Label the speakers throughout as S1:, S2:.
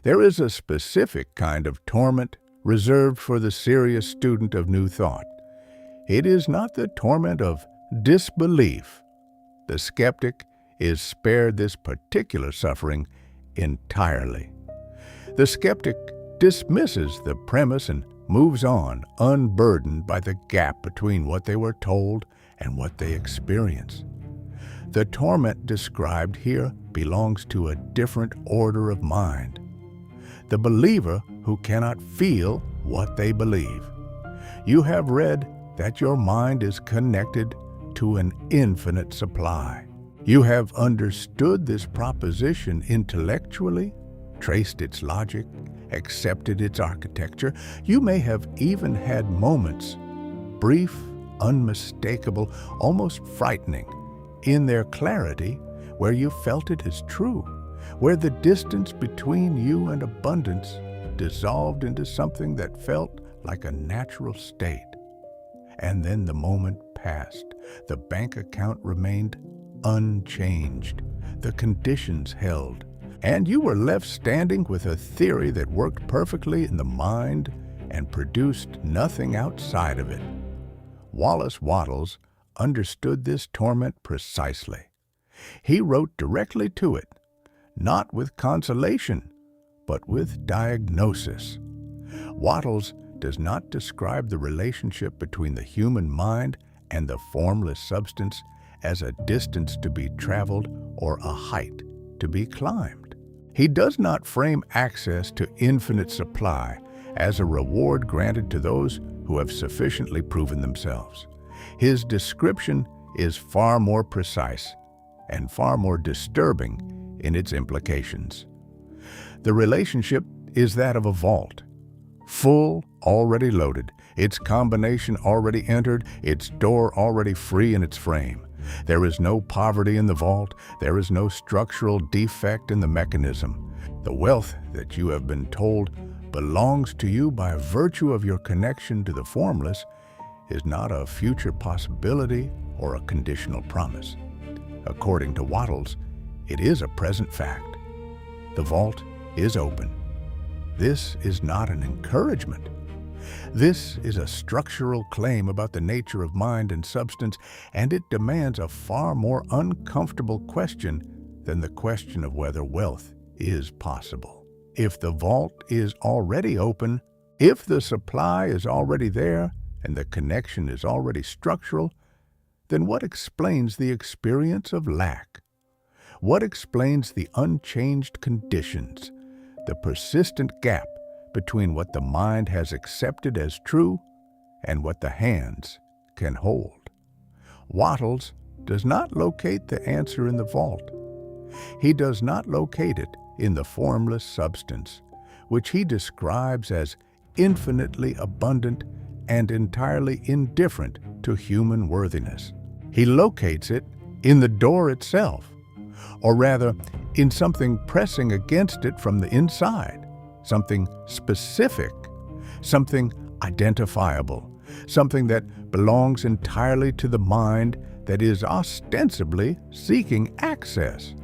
S1: There is a specific kind of torment reserved for the serious student of New Thought. It is not the torment of disbelief. The skeptic is spared this particular suffering entirely. The skeptic dismisses the premise and moves on, unburdened by the gap between what they were told and what they experience. The torment described here belongs to a different order of mind. The believer who cannot feel what they believe. You have read that your mind is connected to an infinite supply. You have understood this proposition intellectually, traced its logic, accepted its architecture. You may have even had moments, brief, unmistakable, almost frightening, in their clarity, where you felt it as true, where the distance between you and abundance dissolved into something that felt like a natural state. And then the moment passed. The bank account remained unchanged. The conditions held. And you were left standing with a theory that worked perfectly in the mind and produced nothing outside of it. Wallace Wattles understood this torment precisely. He wrote directly to it, not with consolation, but with diagnosis. Wattles does not describe the relationship between the human mind and the formless substance as a distance to be traveled or a height to be climbed. He does not frame access to infinite supply as a reward granted to those who have sufficiently proven themselves. His description is far more precise and far more disturbing in its implications. The relationship is that of a vault, full, already loaded, its combination already entered, its door already free in its frame. There is no poverty in the vault. There is no structural defect in the mechanism. The wealth that you have been told belongs to you by virtue of your connection to the formless is not a future possibility or a conditional promise. According to Wattles, it is a present fact. The vault is open. This is not an encouragement. This is a structural claim about the nature of mind and substance, and it demands a far more uncomfortable question than the question of whether wealth is possible. If the vault is already open, if the supply is already there, and the connection is already structural, then what explains the experience of lack? What explains the unchanged conditions, the persistent gap between what the mind has accepted as true and what the hands can hold? Wattles does not locate the answer in the vault. He does not locate it in the formless substance, which he describes as infinitely abundant and entirely indifferent to human worthiness. He locates it in the door itself, or rather, in something pressing against it from the inside, something specific, something identifiable, something that belongs entirely to the mind that is ostensibly seeking access.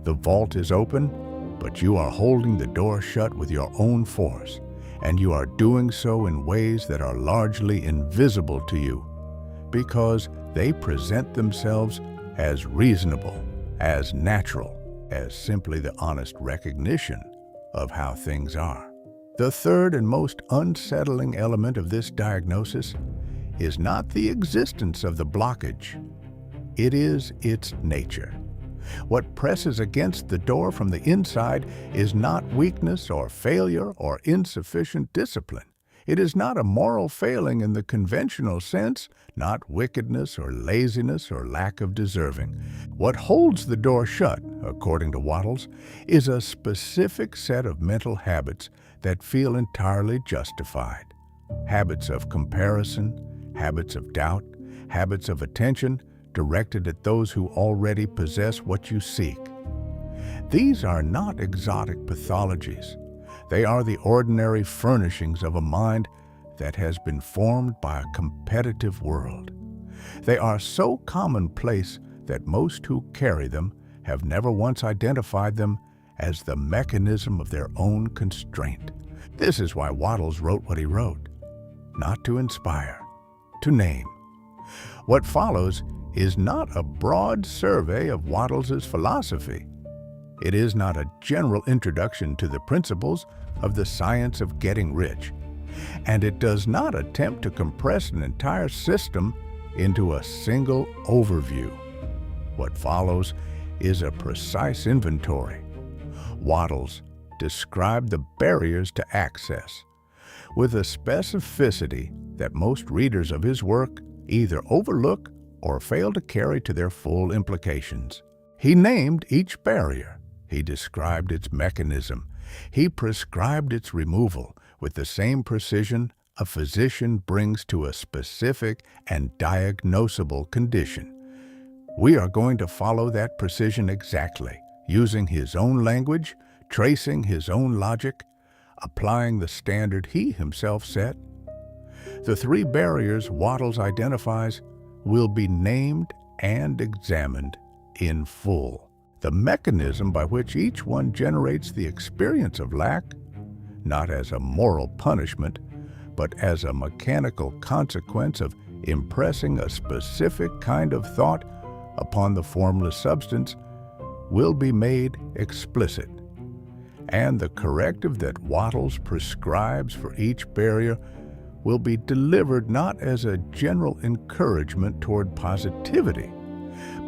S1: The vault is open, but you are holding the door shut with your own force, and you are doing so in ways that are largely invisible to you, because they present themselves as reasonable, as natural, as simply the honest recognition of how things are. The third and most unsettling element of this diagnosis is not the existence of the blockage. It is its nature. What presses against the door from the inside is not weakness or failure or insufficient discipline. It is not a moral failing in the conventional sense, not wickedness or laziness or lack of deserving. What holds the door shut, according to Wattles, is a specific set of mental habits that feel entirely justified. Habits of comparison, habits of doubt, habits of attention directed at those who already possess what you seek. These are not exotic pathologies. They are the ordinary furnishings of a mind that has been formed by a competitive world. They are so commonplace that most who carry them have never once identified them as the mechanism of their own constraint. This is why Wattles wrote what he wrote, not to inspire, to name. What follows is not a broad survey of Wattles's philosophy. It is not a general introduction to the principles of the science of getting rich, and it does not attempt to compress an entire system into a single overview. What follows is a precise inventory. Wattles described the barriers to access with a specificity that most readers of his work either overlook or fail to carry to their full implications. He named each barrier. He described its mechanism. He prescribed its removal with the same precision a physician brings to a specific and diagnosable condition. We are going to follow that precision exactly, using his own language, tracing his own logic, applying the standard he himself set. The three barriers Wattles identifies will be named and examined in full. The mechanism by which each one generates the experience of lack, not as a moral punishment, but as a mechanical consequence of impressing a specific kind of thought upon the formless substance, will be made explicit. And the corrective that Wattles prescribes for each barrier will be delivered not as a general encouragement toward positivity,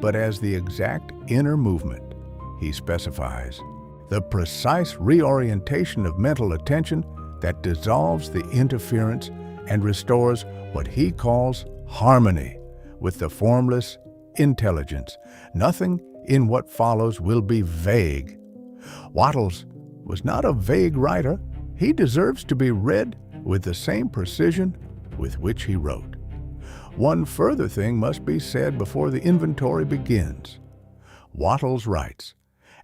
S1: but as the exact inner movement he specifies, the precise reorientation of mental attention that dissolves the interference and restores what he calls harmony with the formless intelligence. Nothing in what follows will be vague. Wattles was not a vague writer. He deserves to be read with the same precision with which he wrote. One further thing must be said before the inventory begins. Wattles writes,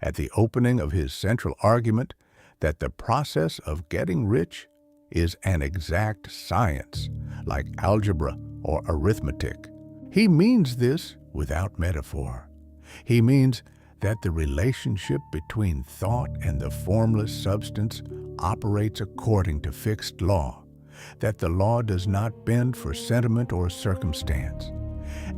S1: at the opening of his central argument, that the process of getting rich is an exact science, like algebra or arithmetic. He means this without metaphor. He means that the relationship between thought and the formless substance operates according to fixed law, that the law does not bend for sentiment or circumstance,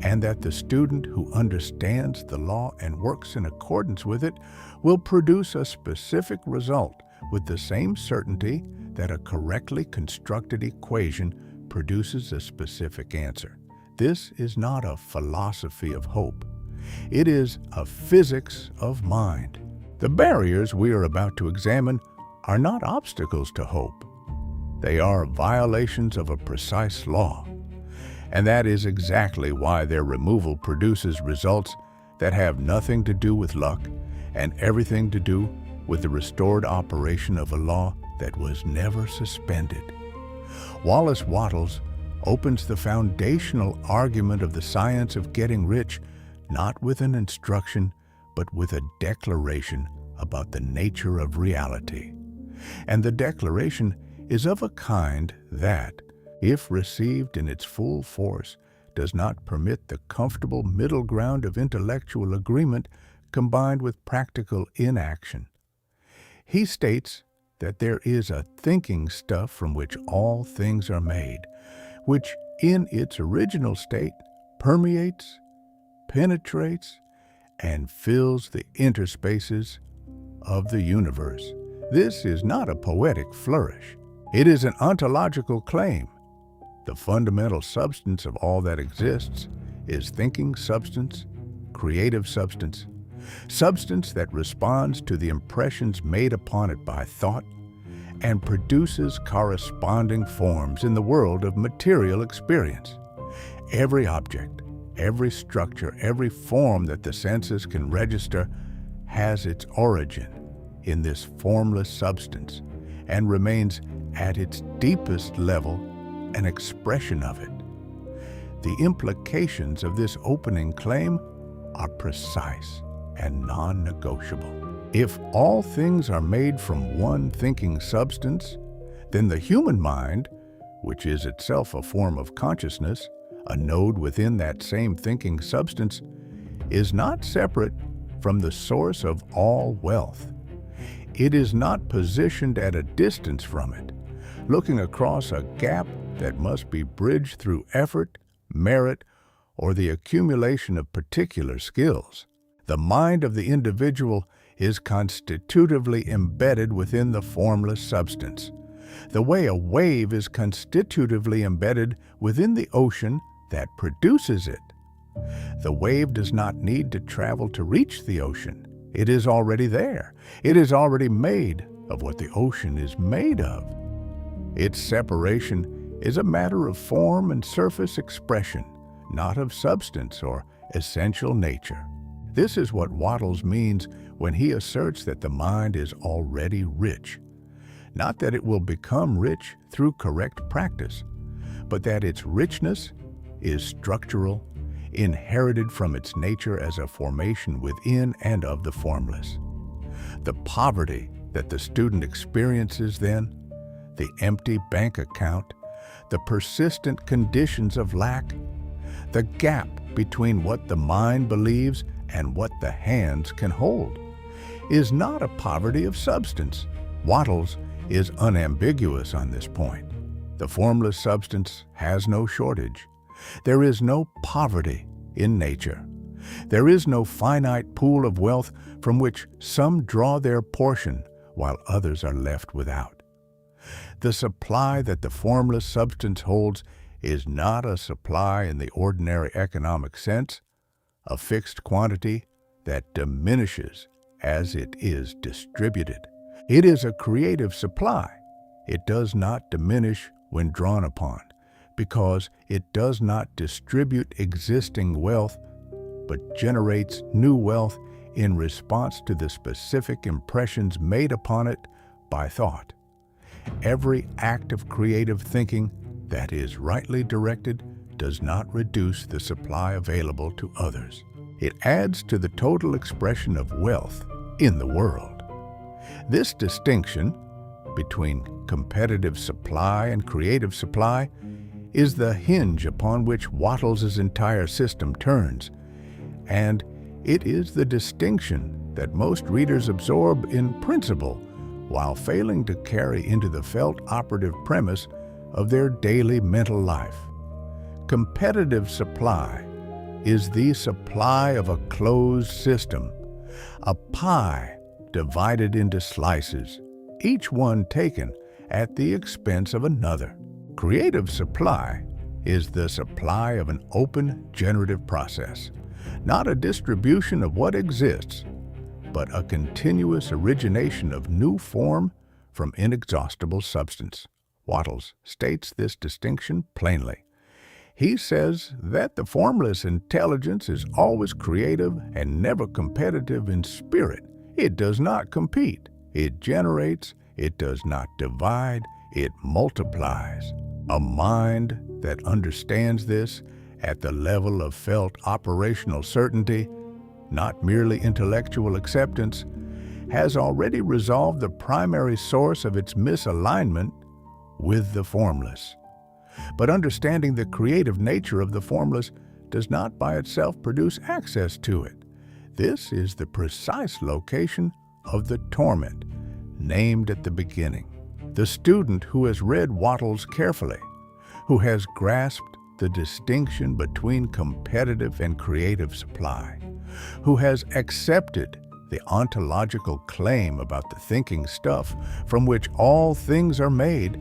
S1: and that the student who understands the law and works in accordance with it will produce a specific result with the same certainty that a correctly constructed equation produces a specific answer. This is not a philosophy of hope. It is a physics of mind. The barriers we are about to examine are not obstacles to hope. They are violations of a precise law. And that is exactly why their removal produces results that have nothing to do with luck and everything to do with the restored operation of a law that was never suspended. Wallace Wattles opens the foundational argument of the science of getting rich not with an instruction, but with a declaration about the nature of reality. And the declaration is of a kind that, if received in its full force, does not permit the comfortable middle ground of intellectual agreement combined with practical inaction. He states that there is a thinking stuff from which all things are made, which in its original state permeates, penetrates, and fills the interspaces of the universe. This is not a poetic flourish. It is an ontological claim. The fundamental substance of all that exists is thinking substance, creative substance, substance that responds to the impressions made upon it by thought and produces corresponding forms in the world of material experience. Every object, every structure, every form that the senses can register has its origin in this formless substance and remains at its deepest level an expression of it. The implications of this opening claim are precise and non-negotiable. If all things are made from one thinking substance, then the human mind, which is itself a form of consciousness, a node within that same thinking substance, is not separate from the source of all wealth. It is not positioned at a distance from it, looking across a gap that must be bridged through effort, merit, or the accumulation of particular skills. The mind of the individual is constitutively embedded within the formless substance, the way a wave is constitutively embedded within the ocean that produces it. The wave does not need to travel to reach the ocean. It is already there. It is already made of what the ocean is made of. Its separation is a matter of form and surface expression, not of substance or essential nature. This is what Wattles means when he asserts that the mind is already rich. Not that it will become rich through correct practice, but that its richness is structural, inherited from its nature as a formation within and of the formless. The poverty that the student experiences then, the empty bank account, the persistent conditions of lack, the gap between what the mind believes and what the hands can hold, is not a poverty of substance. Wattles is unambiguous on this point. The formless substance has no shortage. There is no poverty in nature. There is no finite pool of wealth from which some draw their portion while others are left without. The supply that the formless substance holds is not a supply in the ordinary economic sense, a fixed quantity that diminishes as it is distributed. It is a creative supply. It does not diminish when drawn upon, because it does not distribute existing wealth, but generates new wealth in response to the specific impressions made upon it by thought. Every act of creative thinking that is rightly directed does not reduce the supply available to others. It adds to the total expression of wealth in the world. This distinction between competitive supply and creative supply is the hinge upon which Wattles' entire system turns, and it is the distinction that most readers absorb in principle while failing to carry into the felt operative premise of their daily mental life. Competitive supply is the supply of a closed system, a pie divided into slices, each one taken at the expense of another. Creative supply is the supply of an open, generative process, not a distribution of what exists, but a continuous origination of new form from inexhaustible substance. Wattles states this distinction plainly. He says that the formless intelligence is always creative and never competitive in spirit. It does not compete. It generates. It does not divide. It multiplies. A mind that understands this at the level of felt operational certainty, not merely intellectual acceptance, has already resolved the primary source of its misalignment with the formless. But understanding the creative nature of the formless does not by itself produce access to it. This is the precise location of the torment named at the beginning. The student who has read Wattles carefully, who has grasped the distinction between competitive and creative supply, who has accepted the ontological claim about the thinking stuff from which all things are made,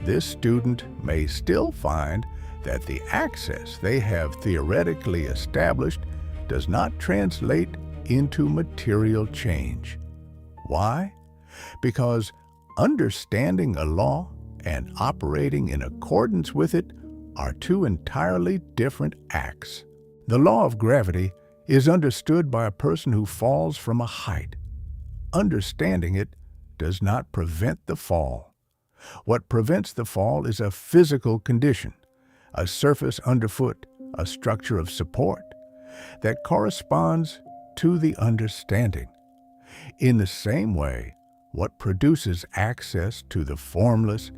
S1: this student may still find that the access they have theoretically established does not translate into material change. Why? Because understanding a law and operating in accordance with it are two entirely different acts. The law of gravity is understood by a person who falls from a height. Understanding it does not prevent the fall. What prevents the fall is a physical condition, a surface underfoot, a structure of support that corresponds to the understanding. In the same way, what produces access to the formless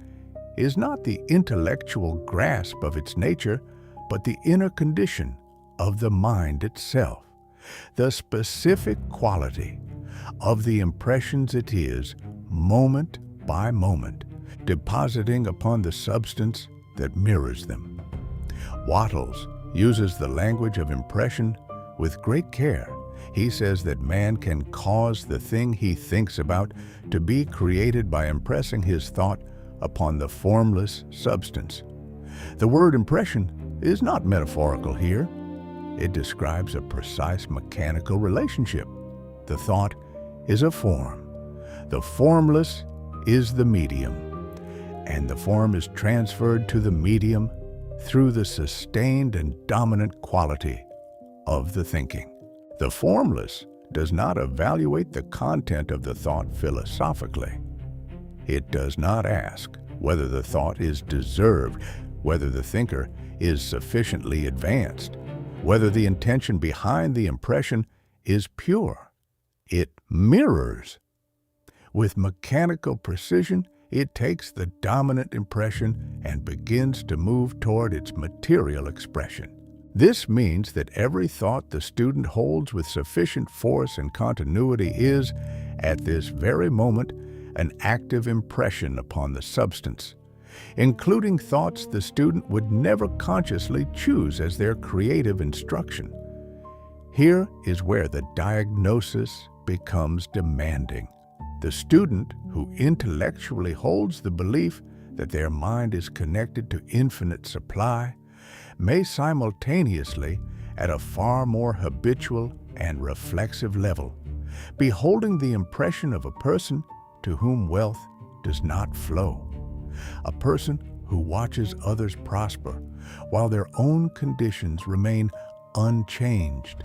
S1: is not the intellectual grasp of its nature, but the inner condition of the mind itself, the specific quality Of the impressions it is, moment by moment, depositing upon the substance that mirrors them. Wattles uses the language of impression with great care. He says that man can cause the thing he thinks about to be created by impressing his thought upon the formless substance. The word impression is not metaphorical here. It describes a precise mechanical relationship. The thought is a form. The formless is the medium, and the form is transferred to the medium through the sustained and dominant quality of the thinking. The formless does not evaluate the content of the thought philosophically. It does not ask whether the thought is deserved, whether the thinker is sufficiently advanced, whether the intention behind the impression is pure. It mirrors. With mechanical precision, it takes the dominant impression and begins to move toward its material expression. This means that every thought the student holds with sufficient force and continuity is, at this very moment, an active impression upon the substance, including thoughts the student would never consciously choose as their creative instruction. Here is where the diagnosis becomes demanding. The student who intellectually holds the belief that their mind is connected to infinite supply may simultaneously, at a far more habitual and reflexive level, be holding the impression of a person to whom wealth does not flow, a person who watches others prosper while their own conditions remain unchanged,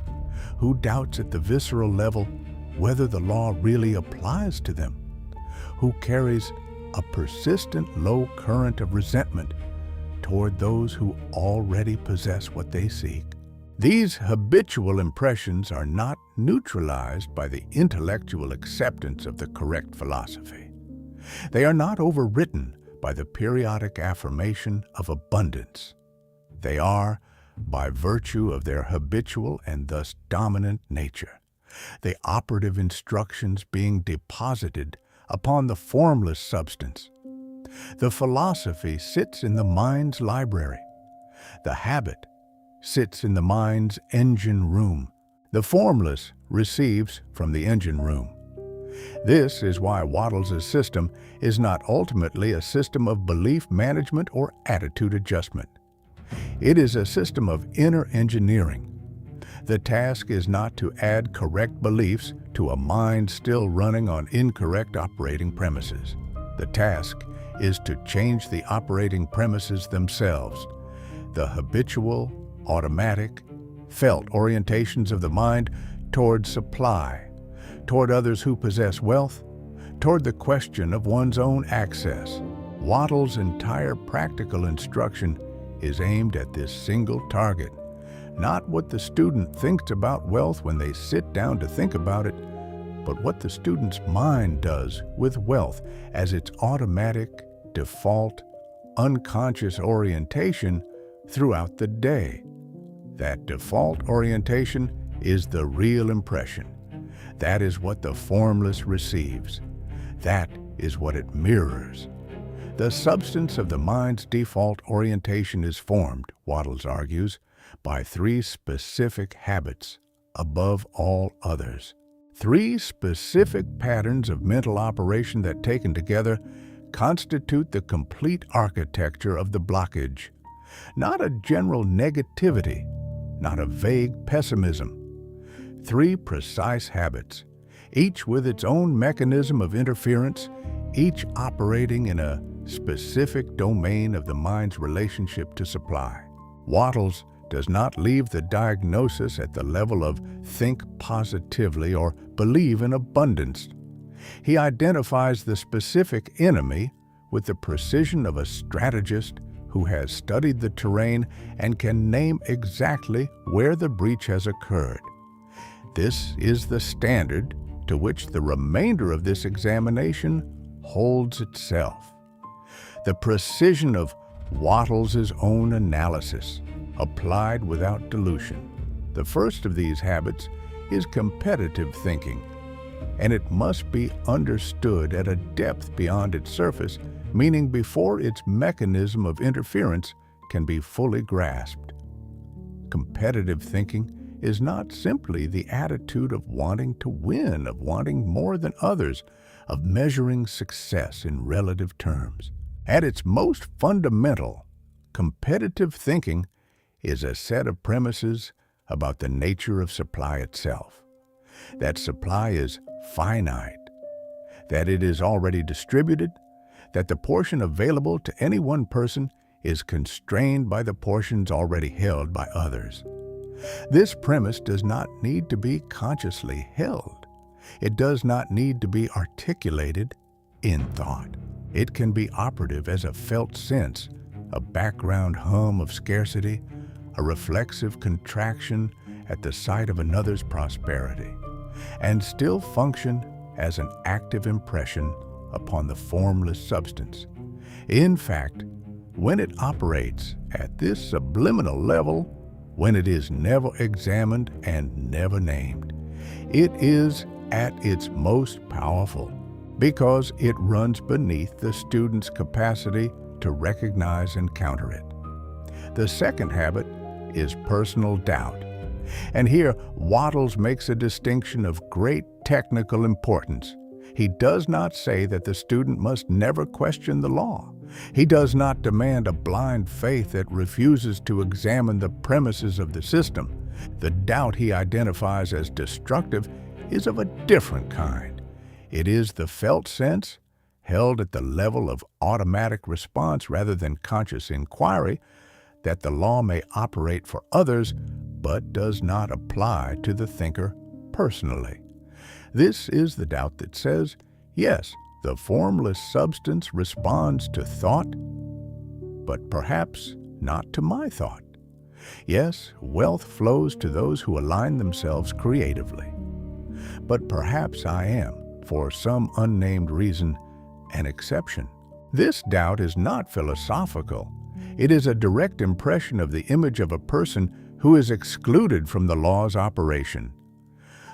S1: who doubts at the visceral level whether the law really applies to them, who carries a persistent low current of resentment toward those who already possess what they seek. These habitual impressions are not neutralized by the intellectual acceptance of the correct philosophy. They are not overwritten by the periodic affirmation of abundance. They are, by virtue of their habitual and thus dominant nature, the operative instructions being deposited upon the formless substance. The philosophy sits in the mind's library. The habit sits in the mind's engine room. The formless receives from the engine room. This is why Wattles' system is not ultimately a system of belief management or attitude adjustment. It is a system of inner engineering. The task is not to add correct beliefs to a mind still running on incorrect operating premises. The task is to change the operating premises themselves, the habitual, automatic, felt orientations of the mind toward supply, toward others who possess wealth, toward the question of one's own access. Wattles' entire practical instruction is aimed at this single target, not what the student thinks about wealth when they sit down to think about it, but what the student's mind does with wealth as its automatic, default, unconscious orientation throughout the day. That default orientation is the real impression. That is what the formless receives. That is what it mirrors. The substance of the mind's default orientation is formed, Wattles argues, by three specific habits above all others. Three specific patterns of mental operation that, taken together, constitute the complete architecture of the blockage. Not a general negativity, not a vague pessimism. Three precise habits, each with its own mechanism of interference, each operating in a specific domain of the mind's relationship to supply. Wattles does not leave the diagnosis at the level of think positively or believe in abundance. He identifies the specific enemy with the precision of a strategist who has studied the terrain and can name exactly where the breach has occurred. This is the standard to which the remainder of this examination holds itself. The precision of Wattles' own analysis, applied without dilution. The first of these habits is competitive thinking. and it must be understood at a depth beyond its surface, meaning before its mechanism of interference can be fully grasped. Competitive thinking is not simply the attitude of wanting to win, of wanting more than others, of measuring success in relative terms. At its most fundamental, competitive thinking is a set of premises about the nature of supply itself. That supply is finite, that it is already distributed, that the portion available to any one person is constrained by the portions already held by others. This premise does not need to be consciously held. It does not need to be articulated in thought. It can be operative as a felt sense, a background hum of scarcity, a reflexive contraction at the sight of another's prosperity, and still function as an active impression upon the formless substance. In fact, when it operates at this subliminal level, when it is never examined and never named, it is at its most powerful because it runs beneath the student's capacity to recognize and counter it. The second habit is personal doubt. And here, Wattles makes a distinction of great technical importance. He does not say that the student must never question the law. He does not demand a blind faith that refuses to examine the premises of the system. The doubt he identifies as destructive is of a different kind. It is the felt sense, held at the level of automatic response rather than conscious inquiry, that the law may operate for others but does not apply to the thinker personally. This is the doubt that says, yes, the formless substance responds to thought, but perhaps not to my thought. Yes, wealth flows to those who align themselves creatively. But perhaps I am, for some unnamed reason, an exception. This doubt is not philosophical. It is a direct impression of the image of a person who is excluded from the law's operation.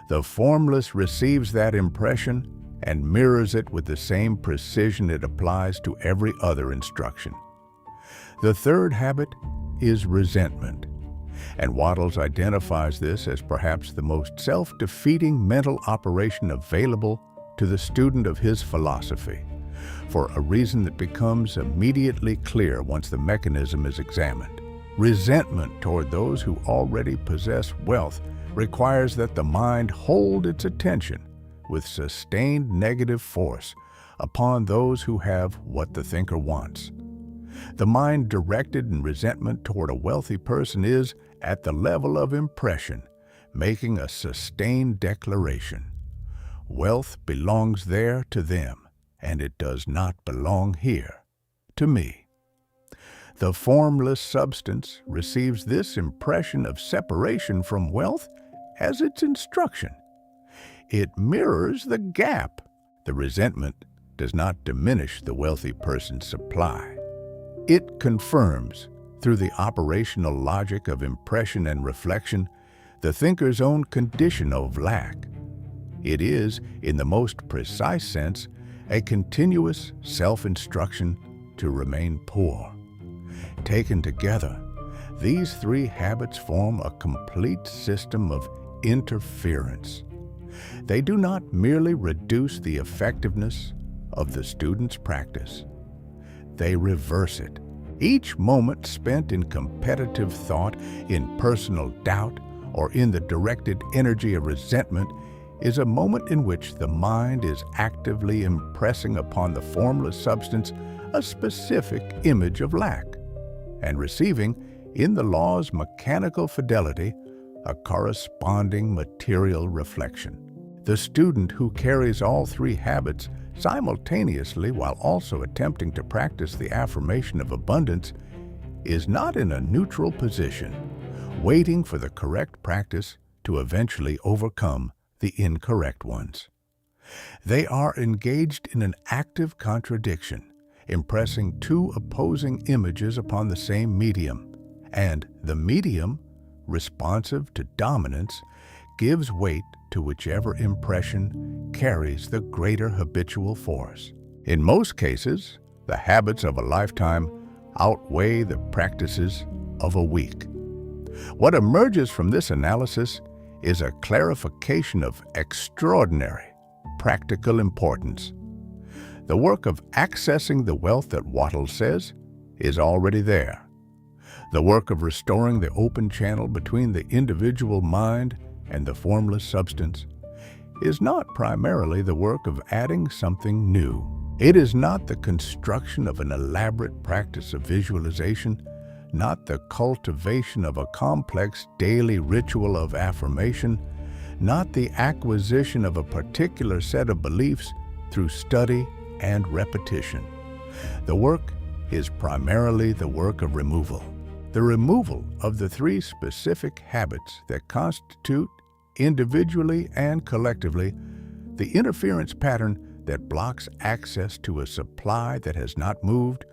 S1: The formless receives that impression and mirrors it with the same precision it applies to every other instruction. The third habit is resentment, and Wattles identifies this as perhaps the most self-defeating mental operation available to the student of his philosophy, for a reason that becomes immediately clear once the mechanism is examined. Resentment toward those who already possess wealth requires that the mind hold its attention with sustained negative force upon those who have what the thinker wants. The mind directed in resentment toward a wealthy person is, at the level of impression, making a sustained declaration. Wealth belongs there to them, and it does not belong here to me. The formless substance receives this impression of separation from wealth as its instruction. It mirrors the gap. The resentment does not diminish the wealthy person's supply. It confirms, through the operational logic of impression and reflection, the thinker's own condition of lack. It is, in the most precise sense, a continuous self-instruction to remain poor. Taken together, these three habits form a complete system of interference. They do not merely reduce the effectiveness of the student's practice. They reverse it. Each moment spent in competitive thought, in personal doubt, or in the directed energy of resentment is a moment in which the mind is actively impressing upon the formless substance a specific image of lack, and receiving, in the law's mechanical fidelity, a corresponding material reflection. The student who carries all three habits simultaneously while also attempting to practice the affirmation of abundance is not in a neutral position, waiting for the correct practice to eventually overcome the incorrect ones. They are engaged in an active contradiction, impressing two opposing images upon the same medium, and the medium, responsive to dominance, gives weight to whichever impression carries the greater habitual force. In most cases, the habits of a lifetime outweigh the practices of a week. What emerges from this analysis is a clarification of extraordinary practical importance. The work of accessing the wealth that Wattles says is already there. The work of restoring the open channel between the individual mind and the formless substance is not primarily the work of adding something new. It is not the construction of an elaborate practice of visualization, not the cultivation of a complex daily ritual of affirmation, not the acquisition of a particular set of beliefs through study and repetition. The work is primarily the work of removal. The removal of the three specific habits that constitute, individually and collectively, the interference pattern that blocks access to a supply that has not moved,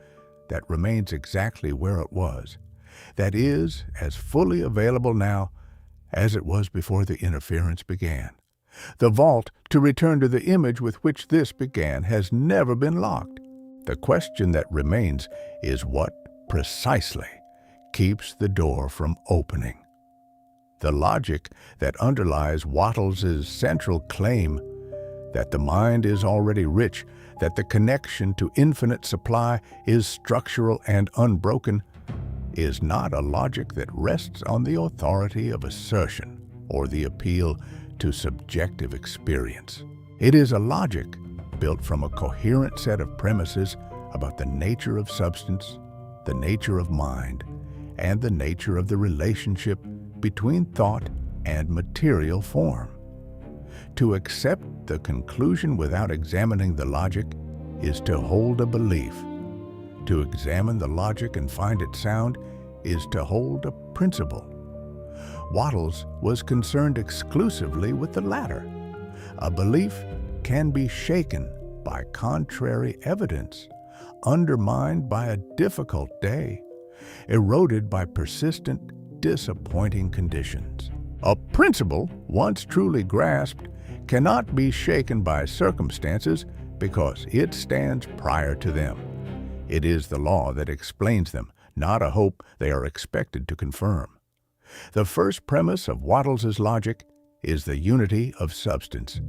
S1: that remains exactly where it was, that is as fully available now as it was before the interference began. The vault, to return to the image with which this began, has never been locked. The question that remains is what precisely keeps the door from opening. The logic that underlies Wattles' central claim that the mind is already rich, that the connection to infinite supply is structural and unbroken, is not a logic that rests on the authority of assertion or the appeal to subjective experience. It is a logic built from a coherent set of premises about the nature of substance, the nature of mind, and the nature of the relationship between thought and material form. To accept the conclusion without examining the logic is to hold a belief. To examine the logic and find it sound is to hold a principle. Wattles was concerned exclusively with the latter. A belief can be shaken by contrary evidence, undermined by a difficult day, eroded by persistent, disappointing conditions. A principle, once truly grasped, cannot be shaken by circumstances because it stands prior to them. It is the law that explains them, not a hope they are expected to confirm. The first premise of Wattles' logic is the unity of substance.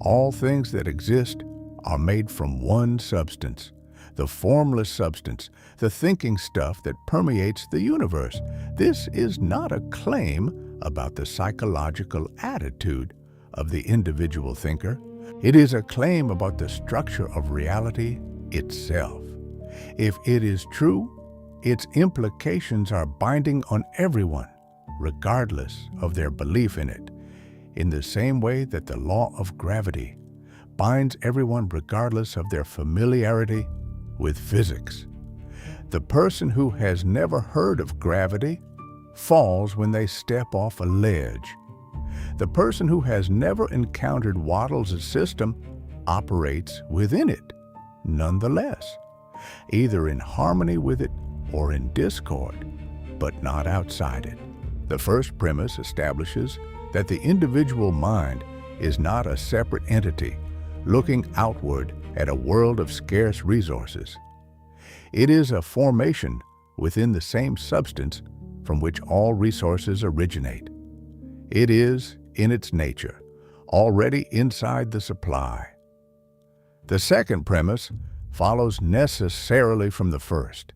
S1: All things that exist are made from one substance, the formless substance, the thinking stuff that permeates the universe. This is not a claim about the psychological attitude of the individual thinker. It is a claim about the structure of reality itself. If it is true, its implications are binding on everyone, regardless of their belief in it, in the same way that the law of gravity binds everyone regardless of their familiarity with physics. The person who has never heard of gravity falls when they step off a ledge. The person who has never encountered Wattles' system operates within it, nonetheless, either in harmony with it or in discord, but not outside it. The first premise establishes that the individual mind is not a separate entity looking outward at a world of scarce resources. It is a formation within the same substance from which all resources originate. It is, in its nature, already inside the supply. The second premise follows necessarily from the first.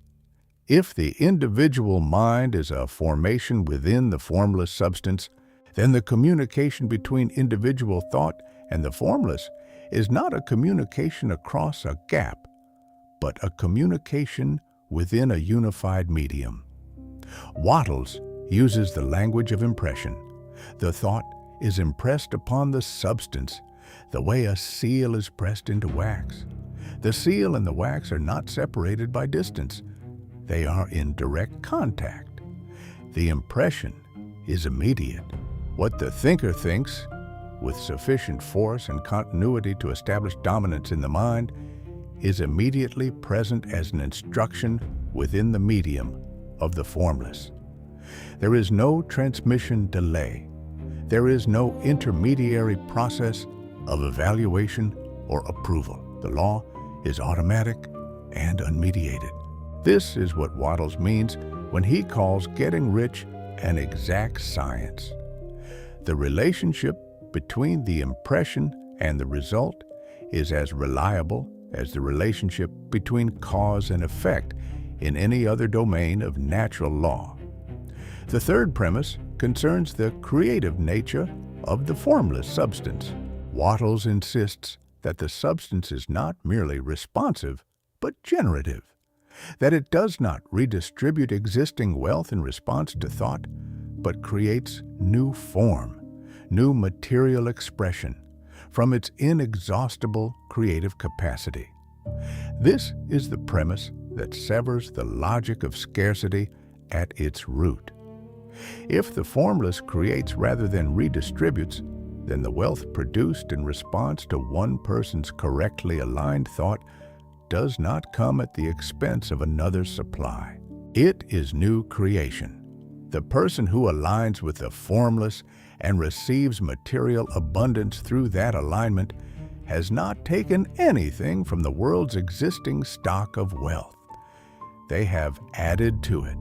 S1: If the individual mind is a formation within the formless substance, then the communication between individual thought and the formless is not a communication across a gap, but a communication within a unified medium. Wattles uses the language of impression. The thought is impressed upon the substance, the way a seal is pressed into wax. The seal and the wax are not separated by distance. They are in direct contact. The impression is immediate. What the thinker thinks, with sufficient force and continuity to establish dominance in the mind, is immediately present as an instruction within the medium of the formless. There is no transmission delay. There is no intermediary process of evaluation or approval. The law is automatic and unmediated. This is what Wattles means when he calls getting rich an exact science. The relationship between the impression and the result is as reliable as the relationship between cause and effect in any other domain of natural law. The third premise concerns the creative nature of the formless substance. Wattles insists that the substance is not merely responsive, but generative, that it does not redistribute existing wealth in response to thought, but creates new form, new material expression from its inexhaustible creative capacity. This is the premise that severs the logic of scarcity at its root. If the formless creates rather than redistributes, then the wealth produced in response to one person's correctly aligned thought does not come at the expense of another's supply. It is new creation. The person who aligns with the formless and receives material abundance through that alignment has not taken anything from the world's existing stock of wealth. They have added to it.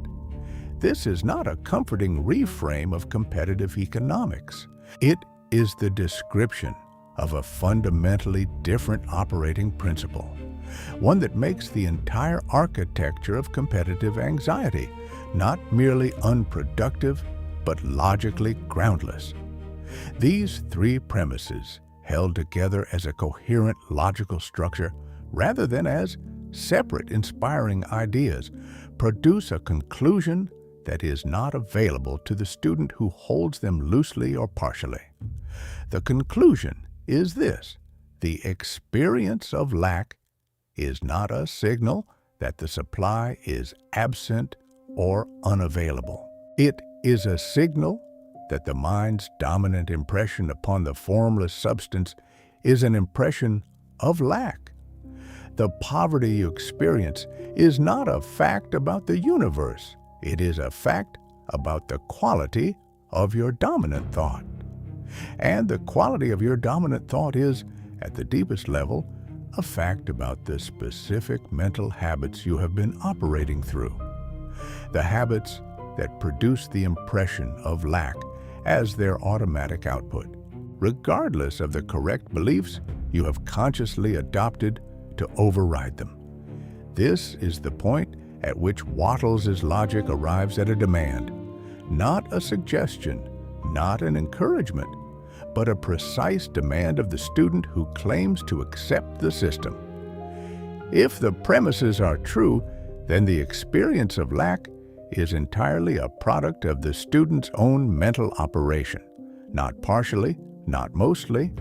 S1: This is not a comforting reframe of competitive economics. It is the description of a fundamentally different operating principle, one that makes the entire architecture of competitive anxiety not merely unproductive, but logically groundless. These three premises, held together as a coherent logical structure rather than as separate inspiring ideas, produce a conclusion that is not available to the student who holds them loosely or partially. The conclusion is this: the experience of lack is not a signal that the supply is absent or unavailable. It is a signal that the mind's dominant impression upon the formless substance is an impression of lack. The poverty you experience is not a fact about the universe. It is a fact about the quality of your dominant thought. And the quality of your dominant thought is, at the deepest level, a fact about the specific mental habits you have been operating through. The habits that produce the impression of lack as their automatic output, regardless of the correct beliefs you have consciously adopted to override them. This is the point at which Wattles' logic arrives at a demand, not a suggestion, not an encouragement, but a precise demand of the student who claims to accept the system. If the premises are true, then the experience of lack is entirely a product of the student's own mental operation, not partially, not mostly,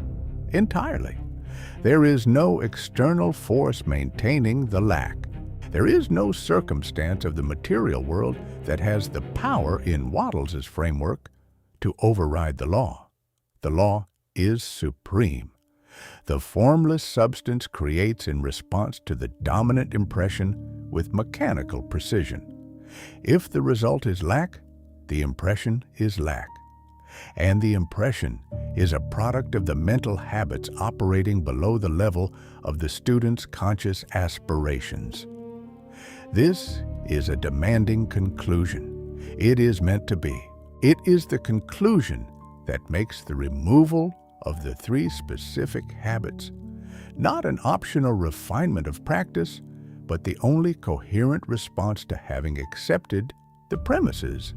S1: entirely. There is no external force maintaining the lack. There is no circumstance of the material world that has the power in Wattles' framework to override the law. The law is supreme. The formless substance creates in response to the dominant impression with mechanical precision. If the result is lack, the impression is lack. And the impression is a product of the mental habits operating below the level of the student's conscious aspirations. This is a demanding conclusion. It is meant to be. It is the conclusion that makes the removal of the three specific habits not an optional refinement of practice, but the only coherent response to having accepted the premises.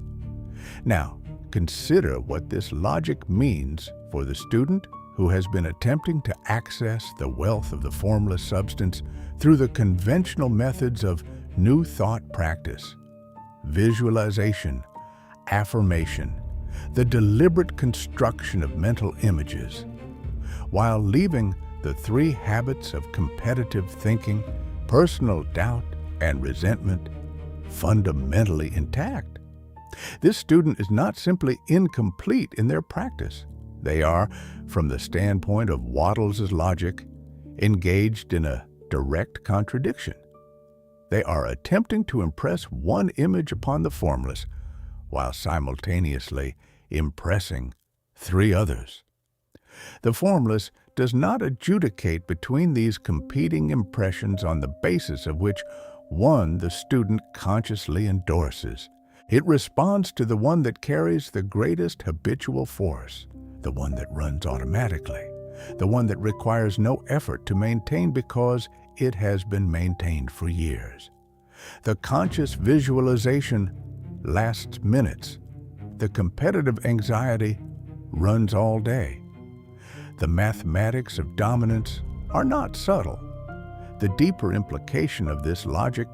S1: Now, consider what this logic means for the student who has been attempting to access the wealth of the formless substance through the conventional methods of new thought practice, visualization, affirmation, the deliberate construction of mental images, while leaving the three habits of competitive thinking, personal doubt, and resentment fundamentally intact. This student is not simply incomplete in their practice. They are, from the standpoint of Wattles' logic, engaged in a direct contradiction. They are attempting to impress one image upon the formless, while simultaneously impressing 3 others. The formless does not adjudicate between these competing impressions on the basis of which one the student consciously endorses. It responds to the one that carries the greatest habitual force, the one that runs automatically, the one that requires no effort to maintain because it has been maintained for years. The conscious visualization lasts minutes. The competitive anxiety runs all day. The mathematics of dominance are not subtle. The deeper implication of this logic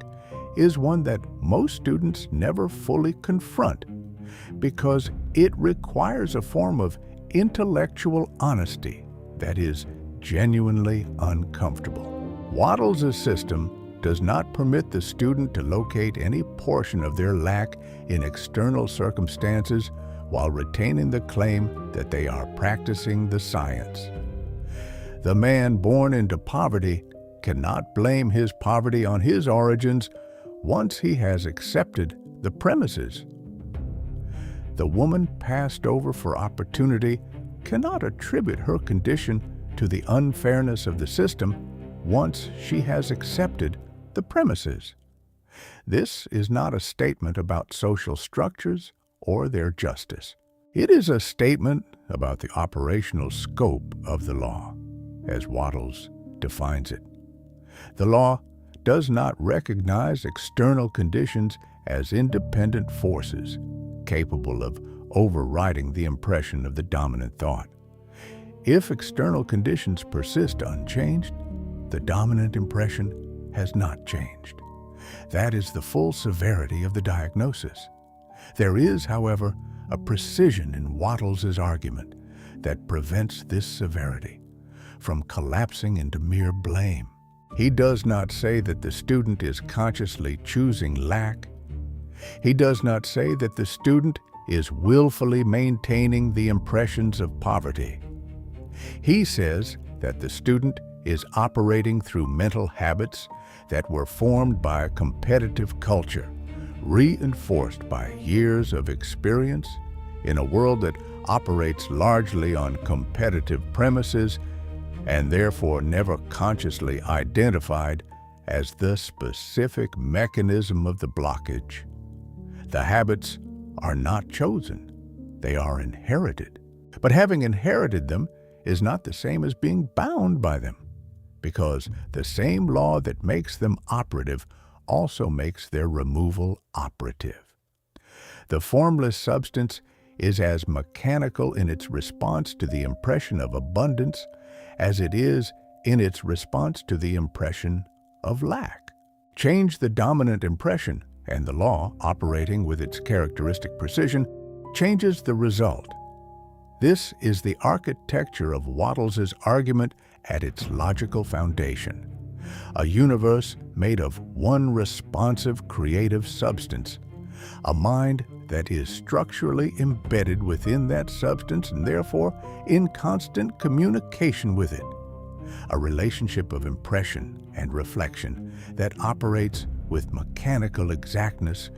S1: is one that most students never fully confront because it requires a form of intellectual honesty that is genuinely uncomfortable. Wattles' system does not permit the student to locate any portion of their lack in external circumstances while retaining the claim that they are practicing the science. The man born into poverty cannot blame his poverty on his origins once he has accepted the premises. The woman passed over for opportunity cannot attribute her condition to the unfairness of the system once she has accepted the premises. This is not a statement about social structures or their justice. It is a statement about the operational scope of the law, as Wattles defines it. The law does not recognize external conditions as independent forces capable of overriding the impression of the dominant thought. If external conditions persist unchanged, the dominant impression has not changed. That is the full severity of the diagnosis. There is, however, a precision in Wattles' argument that prevents this severity from collapsing into mere blame. He does not say that the student is consciously choosing lack. He does not say that the student is willfully maintaining the impressions of poverty. He says that the student is operating through mental habits that were formed by a competitive culture, reinforced by years of experience in a world that operates largely on competitive premises and therefore never consciously identified as the specific mechanism of the blockage. The habits are not chosen, they are inherited. But having inherited them is not the same as being bound by them, because the same law that makes them operative also makes their removal operative. The formless substance is as mechanical in its response to the impression of abundance as it is in its response to the impression of lack. Change the dominant impression, and the law, operating with its characteristic precision, changes the result. This is the architecture of Wattles' argument at its logical foundation. A universe made of one responsive creative substance, a mind that is structurally embedded within that substance and therefore in constant communication with it. A relationship of impression and reflection that operates with mechanical exactness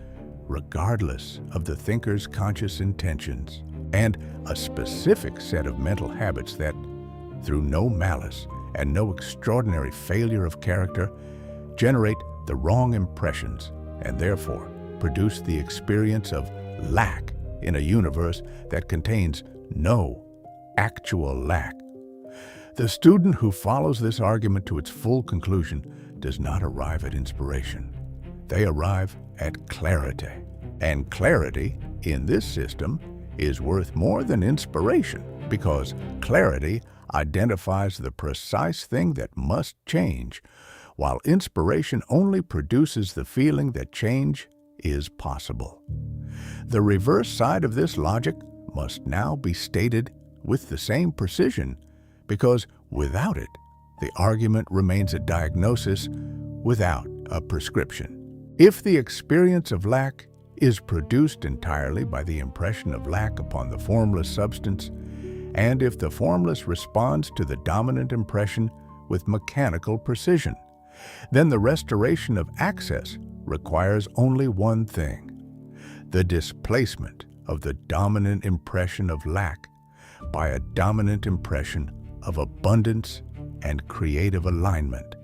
S1: regardless of the thinker's conscious intentions, and a specific set of mental habits that, through no malice and no extraordinary failure of character, generate the wrong impressions and therefore produce the experience of lack in a universe that contains no actual lack. The student who follows this argument to its full conclusion does not arrive at inspiration. They arrive at clarity. And clarity in this system is worth more than inspiration, because clarity identifies the precise thing that must change, while inspiration only produces the feeling that change is possible. The reverse side of this logic must now be stated with the same precision, because without it, the argument remains a diagnosis without a prescription. If the experience of lack is produced entirely by the impression of lack upon the formless substance, and if the formless responds to the dominant impression with mechanical precision, then the restoration of access requires only one thing: the displacement of the dominant impression of lack by a dominant impression of abundance and creative alignment.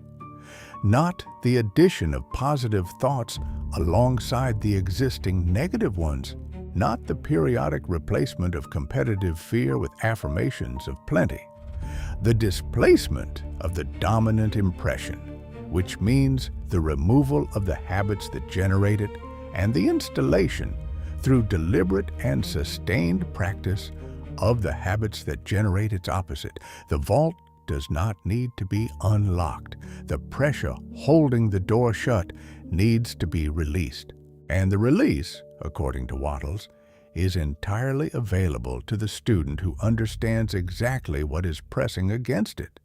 S1: Not the addition of positive thoughts alongside the existing negative ones, not the periodic replacement of competitive fear with affirmations of plenty. The displacement of the dominant impression, which means the removal of the habits that generate it, and the installation, through deliberate and sustained practice, of the habits that generate its opposite. The vault does not need to be unlocked. The pressure holding the door shut needs to be released. And the release, according to Wattles, is entirely available to the student who understands exactly what is pressing against it.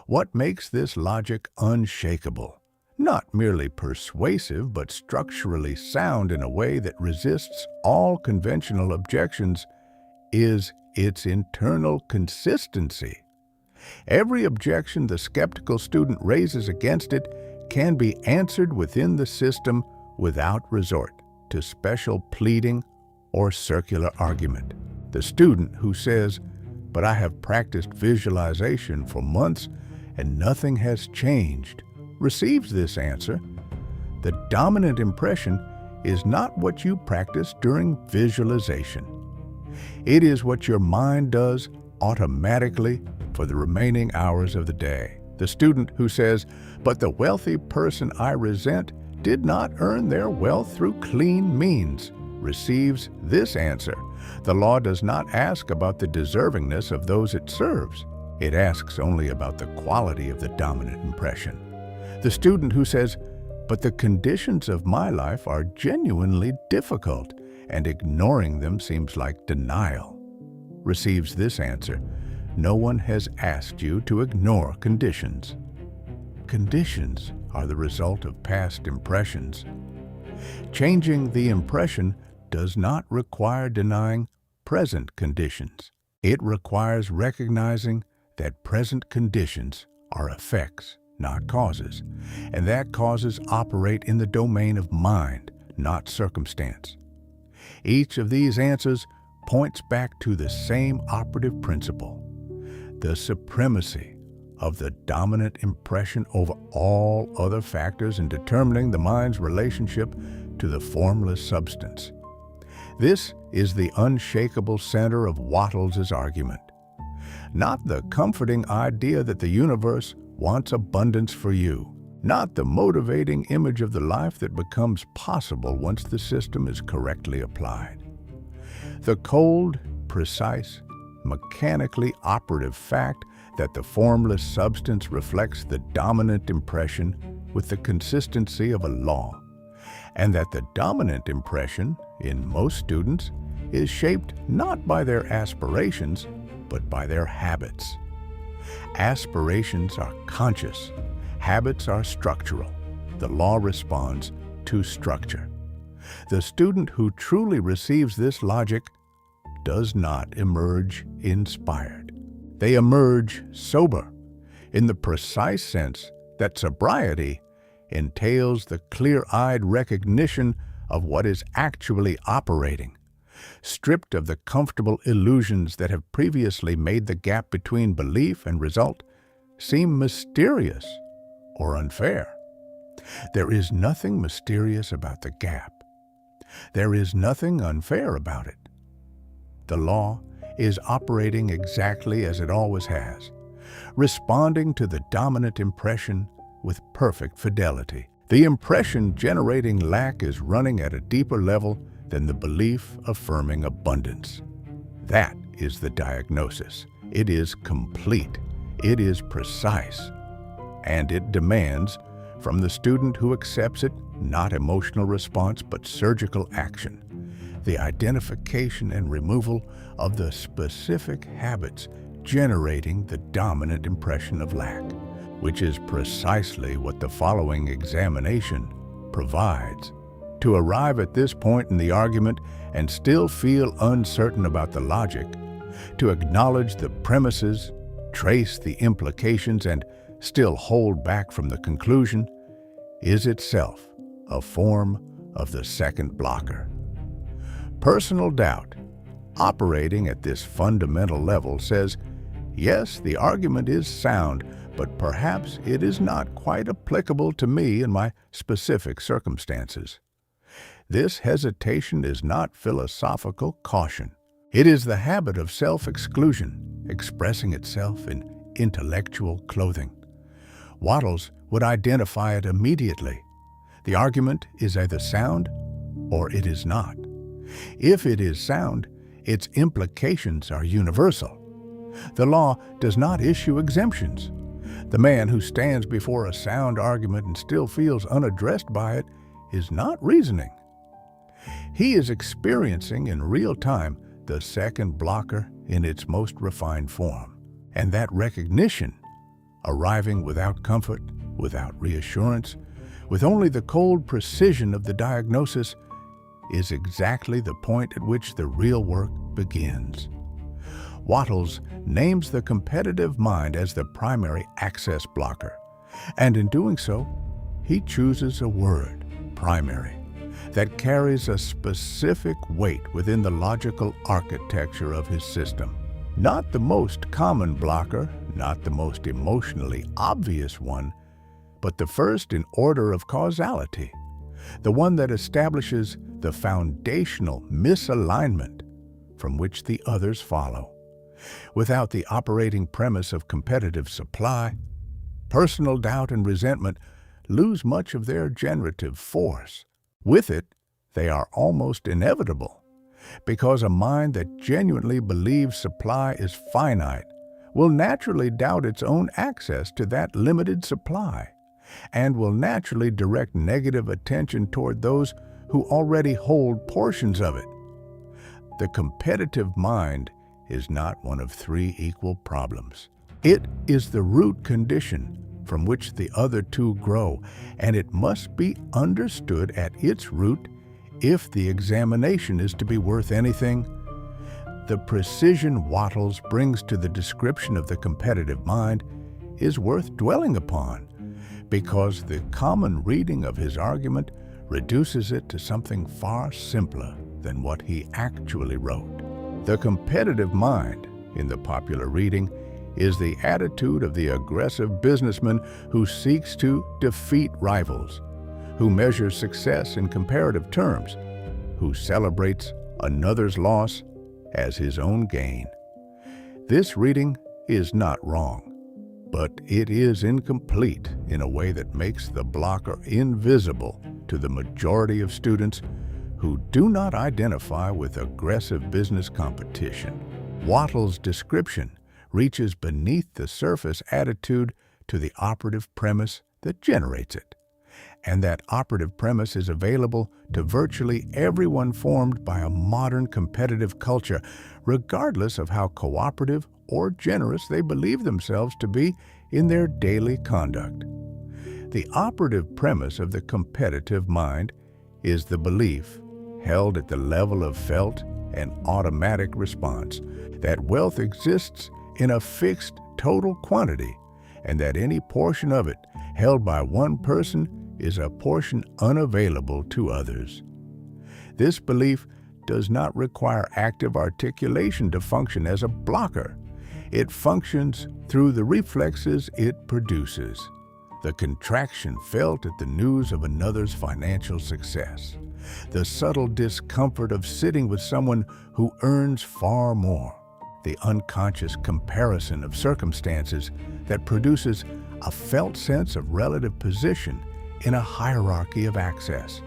S1: What makes this logic unshakable? Not merely persuasive, but structurally sound in a way that resists all conventional objections, is its internal consistency. Every objection the skeptical student raises against it can be answered within the system without resort to special pleading or circular argument. The student who says, "But I have practiced visualization for months and nothing has changed," receives this answer. The dominant impression is not what you practice during visualization. It is what your mind does automatically for the remaining hours of the day. The student who says, "But the wealthy person I resent did not earn their wealth through clean means," receives this answer. The law does not ask about the deservingness of those it serves. It asks only about the quality of the dominant impression. The student who says, "But the conditions of my life are genuinely difficult, and ignoring them seems like denial," receives this answer. No one has asked you to ignore conditions. Conditions are the result of past impressions. Changing the impression does not require denying present conditions. It requires recognizing that present conditions are effects, not causes, and that causes operate in the domain of mind, not circumstance. Each of these answers points back to the same operative principle: the supremacy of the dominant impression over all other factors in determining the mind's relationship to the formless substance. This is the unshakable center of Wattles' argument. Not the comforting idea that the universe wants abundance for you, not the motivating image of the life that becomes possible once the system is correctly applied. The cold, precise, mechanically operative fact that the formless substance reflects the dominant impression with the consistency of a law, and that the dominant impression, in most students, is shaped not by their aspirations, but by their habits. Aspirations are conscious, habits are structural. The law responds to structure. The student who truly receives this logic does not emerge inspired. They emerge sober, in the precise sense that sobriety entails the clear-eyed recognition of what is actually operating, stripped of the comfortable illusions that have previously made the gap between belief and result seem mysterious or unfair. There is nothing mysterious about the gap. There is nothing unfair about it. The law is operating exactly as it always has, responding to the dominant impression with perfect fidelity. The impression generating lack is running at a deeper level than the belief affirming abundance. That is the diagnosis. It is complete, it is precise, and it demands from the student who accepts it not emotional response but surgical action, the identification and removal of the specific habits generating the dominant impression of lack, which is precisely what the following examination provides. To arrive at this point in the argument and still feel uncertain about the logic, to acknowledge the premises, trace the implications, and still hold back from the conclusion, is itself a form of the second blocker. Personal doubt, operating at this fundamental level, says, yes, the argument is sound, but perhaps it is not quite applicable to me in my specific circumstances. This hesitation is not philosophical caution. It is the habit of self-exclusion, expressing itself in intellectual clothing. Wattles would identify it immediately. The argument is either sound or it is not. If it is sound, its implications are universal. The law does not issue exemptions. The man who stands before a sound argument and still feels unaddressed by it is not reasoning. He is experiencing in real time the second blocker in its most refined form. And that recognition, arriving without comfort, without reassurance, with only the cold precision of the diagnosis, is exactly the point at which the real work begins. Wattles names the competitive mind as the primary access blocker, and in doing so, he chooses a word, primary, that carries a specific weight within the logical architecture of his system. Not the most common blocker, not the most emotionally obvious one, but the first in order of causality, the one that establishes the foundational misalignment from which the others follow. Without the operating premise of competitive supply, personal doubt and resentment lose much of their generative force. With it, they are almost inevitable, because a mind that genuinely believes supply is finite will naturally doubt its own access to that limited supply, and will naturally direct negative attention toward those who already hold portions of it. The competitive mind is not one of three equal problems. It is the root condition from which the other two grow, and it must be understood at its root if the examination is to be worth anything. The precision Wattles brings to the description of the competitive mind is worth dwelling upon, because the common reading of his argument reduces it to something far simpler than what he actually wrote. The competitive mind, in the popular reading, is the attitude of the aggressive businessman who seeks to defeat rivals, who measures success in comparative terms, who celebrates another's loss as his own gain. This reading is not wrong, but it is incomplete in a way that makes the blocker invisible to the majority of students who do not identify with aggressive business competition. Wattles' description reaches beneath the surface attitude to the operative premise that generates it. And that operative premise is available to virtually everyone formed by a modern competitive culture, regardless of how cooperative or generous they believe themselves to be in their daily conduct. The operative premise of the competitive mind is the belief, held at the level of felt and automatic response, that wealth exists in a fixed total quantity, and that any portion of it held by one person is a portion unavailable to others. This belief does not require active articulation to function as a blocker. It functions through the reflexes it produces. The contraction felt at the news of another's financial success. The subtle discomfort of sitting with someone who earns far more. The unconscious comparison of circumstances that produces a felt sense of relative position in a hierarchy of access.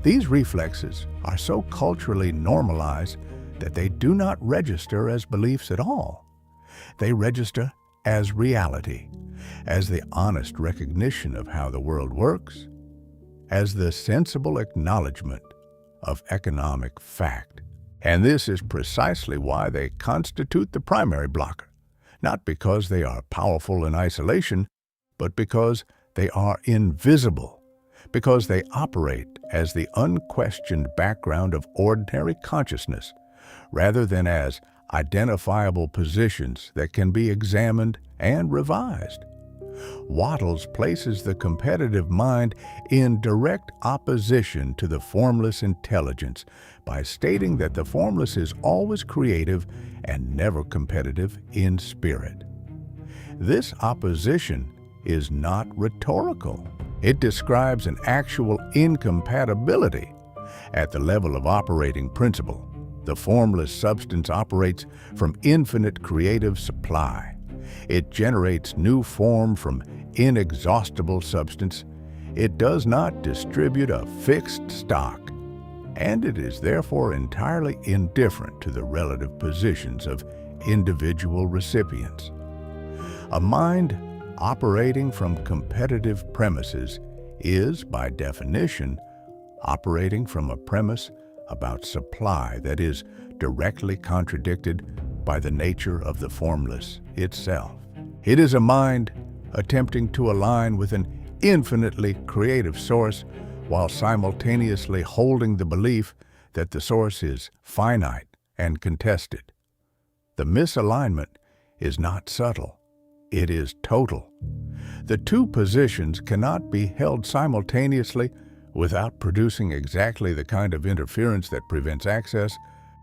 S1: These reflexes are so culturally normalized that they do not register as beliefs at all. They register as reality, as the honest recognition of how the world works, as the sensible acknowledgement of economic fact. And this is precisely why they constitute the primary blocker, not because they are powerful in isolation, but because they are invisible, because they operate as the unquestioned background of ordinary consciousness, rather than as identifiable positions that can be examined and revised. Wattles places the competitive mind in direct opposition to the formless intelligence by stating that the formless is always creative and never competitive in spirit. This opposition is not rhetorical. It describes an actual incompatibility. At the level of operating principle, the formless substance operates from infinite creative supply. It generates new form from inexhaustible substance. It does not distribute a fixed stock, and it is therefore entirely indifferent to the relative positions of individual recipients. A mind operating from competitive premises is, by definition, operating from a premise about supply that is directly contradicted by the nature of the formless itself. It is a mind attempting to align with an infinitely creative source while simultaneously holding the belief that the source is finite and contested. The misalignment is not subtle, it is total. The two positions cannot be held simultaneously without producing exactly the kind of interference that prevents access,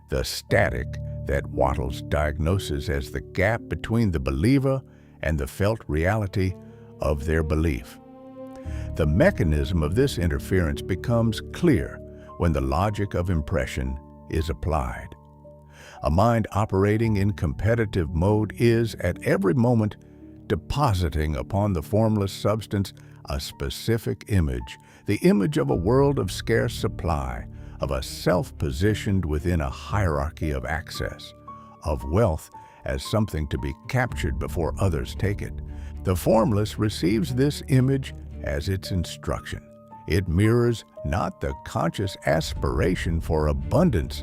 S1: the static that Wattles diagnoses as the gap between the believer and the felt reality of their belief. The mechanism of this interference becomes clear when the logic of impression is applied. A mind operating in competitive mode is, at every moment, depositing upon the formless substance a specific image, the image of a world of scarce supply, of a self positioned within a hierarchy of access, of wealth as something to be captured before others take it. The formless receives this image as its instruction. It mirrors not the conscious aspiration for abundance,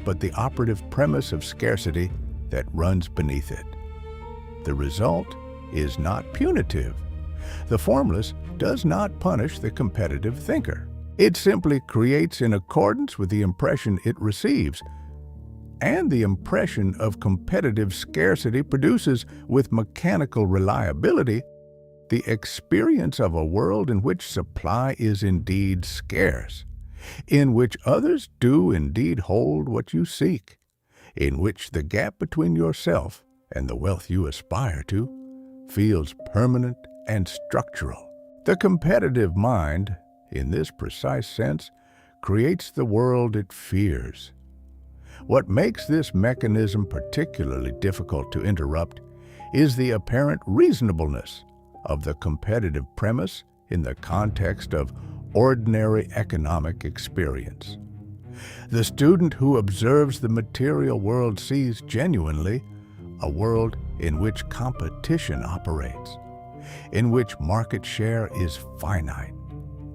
S1: but the operative premise of scarcity that runs beneath it. The result is not punitive. The formless does not punish the competitive thinker. It simply creates in accordance with the impression it receives, and the impression of competitive scarcity produces with mechanical reliability the experience of a world in which supply is indeed scarce, in which others do indeed hold what you seek, in which the gap between yourself and the wealth you aspire to feels permanent and structural. The competitive mind, in this precise sense, creates the world it fears. What makes this mechanism particularly difficult to interrupt is the apparent reasonableness of the competitive premise in the context of ordinary economic experience. The student who observes the material world sees genuinely a world in which competition operates, in which market share is finite,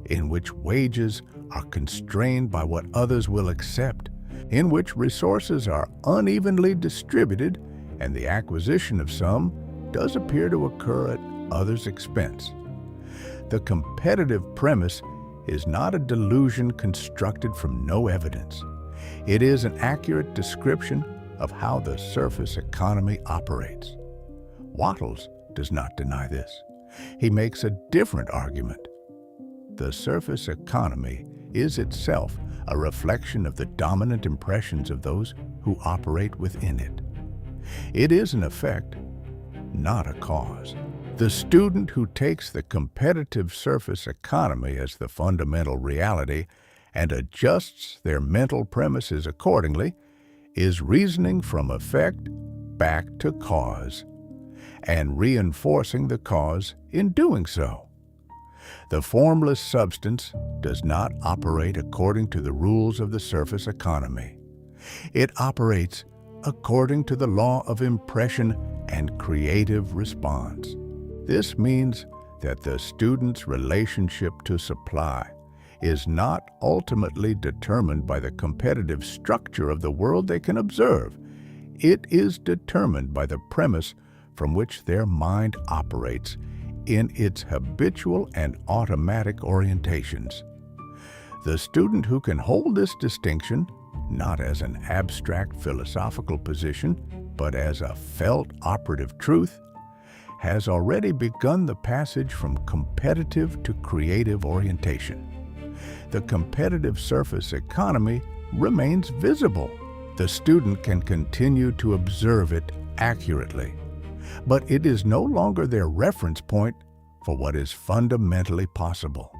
S1: in which wages are constrained by what others will accept, in which resources are unevenly distributed and the acquisition of some does appear to occur at others' expense. The competitive premise is not a delusion constructed from no evidence. It is an accurate description of how the surface economy operates. Wattles does not deny this. He makes a different argument. The surface economy is itself a reflection of the dominant impressions of those who operate within it. It is an effect, not a cause. The student who takes the competitive surface economy as the fundamental reality and adjusts their mental premises accordingly is reasoning from effect back to cause, and reinforcing the cause in doing so. The formless substance does not operate according to the rules of the surface economy. It operates according to the law of impression and creative response. This means that the student's relationship to supply is not ultimately determined by the competitive structure of the world they can observe. It is determined by the premise from which their mind operates in its habitual and automatic orientations. The student who can hold this distinction, not as an abstract philosophical position, but as a felt operative truth, has already begun the passage from competitive to creative orientation. The competitive surface economy remains visible. The student can continue to observe it accurately, but it is no longer their reference point for what is fundamentally possible.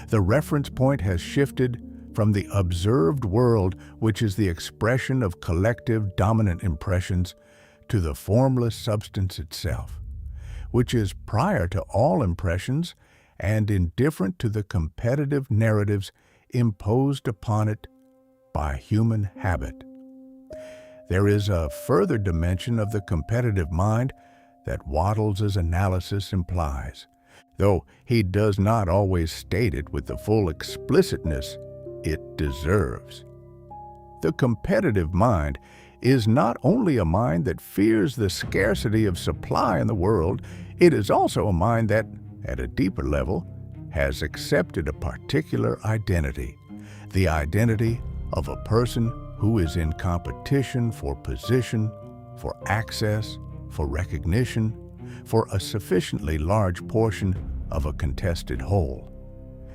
S1: The reference point has shifted from the observed world, which is the expression of collective dominant impressions, to the formless substance itself, which is prior to all impressions and indifferent to the competitive narratives imposed upon it by human habit. There is a further dimension of the competitive mind that Wattles' analysis implies, though he does not always state it with the full explicitness it deserves. The competitive mind is not only a mind that fears the scarcity of supply in the world, it is also a mind that, at a deeper level, has accepted a particular identity, the identity of a person who is in competition for position, for access, for recognition, for a sufficiently large portion of a contested whole.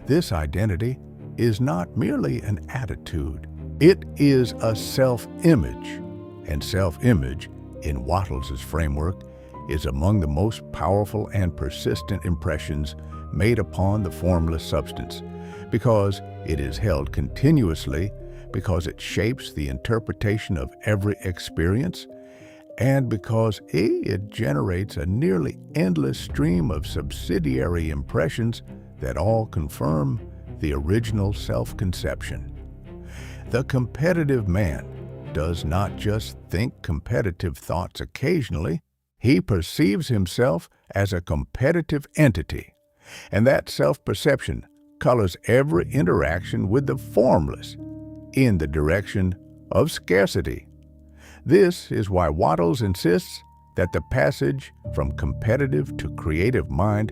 S1: This identity is not merely an attitude. It is a self-image, and self-image, in Wattles' framework, is among the most powerful and persistent impressions made upon the formless substance, because it is held continuously, because it shapes the interpretation of every experience, and because it generates a nearly endless stream of subsidiary impressions that all confirm the original self-conception. The competitive man does not just think competitive thoughts occasionally, he perceives himself as a competitive entity, and that self-perception colors every interaction with the formless in the direction of scarcity. This is why Wattles insists that the passage from competitive to creative mind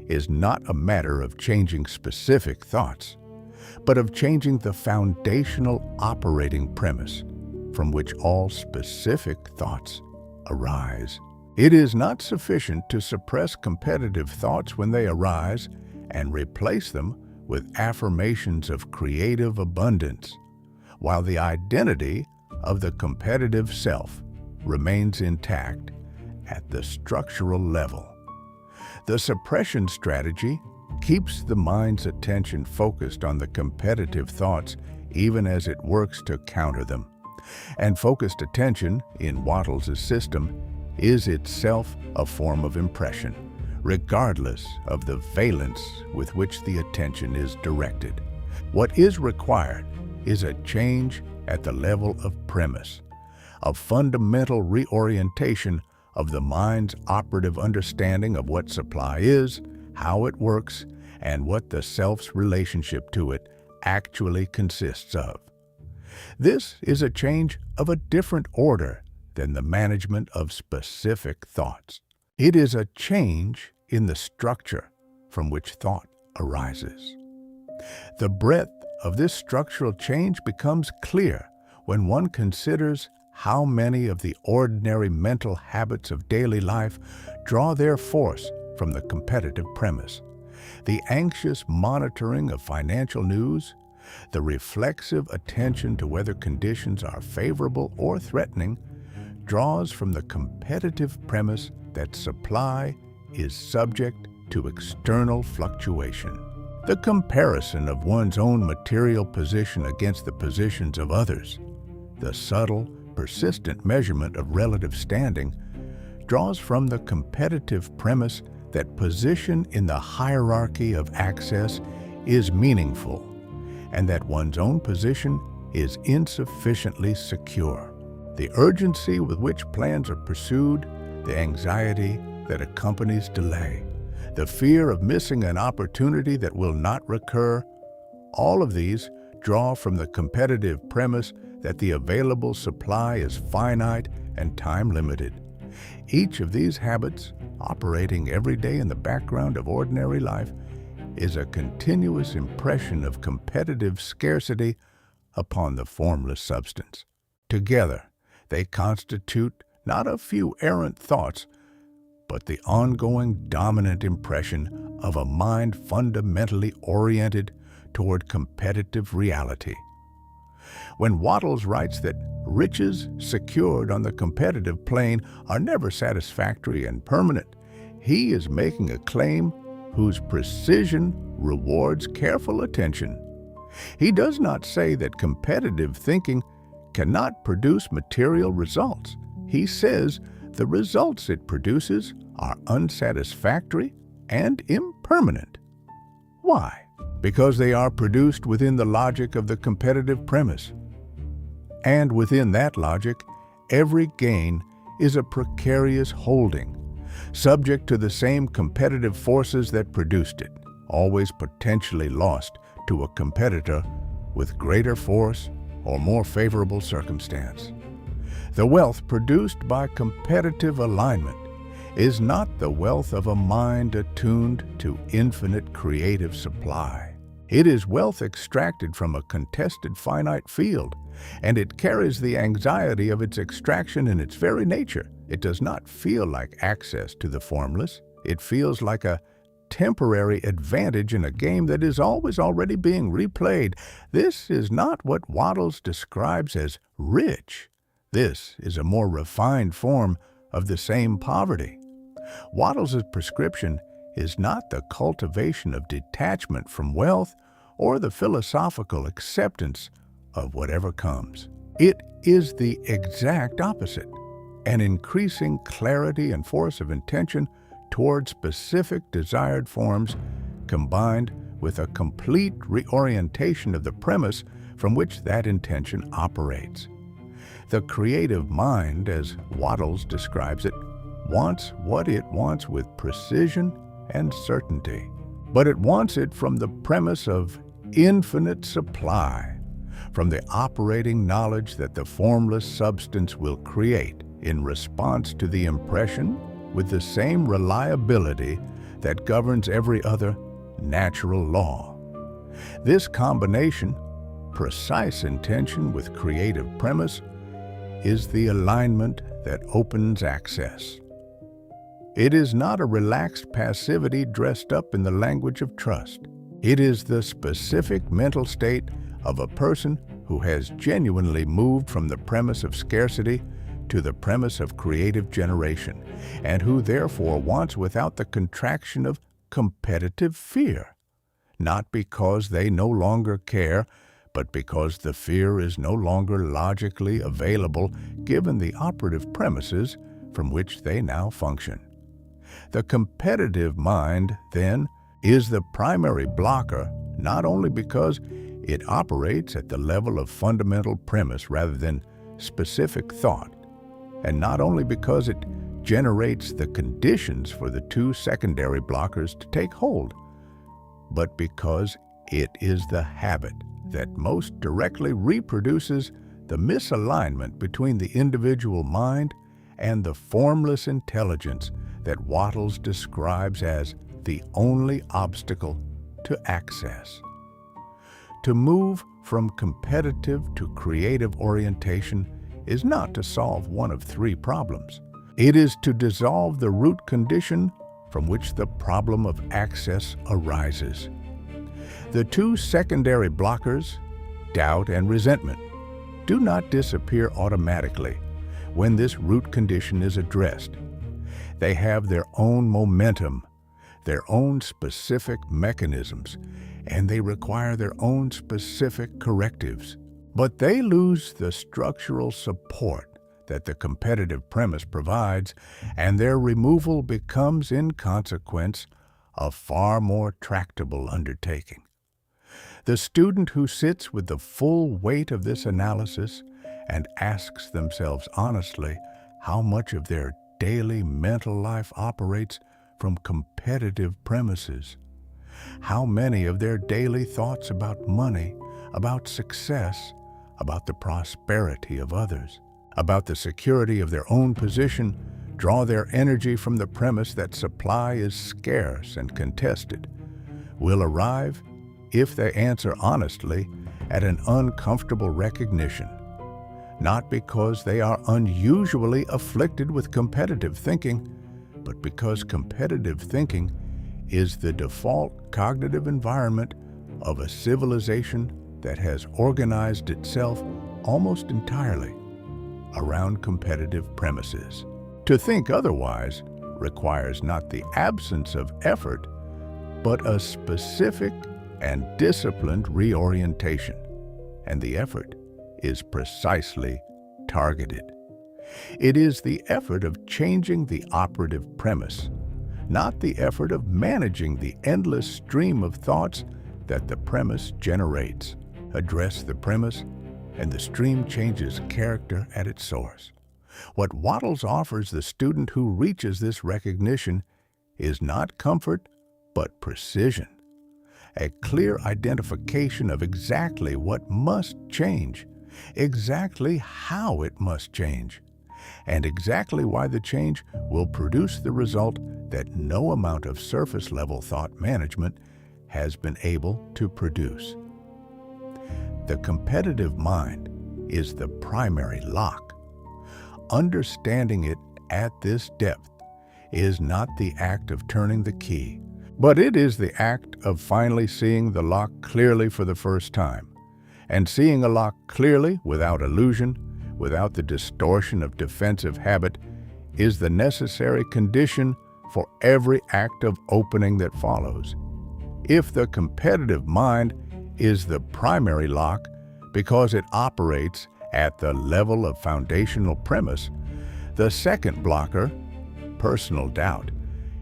S1: is not a matter of changing specific thoughts, but of changing the foundational operating premise from which all specific thoughts arise. It is not sufficient to suppress competitive thoughts when they arise and replace them with affirmations of creative abundance, while the identity of the competitive self remains intact at the structural level. The suppression strategy keeps the mind's attention focused on the competitive thoughts even as it works to counter them. And focused attention, in Wattles' system, is itself a form of impression, regardless of the valence with which the attention is directed. What is required is a change at the level of premise, a fundamental reorientation of the mind's operative understanding of what supply is, how it works, and what the self's relationship to it actually consists of. This is a change of a different order than the management of specific thoughts. It is a change in the structure from which thought arises. The breadth of this structural change becomes clear when one considers how many of the ordinary mental habits of daily life draw their force from the competitive premise. The anxious monitoring of financial news, the reflexive attention to whether conditions are favorable or threatening, draws from the competitive premise that supply is subject to external fluctuation. The comparison of one's own material position against the positions of others, the subtle, persistent measurement of relative standing, draws from the competitive premise that position in the hierarchy of access is meaningful, and that one's own position is insufficiently secure. The urgency with which plans are pursued, the anxiety that accompanies delay, the fear of missing an opportunity that will not recur, all of these draw from the competitive premise that the available supply is finite and time-limited. Each of these habits, operating every day in the background of ordinary life, is a continuous impression of competitive scarcity upon the formless substance. Together, they constitute not a few errant thoughts, but the ongoing dominant impression of a mind fundamentally oriented toward competitive reality. When Wattles writes that riches secured on the competitive plane are never satisfactory and permanent, he is making a claim whose precision rewards careful attention. He does not say that competitive thinking cannot produce material results. He says the results it produces are unsatisfactory and impermanent. Why? Because they are produced within the logic of the competitive premise. And within that logic, every gain is a precarious holding, subject to the same competitive forces that produced it, always potentially lost to a competitor with greater force or more favorable circumstance. The wealth produced by competitive alignment is not the wealth of a mind attuned to infinite creative supply. It is wealth extracted from a contested finite field, and it carries the anxiety of its extraction in its very nature. It does not feel like access to the formless. It feels like a temporary advantage in a game that is always already being replayed. This is not what Wattles describes as rich. This is a more refined form of the same poverty. Wattles' prescription is not the cultivation of detachment from wealth or the philosophical acceptance of whatever comes. It is the exact opposite, an increasing clarity and force of intention toward specific desired forms combined with a complete reorientation of the premise from which that intention operates. The creative mind, as Wattles describes it, wants what it wants with precision and certainty, but it wants it from the premise of infinite supply, from the operating knowledge that the formless substance will create in response to the impression with the same reliability that governs every other natural law. This combination, precise intention with creative premise, is the alignment that opens access. It is not a relaxed passivity dressed up in the language of trust. It is the specific mental state of a person who has genuinely moved from the premise of scarcity to the premise of creative generation, and who therefore wants without the contraction of competitive fear, not because they no longer care, but because the fear is no longer logically available given the operative premises from which they now function. The competitive mind, then, is the primary blocker, not only because it operates at the level of fundamental premise rather than specific thought, and not only because it generates the conditions for the two secondary blockers to take hold, but because it is the habit that most directly reproduces the misalignment between the individual mind and the formless intelligence that Wattles describes as the only obstacle to access. To move from competitive to creative orientation is not to solve one of three problems. It is to dissolve the root condition from which the problem of access arises. The two secondary blockers, doubt and resentment, do not disappear automatically when this root condition is addressed. They have their own momentum, their own specific mechanisms, and they require their own specific correctives. But they lose the structural support that the competitive premise provides, and their removal becomes, in consequence, a far more tractable undertaking. The student who sits with the full weight of this analysis and asks themselves honestly how much of their daily mental life operates from competitive premises, how many of their daily thoughts about money, about success, about the prosperity of others, about the security of their own position, draw their energy from the premise that supply is scarce and contested, will arrive, if they answer honestly, at an uncomfortable recognition, not because they are unusually afflicted with competitive thinking, but because competitive thinking is the default cognitive environment of a civilization that has organized itself almost entirely around competitive premises. To think otherwise requires not the absence of effort, but a specific and disciplined reorientation, and the effort is precisely targeted. It is the effort of changing the operative premise, not the effort of managing the endless stream of thoughts that the premise generates. Address the premise, and the stream changes character at its source. What Wattles offers the student who reaches this recognition is not comfort, but precision. A clear identification of exactly what must change, exactly how it must change, and exactly why the change will produce the result that no amount of surface-level thought management has been able to produce. The competitive mind is the primary lock. Understanding it at this depth is not the act of turning the key, but it is the act of finally seeing the lock clearly for the first time. And seeing a lock clearly, without illusion, without the distortion of defensive habit, is the necessary condition for every act of opening that follows. If the competitive mind is the primary lock because it operates at the level of foundational premise, the second blocker, personal doubt,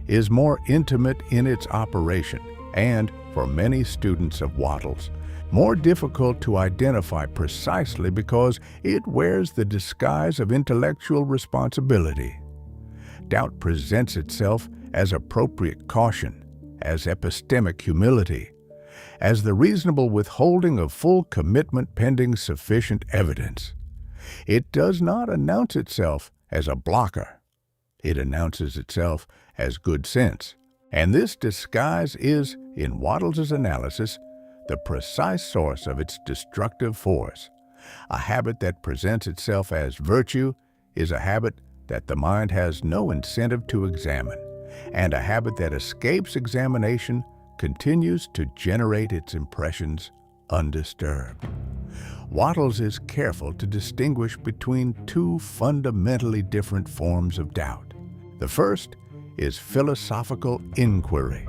S1: is more intimate in its operation and, for many students of Wattles, more difficult to identify precisely because it wears the disguise of intellectual responsibility. Doubt presents itself as appropriate caution, as epistemic humility, as the reasonable withholding of full commitment pending sufficient evidence. It does not announce itself as a blocker. It announces itself as good sense. And this disguise is, in Wattles' analysis, the precise source of its destructive force. A habit that presents itself as virtue is a habit that the mind has no incentive to examine, and a habit that escapes examination continues to generate its impressions undisturbed. Wattles is careful to distinguish between two fundamentally different forms of doubt. The first is philosophical inquiry,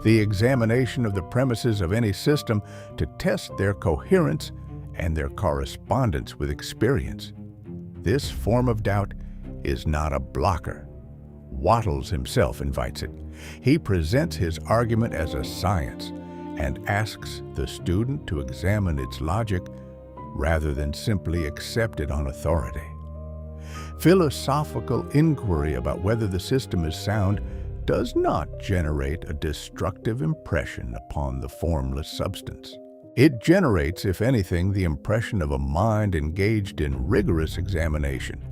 S1: the examination of the premises of any system to test their coherence and their correspondence with experience. This form of doubt is not a blocker. Wattles himself invites it. He presents his argument as a science and asks the student to examine its logic rather than simply accept it on authority. Philosophical inquiry about whether the system is sound does not generate a destructive impression upon the formless substance. It generates, if anything, the impression of a mind engaged in rigorous examination.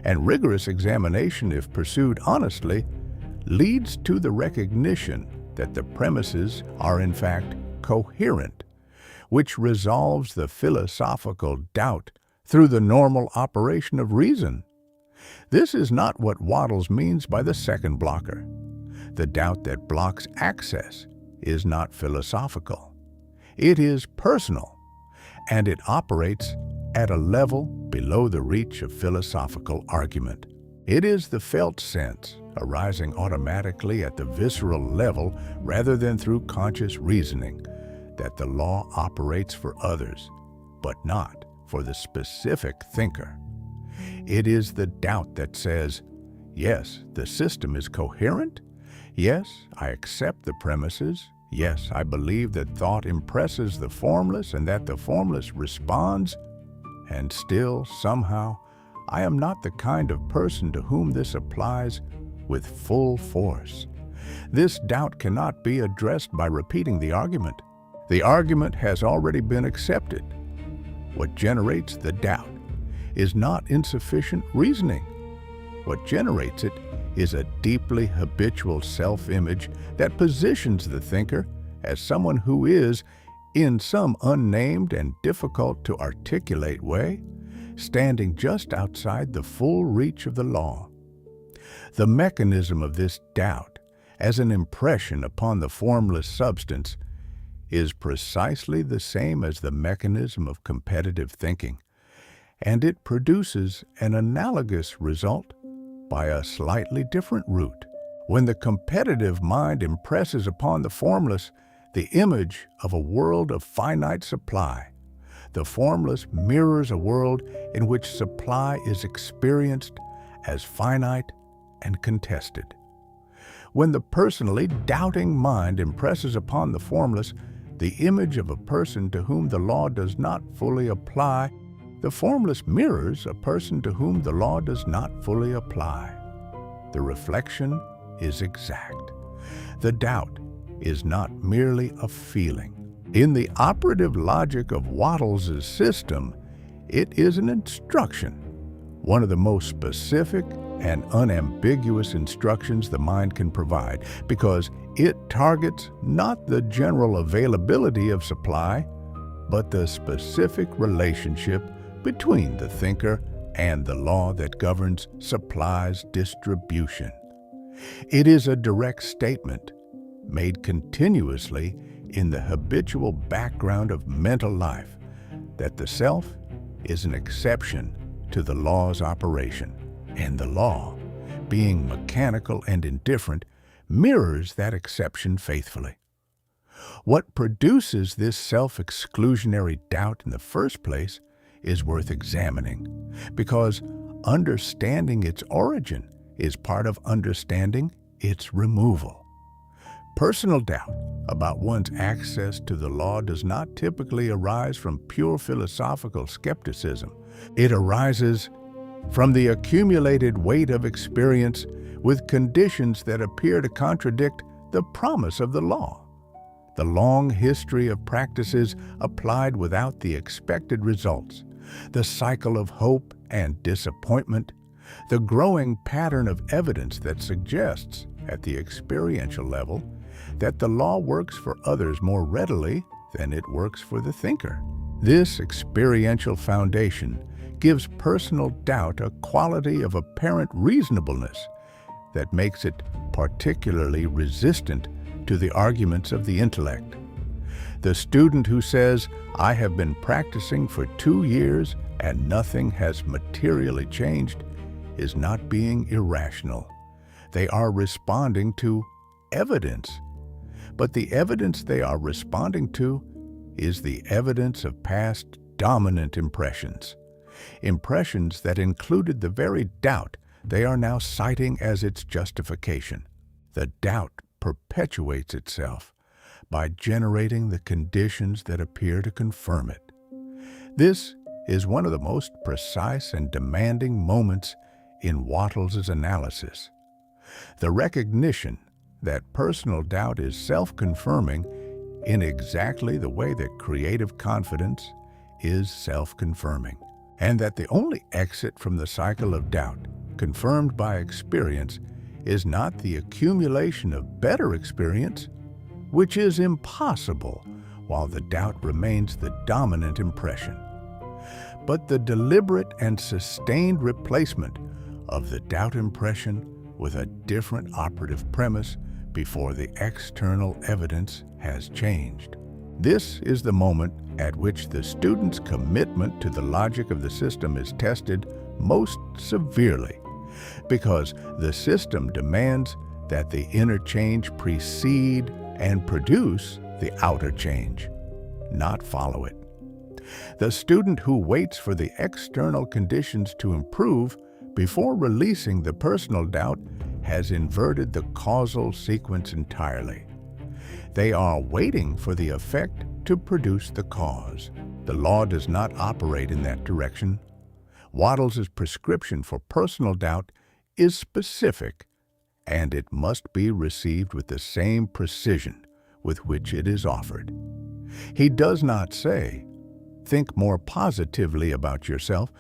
S1: And rigorous examination, if pursued honestly, leads to the recognition that the premises are in fact coherent, which resolves the philosophical doubt through the normal operation of reason. This is not what Wattles means by the second blocker. The doubt that blocks access is not philosophical. It is personal, and it operates at a level below the reach of philosophical argument. It is the felt sense, arising automatically at the visceral level rather than through conscious reasoning, that the law operates for others, but not for the specific thinker. It is the doubt that says, yes, the system is coherent. Yes, I accept the premises. Yes, I believe that thought impresses the formless and that the formless responds. And still, somehow, I am not the kind of person to whom this applies with full force. This doubt cannot be addressed by repeating the argument. The argument has already been accepted. What generates the doubt is not insufficient reasoning. What generates it is a deeply habitual self-image that positions the thinker as someone who is, in some unnamed and difficult to articulate way, standing just outside the full reach of the law. The mechanism of this doubt, as an impression upon the formless substance, is precisely the same as the mechanism of competitive thinking, and it produces an analogous result by a slightly different route. When the competitive mind impresses upon the formless the image of a world of finite supply, the formless mirrors a world in which supply is experienced as finite and contested. When the personally doubting mind impresses upon the formless the image of a person to whom the law does not fully apply, the formless mirrors a person to whom the law does not fully apply. The reflection is exact. The doubt is not merely a feeling. In the operative logic of Wattles' system, it is an instruction, one of the most specific and unambiguous instructions the mind can provide, because it targets not the general availability of supply, but the specific relationship between the thinker and the law that governs supply's distribution. It is a direct statement made continuously in the habitual background of mental life that the self is an exception to the law's operation, and the law, being mechanical and indifferent, mirrors that exception faithfully. What produces this self-exclusionary doubt in the first place is worth examining, because understanding its origin is part of understanding its removal. Personal doubt about one's access to the law does not typically arise from pure philosophical skepticism. It arises from the accumulated weight of experience with conditions that appear to contradict the promise of the law. The long history of practices applied without the expected results, the cycle of hope and disappointment, the growing pattern of evidence that suggests, at the experiential level, that the law works for others more readily than it works for the thinker. This experiential foundation gives personal doubt a quality of apparent reasonableness that makes it particularly resistant to the arguments of the intellect. The student who says, "I have been practicing for 2 years and nothing has materially changed," is not being irrational. They are responding to evidence. But the evidence they are responding to is the evidence of past dominant impressions. Impressions that included the very doubt they are now citing as its justification. The doubt perpetuates itself by generating the conditions that appear to confirm it. This is one of the most precise and demanding moments in Wattles' analysis. The recognition that personal doubt is self-confirming in exactly the way that creative confidence is self-confirming, and that the only exit from the cycle of doubt, confirmed by experience, is not the accumulation of better experience, which is impossible while the doubt remains the dominant impression, but the deliberate and sustained replacement of the doubt impression with a different operative premise before the external evidence has changed. This is the moment at which the student's commitment to the logic of the system is tested most severely, because the system demands that the inner change precede and produce the outer change, not follow it. The student who waits for the external conditions to improve before releasing the personal doubt has inverted the causal sequence entirely. They are waiting for the effect to produce the cause. The law does not operate in that direction. Wattles' prescription for personal doubt is specific, and it must be received with the same precision with which it is offered. He does not say, "Think more positively about yourself."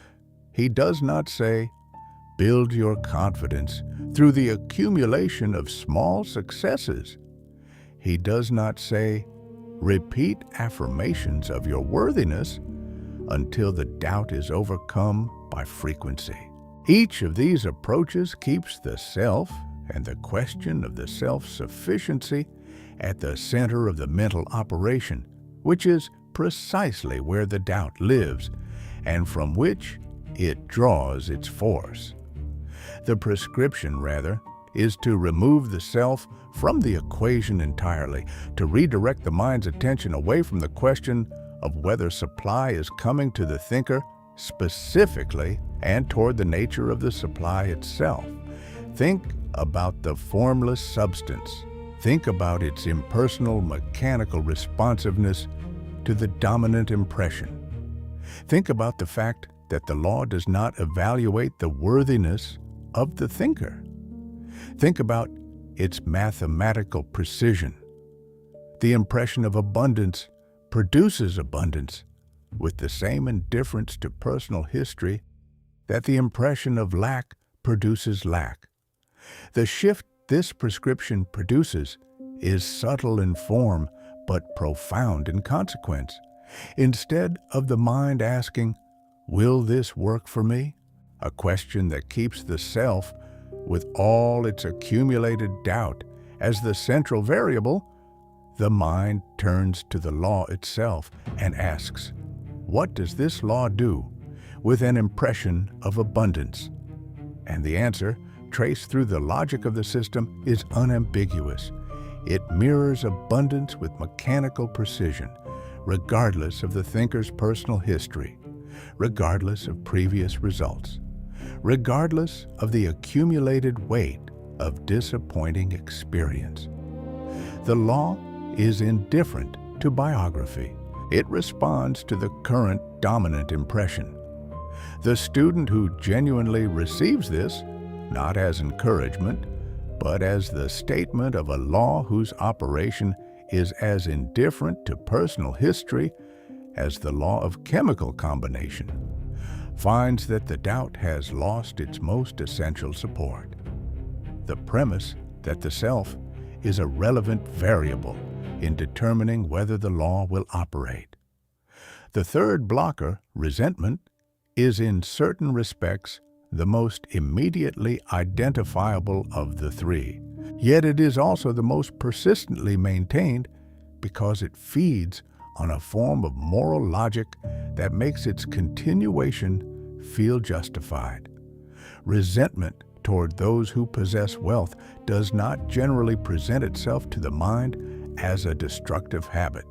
S1: He does not say, "Build your confidence through the accumulation of small successes." He does not say, "Repeat affirmations of your worthiness until the doubt is overcome by frequency." Each of these approaches keeps the self and the question of the self-sufficiency at the center of the mental operation, which is precisely where the doubt lives and from which it draws its force. The prescription, rather, is to remove the self from the equation entirely, to redirect the mind's attention away from the question of whether supply is coming to the thinker specifically and toward the nature of the supply itself. Think about the formless substance. Think about its impersonal mechanical responsiveness to the dominant impression. Think about the fact that the law does not evaluate the worthiness of the thinker. Think about its mathematical precision. The impression of abundance produces abundance with the same indifference to personal history that the impression of lack produces lack. The shift this prescription produces is subtle in form but profound in consequence. Instead of the mind asking, "Will this work for me?" a question that keeps the self, with all its accumulated doubt, as the central variable, the mind turns to the law itself and asks, "What does this law do with an impression of abundance?" And the answer, traced through the logic of the system, is unambiguous. It mirrors abundance with mechanical precision, regardless of the thinker's personal history, regardless of previous results, regardless of the accumulated weight of disappointing experience. The law is indifferent to biography. It responds to the current dominant impression. The student who genuinely receives this, not as encouragement, but as the statement of a law whose operation is as indifferent to personal history as the law of chemical combination, finds that the doubt has lost its most essential support. The premise that the self is a relevant variable in determining whether the law will operate. The third blocker, resentment, is in certain respects the most immediately identifiable of the three. Yet it is also the most persistently maintained because it feeds on a form of moral logic that makes its continuation feel justified. Resentment toward those who possess wealth does not generally present itself to the mind as a destructive habit.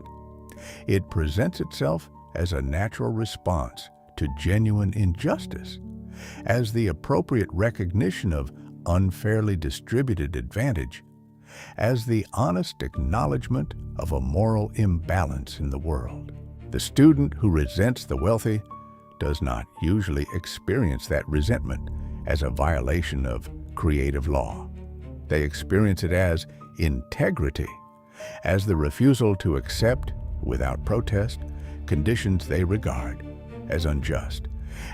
S1: It presents itself as a natural response to genuine injustice, as the appropriate recognition of unfairly distributed advantage, as the honest acknowledgement of a moral imbalance in the world. The student who resents the wealthy does not usually experience that resentment as a violation of creative law. They experience it as integrity, as the refusal to accept, without protest, conditions they regard as unjust.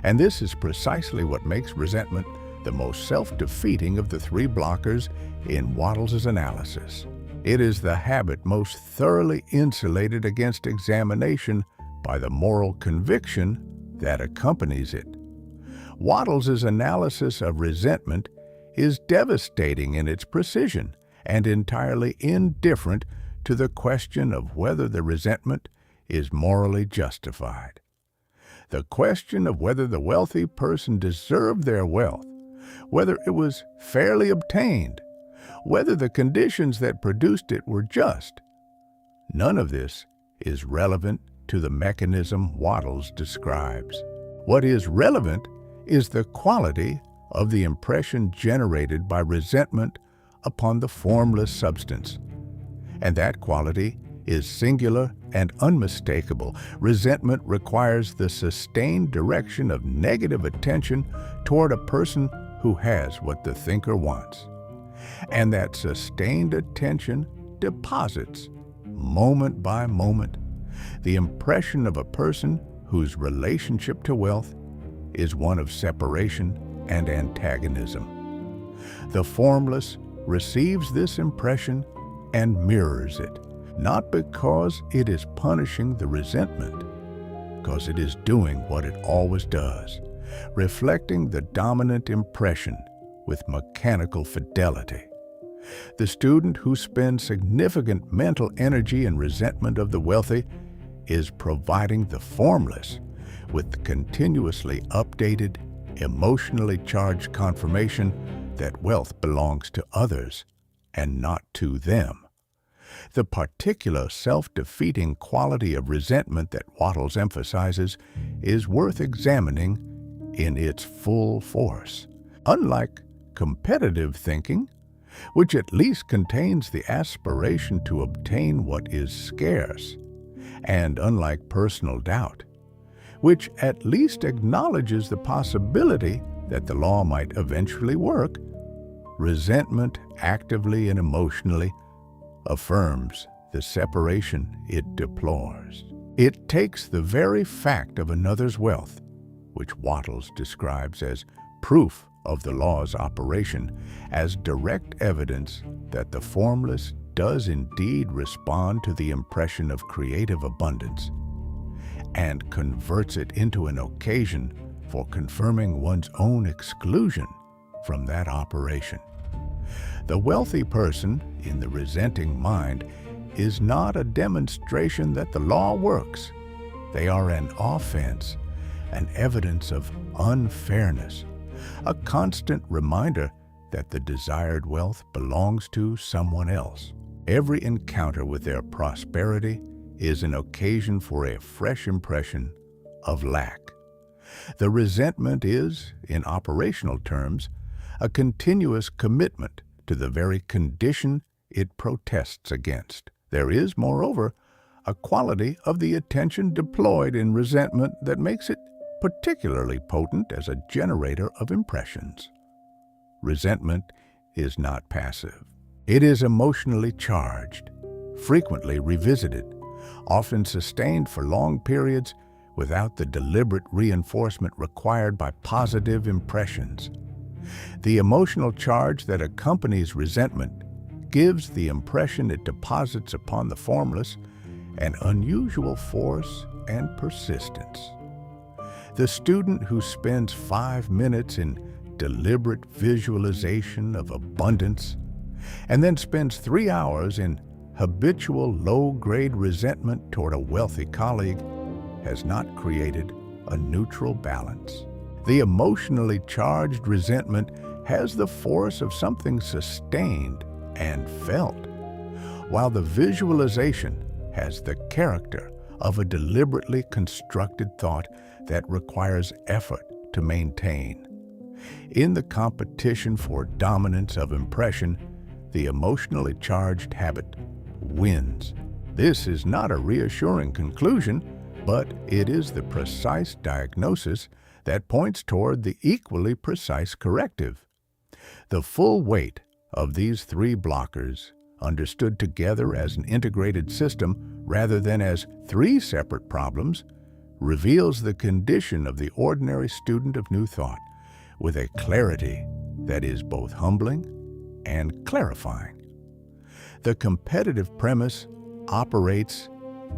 S1: And this is precisely what makes resentment the most self-defeating of the three blockers in Wattles' analysis. It is the habit most thoroughly insulated against examination by the moral conviction that accompanies it. Wattles' analysis of resentment is devastating in its precision and entirely indifferent to the question of whether the resentment is morally justified. The question of whether the wealthy person deserved their wealth, whether it was fairly obtained, whether the conditions that produced it were just. None of this is relevant to the mechanism Wattles describes. What is relevant is the quality of the impression generated by resentment upon the formless substance. And that quality is singular and unmistakable. Resentment requires the sustained direction of negative attention toward a person who has what the thinker wants. And that sustained attention deposits, moment by moment, the impression of a person whose relationship to wealth is one of separation and antagonism. The formless receives this impression and mirrors it, not because it is punishing the resentment, because it is doing what it always does, reflecting the dominant impression with mechanical fidelity. The student who spends significant mental energy in resentment of the wealthy is providing the formless with continuously updated, emotionally charged confirmation that wealth belongs to others and not to them. The particular self-defeating quality of resentment that Wattles emphasizes is worth examining in its full force. Unlike competitive thinking, which at least contains the aspiration to obtain what is scarce, and unlike personal doubt, which at least acknowledges the possibility that the law might eventually work, resentment actively and emotionally affirms the separation it deplores. It takes the very fact of another's wealth, which Wattles describes as proof of the law's operation, as direct evidence that the formless does indeed respond to the impression of creative abundance, and converts it into an occasion for confirming one's own exclusion from that operation. The wealthy person in the resenting mind is not a demonstration that the law works. They are an offense, an evidence of unfairness, a constant reminder that the desired wealth belongs to someone else. Every encounter with their prosperity is an occasion for a fresh impression of lack. The resentment is, in operational terms, a continuous commitment to the very condition it protests against. There is, moreover, a quality of the attention deployed in resentment that makes it particularly potent as a generator of impressions. Resentment is not passive. It is emotionally charged, frequently revisited, often sustained for long periods without the deliberate reinforcement required by positive impressions. The emotional charge that accompanies resentment gives the impression it deposits upon the formless an unusual force and persistence. The student who spends 5 minutes in deliberate visualization of abundance and then spends 3 hours in habitual low-grade resentment toward a wealthy colleague has not created a neutral balance. The emotionally charged resentment has the force of something sustained and felt, while the visualization has the character of a deliberately constructed thought that requires effort to maintain. In the competition for dominance of impression, the emotionally charged habit wins. This is not a reassuring conclusion, but it is the precise diagnosis that points toward the equally precise corrective. The full weight of these 3 blockers, understood together as an integrated system rather than as 3 separate problems, reveals the condition of the ordinary student of New Thought with a clarity that is both humbling and clarifying. The competitive premise operates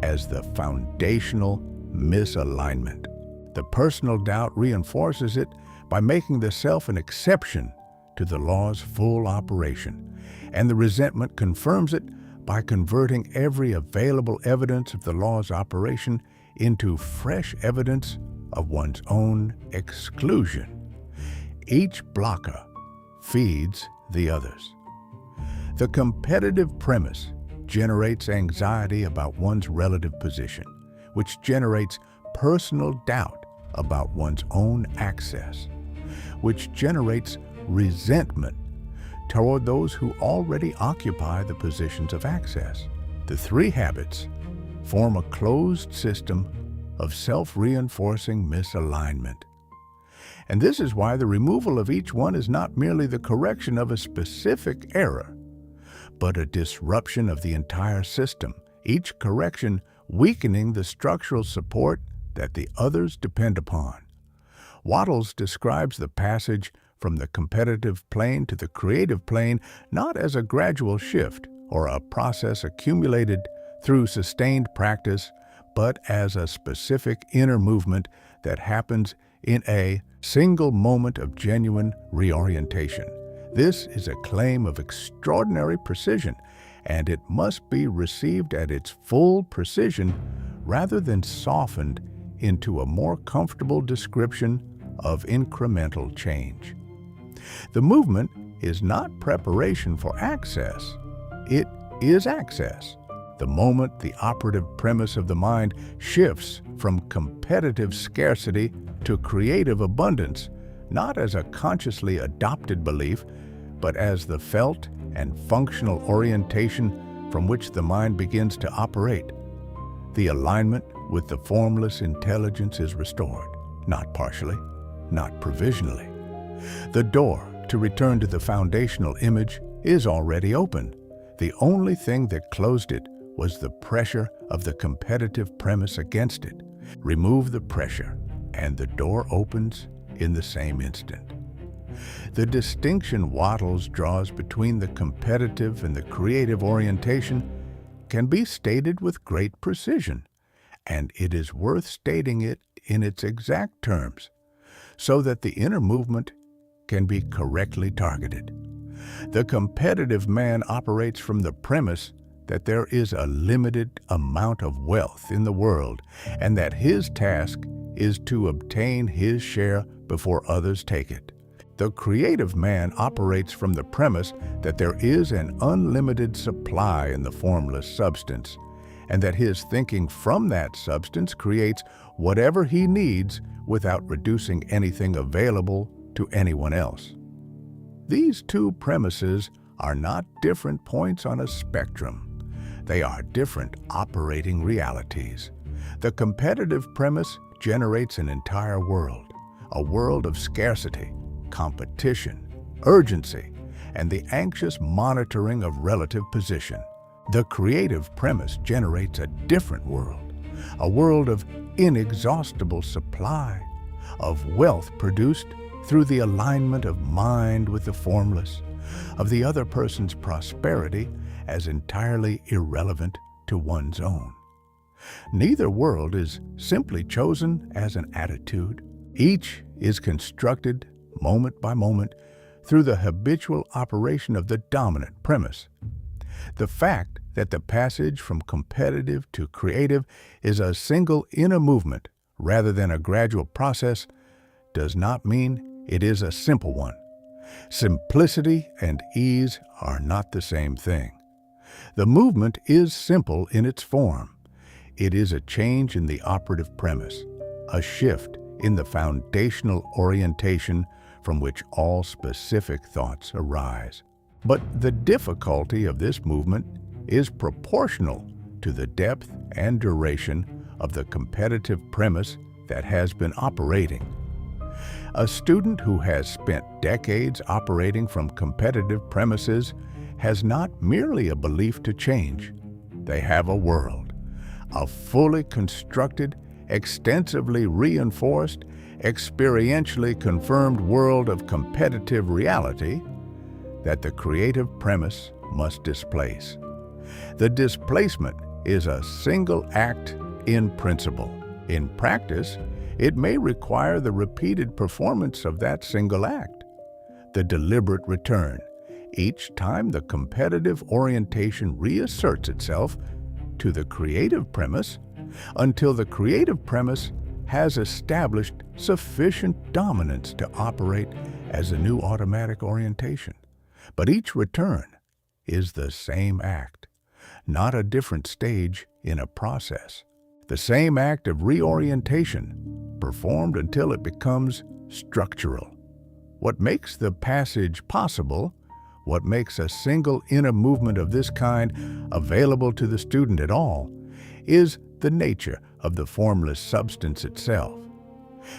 S1: as the foundational misalignment. The personal doubt reinforces it by making the self an exception to the law's full operation, and the resentment confirms it by converting every available evidence of the law's operation into fresh evidence of one's own exclusion. Each blocker feeds the others. The competitive premise generates anxiety about one's relative position, which generates personal doubt about one's own access, which generates resentment toward those who already occupy the positions of access. The 3 habits form a closed system of self-reinforcing misalignment. And this is why the removal of each one is not merely the correction of a specific error, but a disruption of the entire system, each correction weakening the structural support that the others depend upon. Wattles describes the passage from the competitive plane to the creative plane not as a gradual shift or a process accumulated through sustained practice, but as a specific inner movement that happens in a single moment of genuine reorientation. This is a claim of extraordinary precision, and it must be received at its full precision rather than softened into a more comfortable description of incremental change. The movement is not preparation for access. It is access. The moment the operative premise of the mind shifts from competitive scarcity to creative abundance, not as a consciously adopted belief, but as the felt and functional orientation from which the mind begins to operate, the alignment with the formless intelligence is restored, not partially, not provisionally. The door to return to the foundational image is already open. The only thing that closed it was the pressure of the competitive premise against it. Remove the pressure, and the door opens in the same instant. The distinction Wattles draws between the competitive and the creative orientation can be stated with great precision, and it is worth stating it in its exact terms, so that the inner movement can be correctly targeted. The competitive man operates from the premise that there is a limited amount of wealth in the world and that his task is to obtain his share before others take it. The creative man operates from the premise that there is an unlimited supply in the formless substance and that his thinking from that substance creates whatever he needs without reducing anything available to anyone else. These two premises are not different points on a spectrum. They are different operating realities. The competitive premise generates an entire world, a world of scarcity, competition, urgency, and the anxious monitoring of relative position. The creative premise generates a different world, a world of inexhaustible supply, of wealth produced through the alignment of mind with the formless, of the other person's prosperity as entirely irrelevant to one's own. Neither world is simply chosen as an attitude. Each is constructed moment by moment through the habitual operation of the dominant premise. The fact that the passage from competitive to creative is a single inner movement rather than a gradual process does not mean it is a simple one. Simplicity and ease are not the same thing. The movement is simple in its form. It is a change in the operative premise, a shift in the foundational orientation from which all specific thoughts arise. But the difficulty of this movement is proportional to the depth and duration of the competitive premise that has been operating. A student who has spent decades operating from competitive premises has not merely a belief to change. They have a world, a fully constructed, extensively reinforced, experientially confirmed world of competitive reality that the creative premise must displace. The displacement is a single act in principle. In practice, it may require the repeated performance of that single act, the deliberate return, each time the competitive orientation reasserts itself to the creative premise until the creative premise has established sufficient dominance to operate as a new automatic orientation. But each return is the same act, not a different stage in a process. The same act of reorientation, performed until it becomes structural. What makes the passage possible, what makes a single inner movement of this kind available to the student at all, is the nature of the formless substance itself.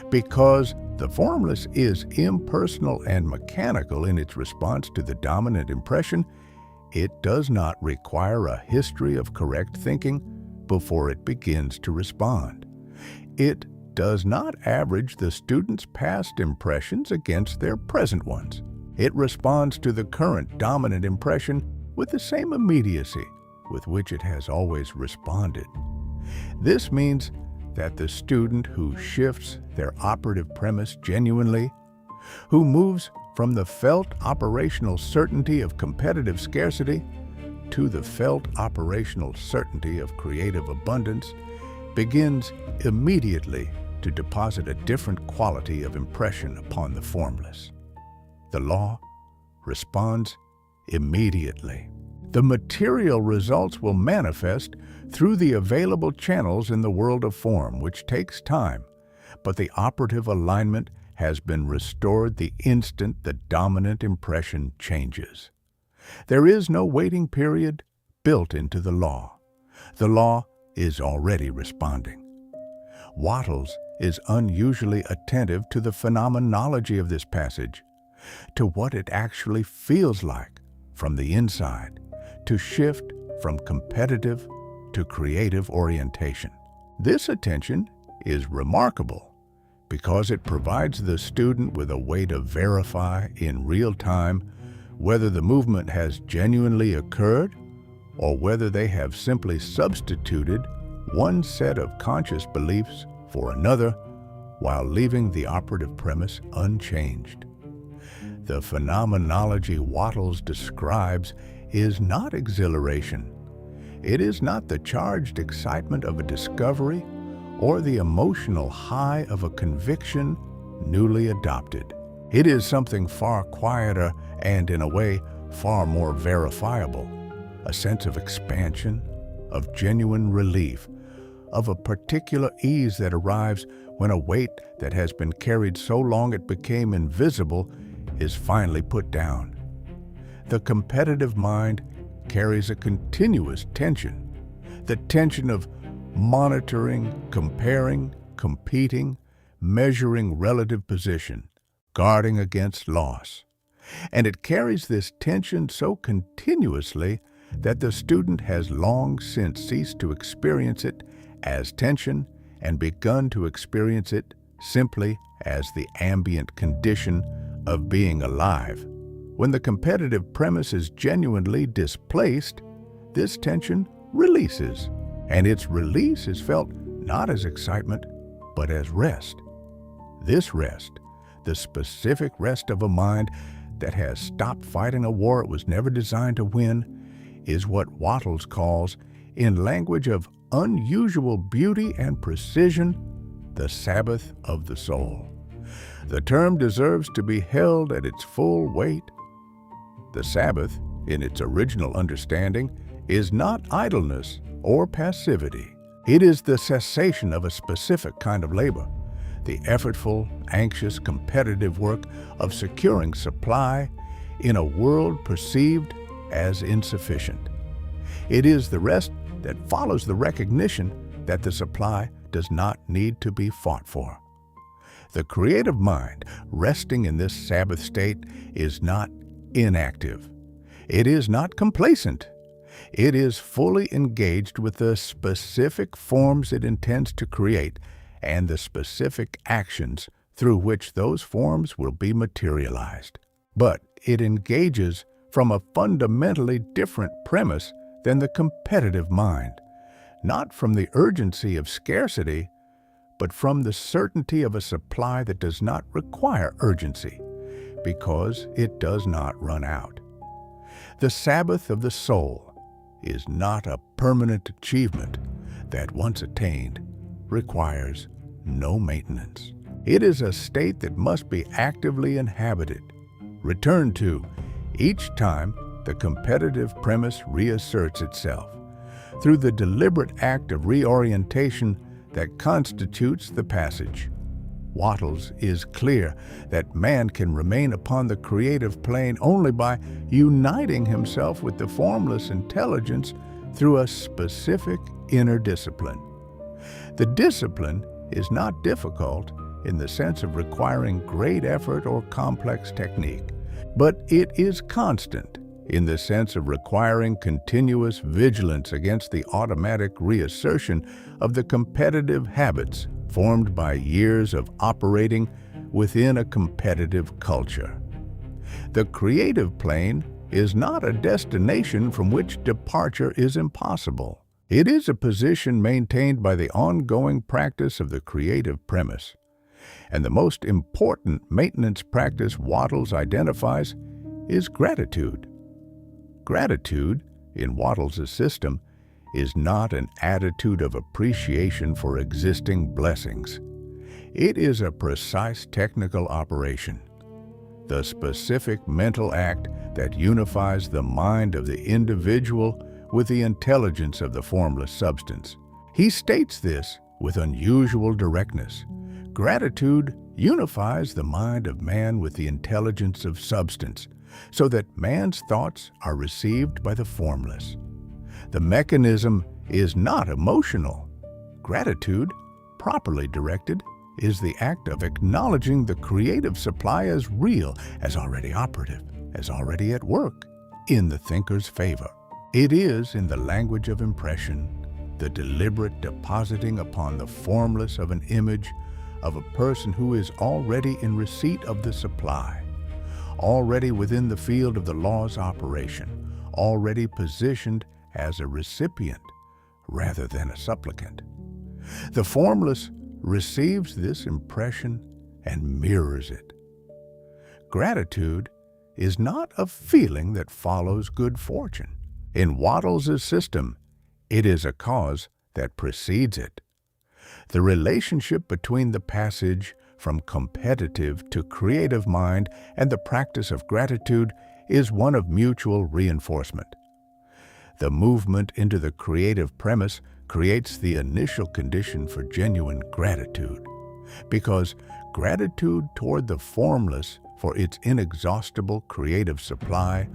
S1: Because the formless is impersonal and mechanical in its response to the dominant impression, it does not require a history of correct thinking before it begins to respond. It does not average the student's past impressions against their present ones. It responds to the current dominant impression with the same immediacy with which it has always responded. This means that the student who shifts their operative premise genuinely, who moves from the felt operational certainty of competitive scarcity to the felt operational certainty of creative abundance, begins immediately to deposit a different quality of impression upon the formless. The law responds immediately. The material results will manifest through the available channels in the world of form, which takes time, but the operative alignment has been restored the instant the dominant impression changes. There is no waiting period built into the law. The law is already responding. Wattles is unusually attentive to the phenomenology of this passage, to what it actually feels like from the inside to shift from competitive to creative orientation. This attention is remarkable because it provides the student with a way to verify in real time whether the movement has genuinely occurred or whether they have simply substituted one set of conscious beliefs for another while leaving the operative premise unchanged. The phenomenology Wattles describes is not exhilaration. It is not the charged excitement of a discovery or the emotional high of a conviction newly adopted. It is something far quieter and, in a way, far more verifiable, a sense of expansion, of genuine relief, of a particular ease that arrives when a weight that has been carried so long it became invisible is finally put down. The competitive mind carries a continuous tension, the tension of monitoring, comparing, competing, measuring relative position, guarding against loss. And it carries this tension so continuously that the student has long since ceased to experience it as tension and begun to experience it simply as the ambient condition of being alive. When the competitive premise is genuinely displaced, this tension releases, and its release is felt not as excitement, but as rest. This rest, the specific rest of a mind that has stopped fighting a war it was never designed to win, is what Wattles calls, in language of unusual beauty and precision, the Sabbath of the soul. The term deserves to be held at its full weight. The Sabbath, in its original understanding, is not idleness or passivity. It is the cessation of a specific kind of labor, the effortful, anxious, competitive work of securing supply in a world perceived as insufficient. It is the rest that follows the recognition that the supply does not need to be fought for. The creative mind, resting in this Sabbath state, is not inactive. It is not complacent. It is fully engaged with the specific forms it intends to create and the specific actions through which those forms will be materialized. But it engages from a fundamentally different premise than the competitive mind, not from the urgency of scarcity, but from the certainty of a supply that does not require urgency, because it does not run out. The Sabbath of the soul is not a permanent achievement that, once attained, requires no maintenance. It is a state that must be actively inhabited, returned to, each time the competitive premise reasserts itself, through the deliberate act of reorientation that constitutes the passage. Wattles is clear that man can remain upon the creative plane only by uniting himself with the formless intelligence through a specific inner discipline. The discipline is not difficult in the sense of requiring great effort or complex technique, but it is constant in the sense of requiring continuous vigilance against the automatic reassertion of the competitive habits formed by years of operating within a competitive culture. The creative plane is not a destination from which departure is impossible. It is a position maintained by the ongoing practice of the creative premise. And the most important maintenance practice Wattles identifies is gratitude. Gratitude, in Wattles' system, is not an attitude of appreciation for existing blessings. It is a precise technical operation, the specific mental act that unifies the mind of the individual with the intelligence of the formless substance. He states this with unusual directness. Gratitude unifies the mind of man with the intelligence of substance, so that man's thoughts are received by the formless. The mechanism is not emotional. Gratitude, properly directed, is the act of acknowledging the creative supply as real, as already operative, as already at work, in the thinker's favor. It is, in the language of impression, the deliberate depositing upon the formless of an image of a person who is already in receipt of the supply, already within the field of the law's operation, already positioned as a recipient rather than a supplicant. The formless receives this impression and mirrors it. Gratitude is not a feeling that follows good fortune. In Wattles' system, it is a cause that precedes it. The relationship between the passage from competitive to creative mind and the practice of gratitude is one of mutual reinforcement. The movement into the creative premise creates the initial condition for genuine gratitude, because gratitude toward the formless for its inexhaustible creative supply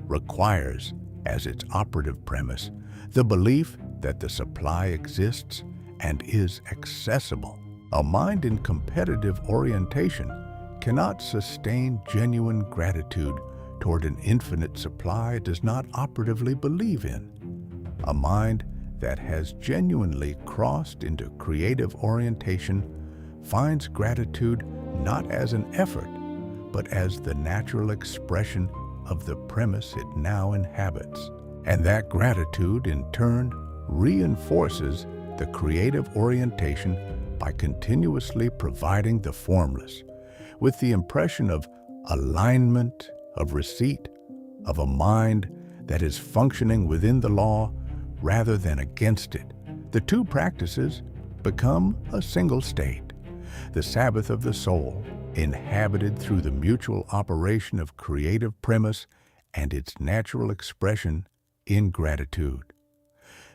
S1: requires, as its operative premise, the belief that the supply exists and is accessible. A mind in competitive orientation cannot sustain genuine gratitude toward an infinite supply it does not operatively believe in. A mind that has genuinely crossed into creative orientation finds gratitude not as an effort, but as the natural expression of the premise it now inhabits. And that gratitude, in turn, reinforces the creative orientation by continuously providing the formless with the impression of alignment, of receipt, of a mind that is functioning within the law rather than against it. The two practices become a single state, the Sabbath of the soul, inhabited through the mutual operation of creative premise and its natural expression in gratitude.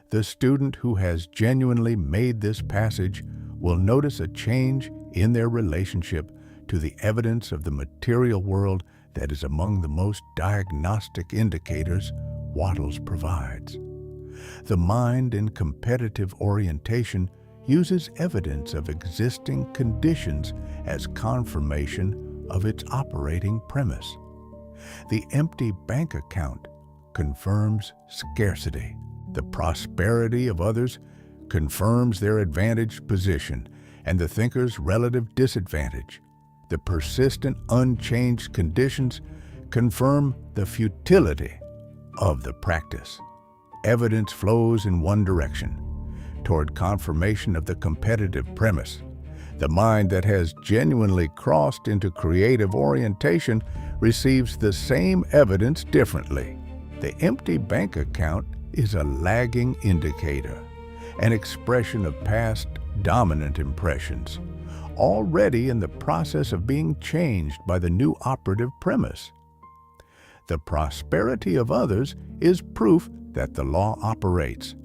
S1: The student who has genuinely made this passage will notice a change in their relationship to the evidence of the material world that is among the most diagnostic indicators Wattles provides. The mind in competitive orientation uses evidence of existing conditions as confirmation of its operating premise. The empty bank account confirms scarcity. The prosperity of others confirms their advantaged position and the thinker's relative disadvantage. The persistent, unchanged conditions confirm the futility of the practice. Evidence flows in one direction, toward confirmation of the competitive premise. The mind that has genuinely crossed into creative orientation receives the same evidence differently. The empty bank account is a lagging indicator, an expression of past dominant impressions, already in the process of being changed by the new operative premise. The prosperity of others is proof that the law operates,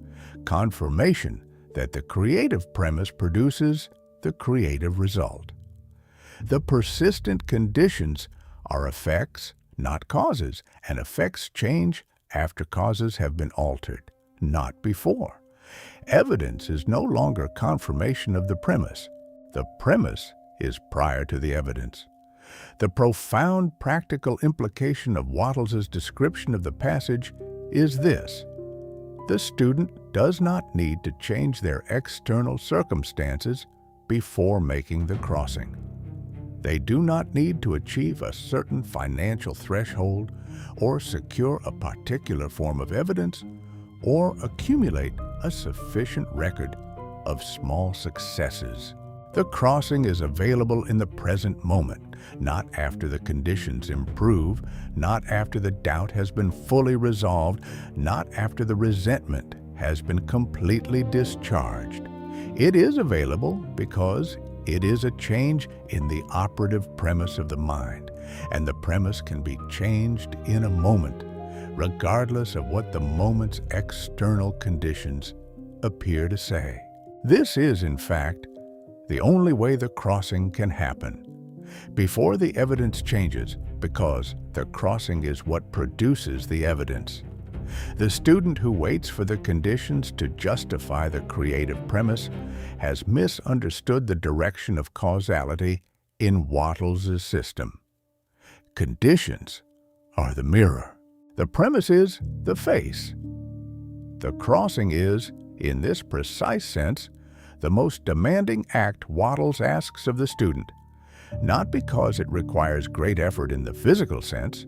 S1: confirmation that the creative premise produces the creative result. The persistent conditions are effects, not causes, and effects change after causes have been altered, not before. Evidence is no longer confirmation of the premise. The premise is prior to the evidence. The profound practical implication of Wattles' description of the passage is this: the student does not need to change their external circumstances before making the crossing. They do not need to achieve a certain financial threshold or secure a particular form of evidence or accumulate a sufficient record of small successes. The crossing is available in the present moment, not after the conditions improve, not after the doubt has been fully resolved, not after the resentment has been completely discharged. It is available because it is a change in the operative premise of the mind, and the premise can be changed in a moment, regardless of what the moment's external conditions appear to say. This is, in fact, the only way the crossing can happen. Before the evidence changes, because the crossing is what produces the evidence. The student who waits for the conditions to justify the creative premise has misunderstood the direction of causality in Wattles' system. Conditions are the mirror. The premise is the face. The crossing is, in this precise sense, the most demanding act Wattles asks of the student, not because it requires great effort in the physical sense,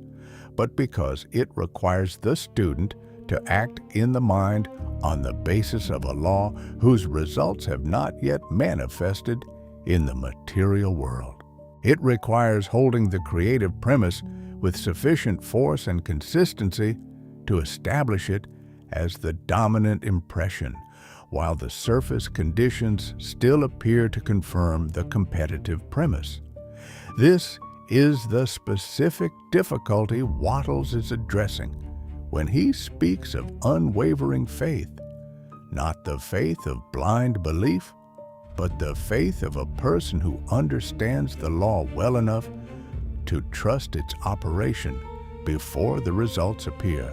S1: but because it requires the student to act in the mind on the basis of a law whose results have not yet manifested in the material world. It requires holding the creative premise with sufficient force and consistency to establish it as the dominant impression, while the surface conditions still appear to confirm the competitive premise. This is the specific difficulty Wattles is addressing when he speaks of unwavering faith, not the faith of blind belief, but the faith of a person who understands the law well enough to trust its operation before the results appear,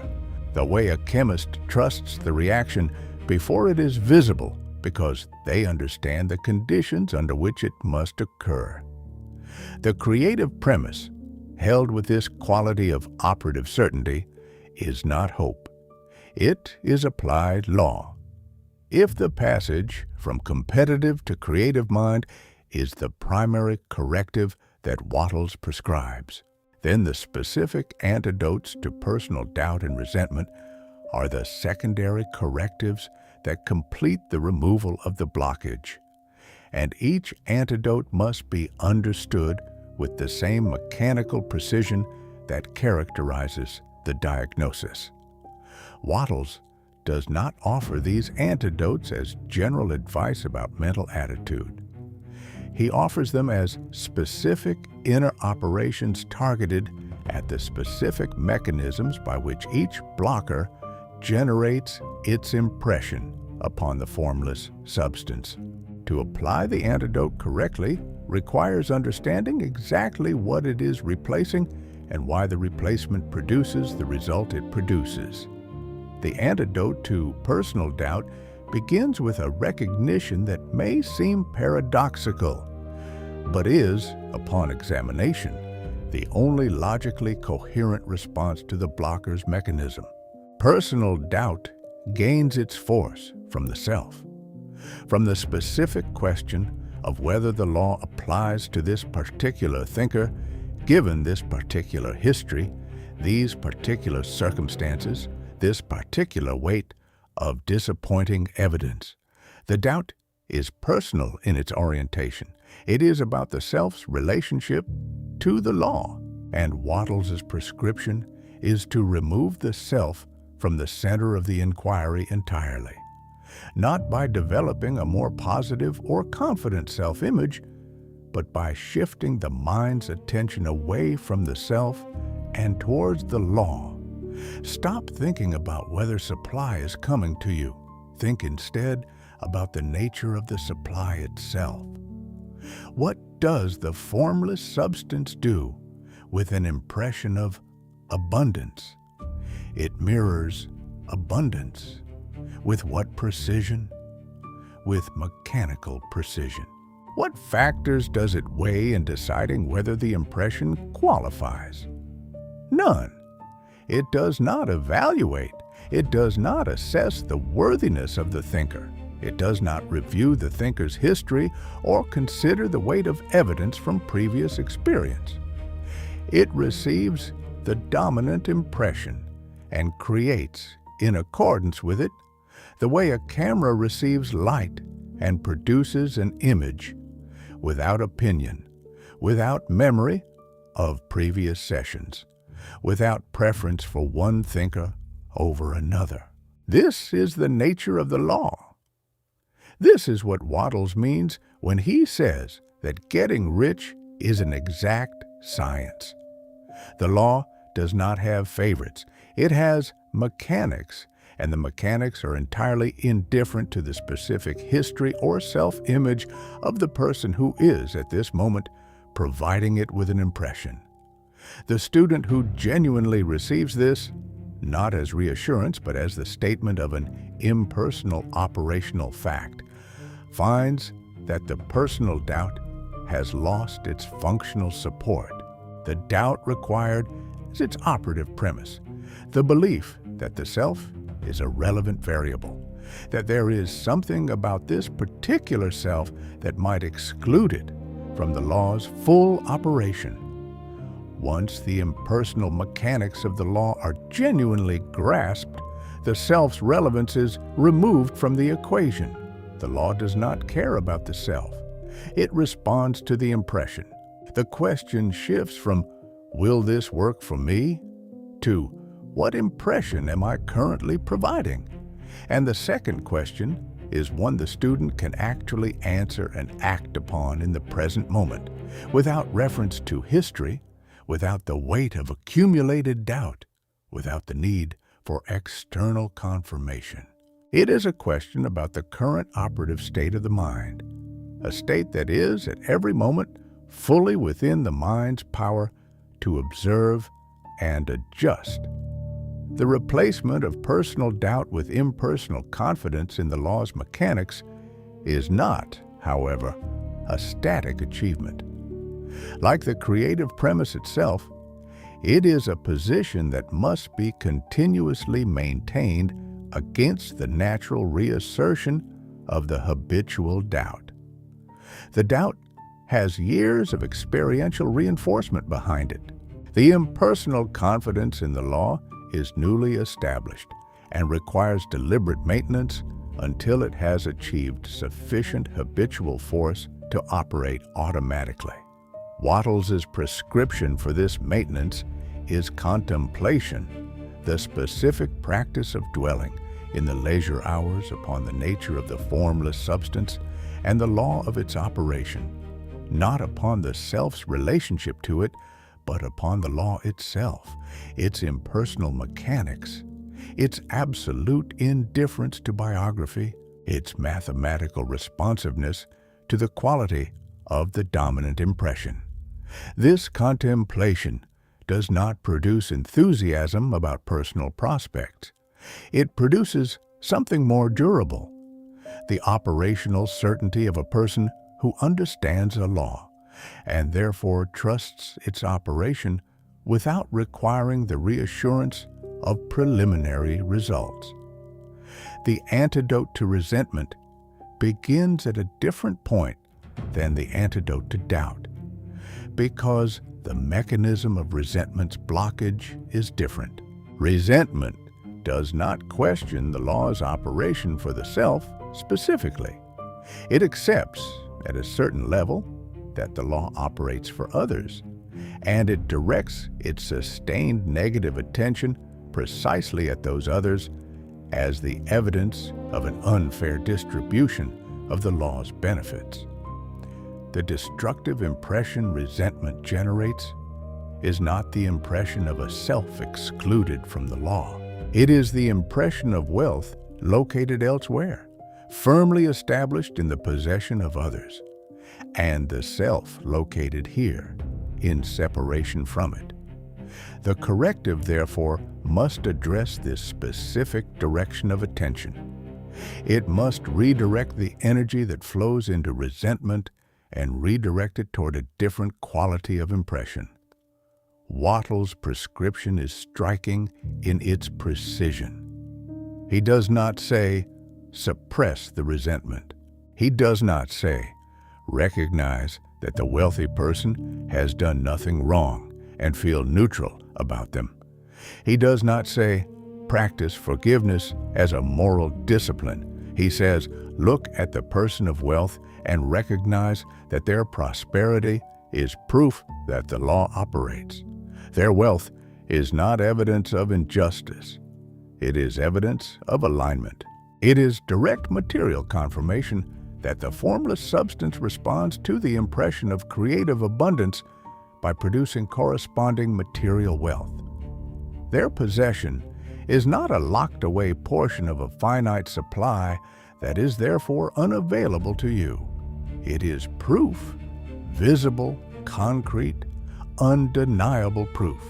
S1: the way a chemist trusts the reaction before it is visible because they understand the conditions under which it must occur. The creative premise, held with this quality of operative certainty, is not hope. It is applied law. If the passage from competitive to creative mind is the primary corrective that Wattles prescribes, then the specific antidotes to personal doubt and resentment are the secondary correctives that complete the removal of the blockage. And each antidote must be understood with the same mechanical precision that characterizes the diagnosis. Wattles does not offer these antidotes as general advice about mental attitude. He offers them as specific inner operations targeted at the specific mechanisms by which each blocker generates its impression upon the formless substance. To apply the antidote correctly requires understanding exactly what it is replacing and why the replacement produces the result it produces. The antidote to personal doubt begins with a recognition that may seem paradoxical, but is, upon examination, the only logically coherent response to the blocker's mechanism. Personal doubt gains its force from the self, from the specific question of whether the law applies to this particular thinker, given this particular history, these particular circumstances, this particular weight of disappointing evidence. The doubt is personal in its orientation. It is about the self's relationship to the law, and Wattles' prescription is to remove the self from the center of the inquiry entirely, not by developing a more positive or confident self-image, but by shifting the mind's attention away from the self and towards the law. Stop thinking about whether supply is coming to you. Think instead about the nature of the supply itself. What does the formless substance do with an impression of abundance? It mirrors abundance. With what precision? With mechanical precision. What factors does it weigh in deciding whether the impression qualifies? None. It does not evaluate. It does not assess the worthiness of the thinker. It does not review the thinker's history or consider the weight of evidence from previous experience. It receives the dominant impression and creates in accordance with it, the way a camera receives light and produces an image, without opinion, without memory of previous sessions, without preference for one thinker over another. This is the nature of the law. This is what Wattles means when he says that getting rich is an exact science. The law does not have favorites. It has mechanics, and the mechanics are entirely indifferent to the specific history or self-image of the person who is, at this moment, providing it with an impression. The student who genuinely receives this, not as reassurance but as the statement of an impersonal operational fact, finds that the personal doubt has lost its functional support. The doubt required is its operative premise, the belief that the self is a relevant variable, that there is something about this particular self that might exclude it from the law's full operation. Once the impersonal mechanics of the law are genuinely grasped, the self's relevance is removed from the equation. The law does not care about the self. It responds to the impression. The question shifts from, "Will this work for me?" to, "What impression am I currently providing?" And the second question is one the student can actually answer and act upon in the present moment, without reference to history, without the weight of accumulated doubt, without the need for external confirmation. It is a question about the current operative state of the mind, a state that is, at every moment, fully within the mind's power to observe and adjust. The replacement of personal doubt with impersonal confidence in the law's mechanics is not, however, a static achievement. Like the creative premise itself, it is a position that must be continuously maintained against the natural reassertion of the habitual doubt. The doubt has years of experiential reinforcement behind it. The impersonal confidence in the law is newly established and requires deliberate maintenance until it has achieved sufficient habitual force to operate automatically. Wattles's prescription for this maintenance is contemplation, the specific practice of dwelling in the leisure hours upon the nature of the formless substance and the law of its operation, not upon the self's relationship to it, but upon the law itself, its impersonal mechanics, its absolute indifference to biography, its mathematical responsiveness to the quality of the dominant impression. This contemplation does not produce enthusiasm about personal prospects. It produces something more durable, the operational certainty of a person who understands a law, and therefore trusts its operation without requiring the reassurance of preliminary results. The antidote to resentment begins at a different point than the antidote to doubt, because the mechanism of resentment's blockage is different. Resentment does not question the law's operation for the self specifically. It accepts, at a certain level, that the law operates for others, and it directs its sustained negative attention precisely at those others as the evidence of an unfair distribution of the law's benefits. The destructive impression resentment generates is not the impression of a self excluded from the law. It is the impression of wealth located elsewhere, firmly established in the possession of others, and the self located here, in separation from it. The corrective, therefore, must address this specific direction of attention. It must redirect the energy that flows into resentment and redirect it toward a different quality of impression. Wattles' prescription is striking in its precision. He does not say, suppress the resentment. He does not say, recognize that the wealthy person has done nothing wrong and feel neutral about them. He does not say, practice forgiveness as a moral discipline. He says, look at the person of wealth and recognize that their prosperity is proof that the law operates. Their wealth is not evidence of injustice. It is evidence of alignment. It is direct material confirmation that the formless substance responds to the impression of creative abundance by producing corresponding material wealth. Their possession is not a locked-away portion of a finite supply that is therefore unavailable to you. It is proof, visible, concrete, undeniable proof,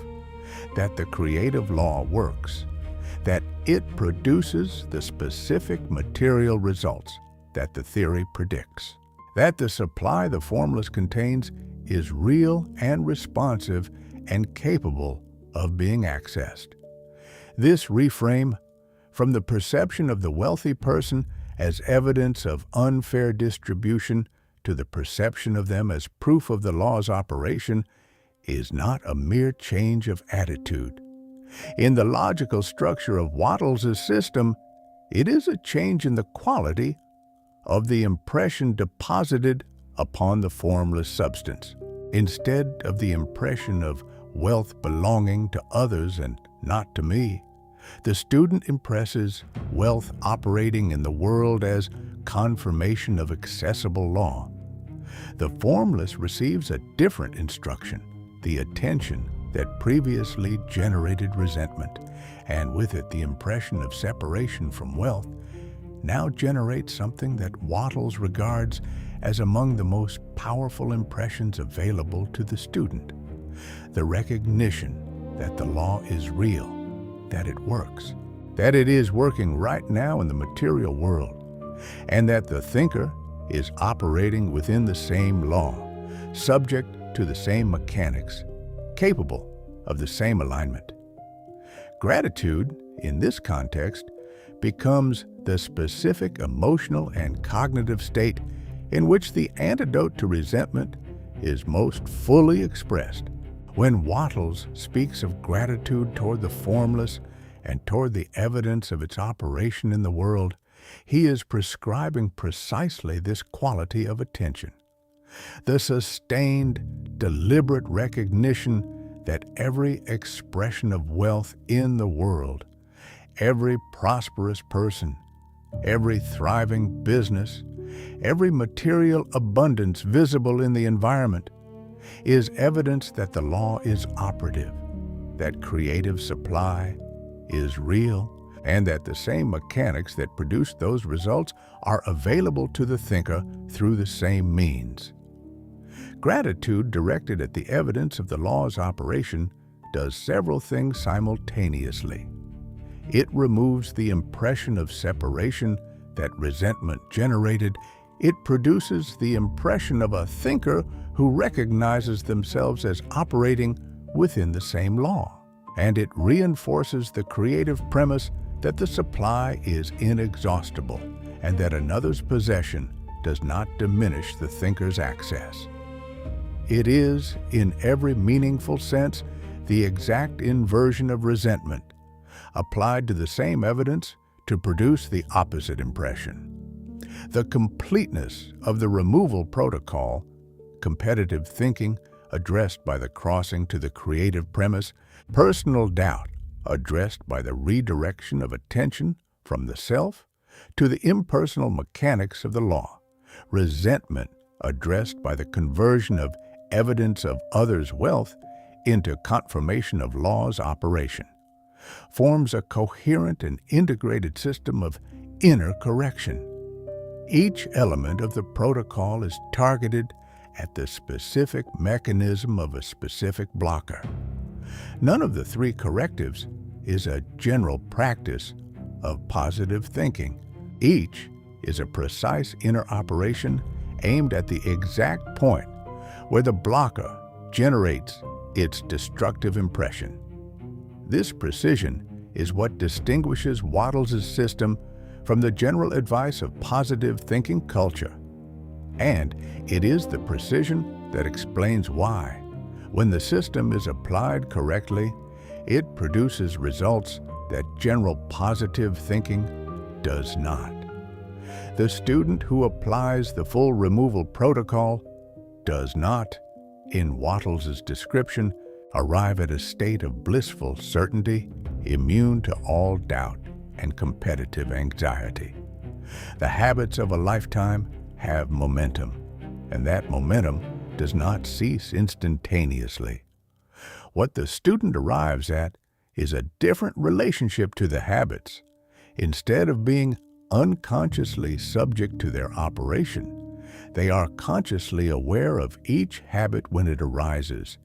S1: that the creative law works, that it produces the specific material results that the theory predicts, that the supply the formless contains is real and responsive and capable of being accessed. This reframe from the perception of the wealthy person as evidence of unfair distribution to the perception of them as proof of the law's operation is not a mere change of attitude. In the logical structure of Wattles' system, it is a change in the quality of the impression deposited upon the formless substance. Instead of the impression of wealth belonging to others and not to me, the student impresses wealth operating in the world as confirmation of accessible law. The formless receives a different instruction, the attention that previously generated resentment, and with it the impression of separation from wealth, now generates something that Wattles regards as among the most powerful impressions available to the student: the recognition that the law is real, that it works, that it is working right now in the material world, and that the thinker is operating within the same law, subject to the same mechanics, capable of the same alignment. Gratitude, in this context, becomes the specific emotional and cognitive state in which the antidote to resentment is most fully expressed. When Wattles speaks of gratitude toward the formless and toward the evidence of its operation in the world, he is prescribing precisely this quality of attention: the sustained, deliberate recognition that every expression of wealth in the world, every prosperous person, every thriving business, every material abundance visible in the environment, is evidence that the law is operative, that creative supply is real, and that the same mechanics that produce those results are available to the thinker through the same means. Gratitude directed at the evidence of the law's operation does several things simultaneously. It removes the impression of separation that resentment generated. It produces the impression of a thinker who recognizes themselves as operating within the same law. And it reinforces the creative premise that the supply is inexhaustible and that another's possession does not diminish the thinker's access. It is, in every meaningful sense, the exact inversion of resentment, applied to the same evidence to produce the opposite impression. The completeness of the removal protocol, competitive thinking addressed by the crossing to the creative premise, personal doubt addressed by the redirection of attention from the self to the impersonal mechanics of the law, resentment addressed by the conversion of evidence of others' wealth into confirmation of law's operation, forms a coherent and integrated system of inner correction. Each element of the protocol is targeted at the specific mechanism of a specific blocker. None of the three correctives is a general practice of positive thinking. Each is a precise inner operation aimed at the exact point where the blocker generates its destructive impression. This precision is what distinguishes Wattles' system from the general advice of positive thinking culture. And it is the precision that explains why, when the system is applied correctly, it produces results that general positive thinking does not. The student who applies the full removal protocol does not, in Wattles' description, arrive at a state of blissful certainty, immune to all doubt and competitive anxiety. The habits of a lifetime have momentum, and that momentum does not cease instantaneously. What the student arrives at is a different relationship to the habits. Instead of being unconsciously subject to their operation, they are consciously aware of each habit when it arises,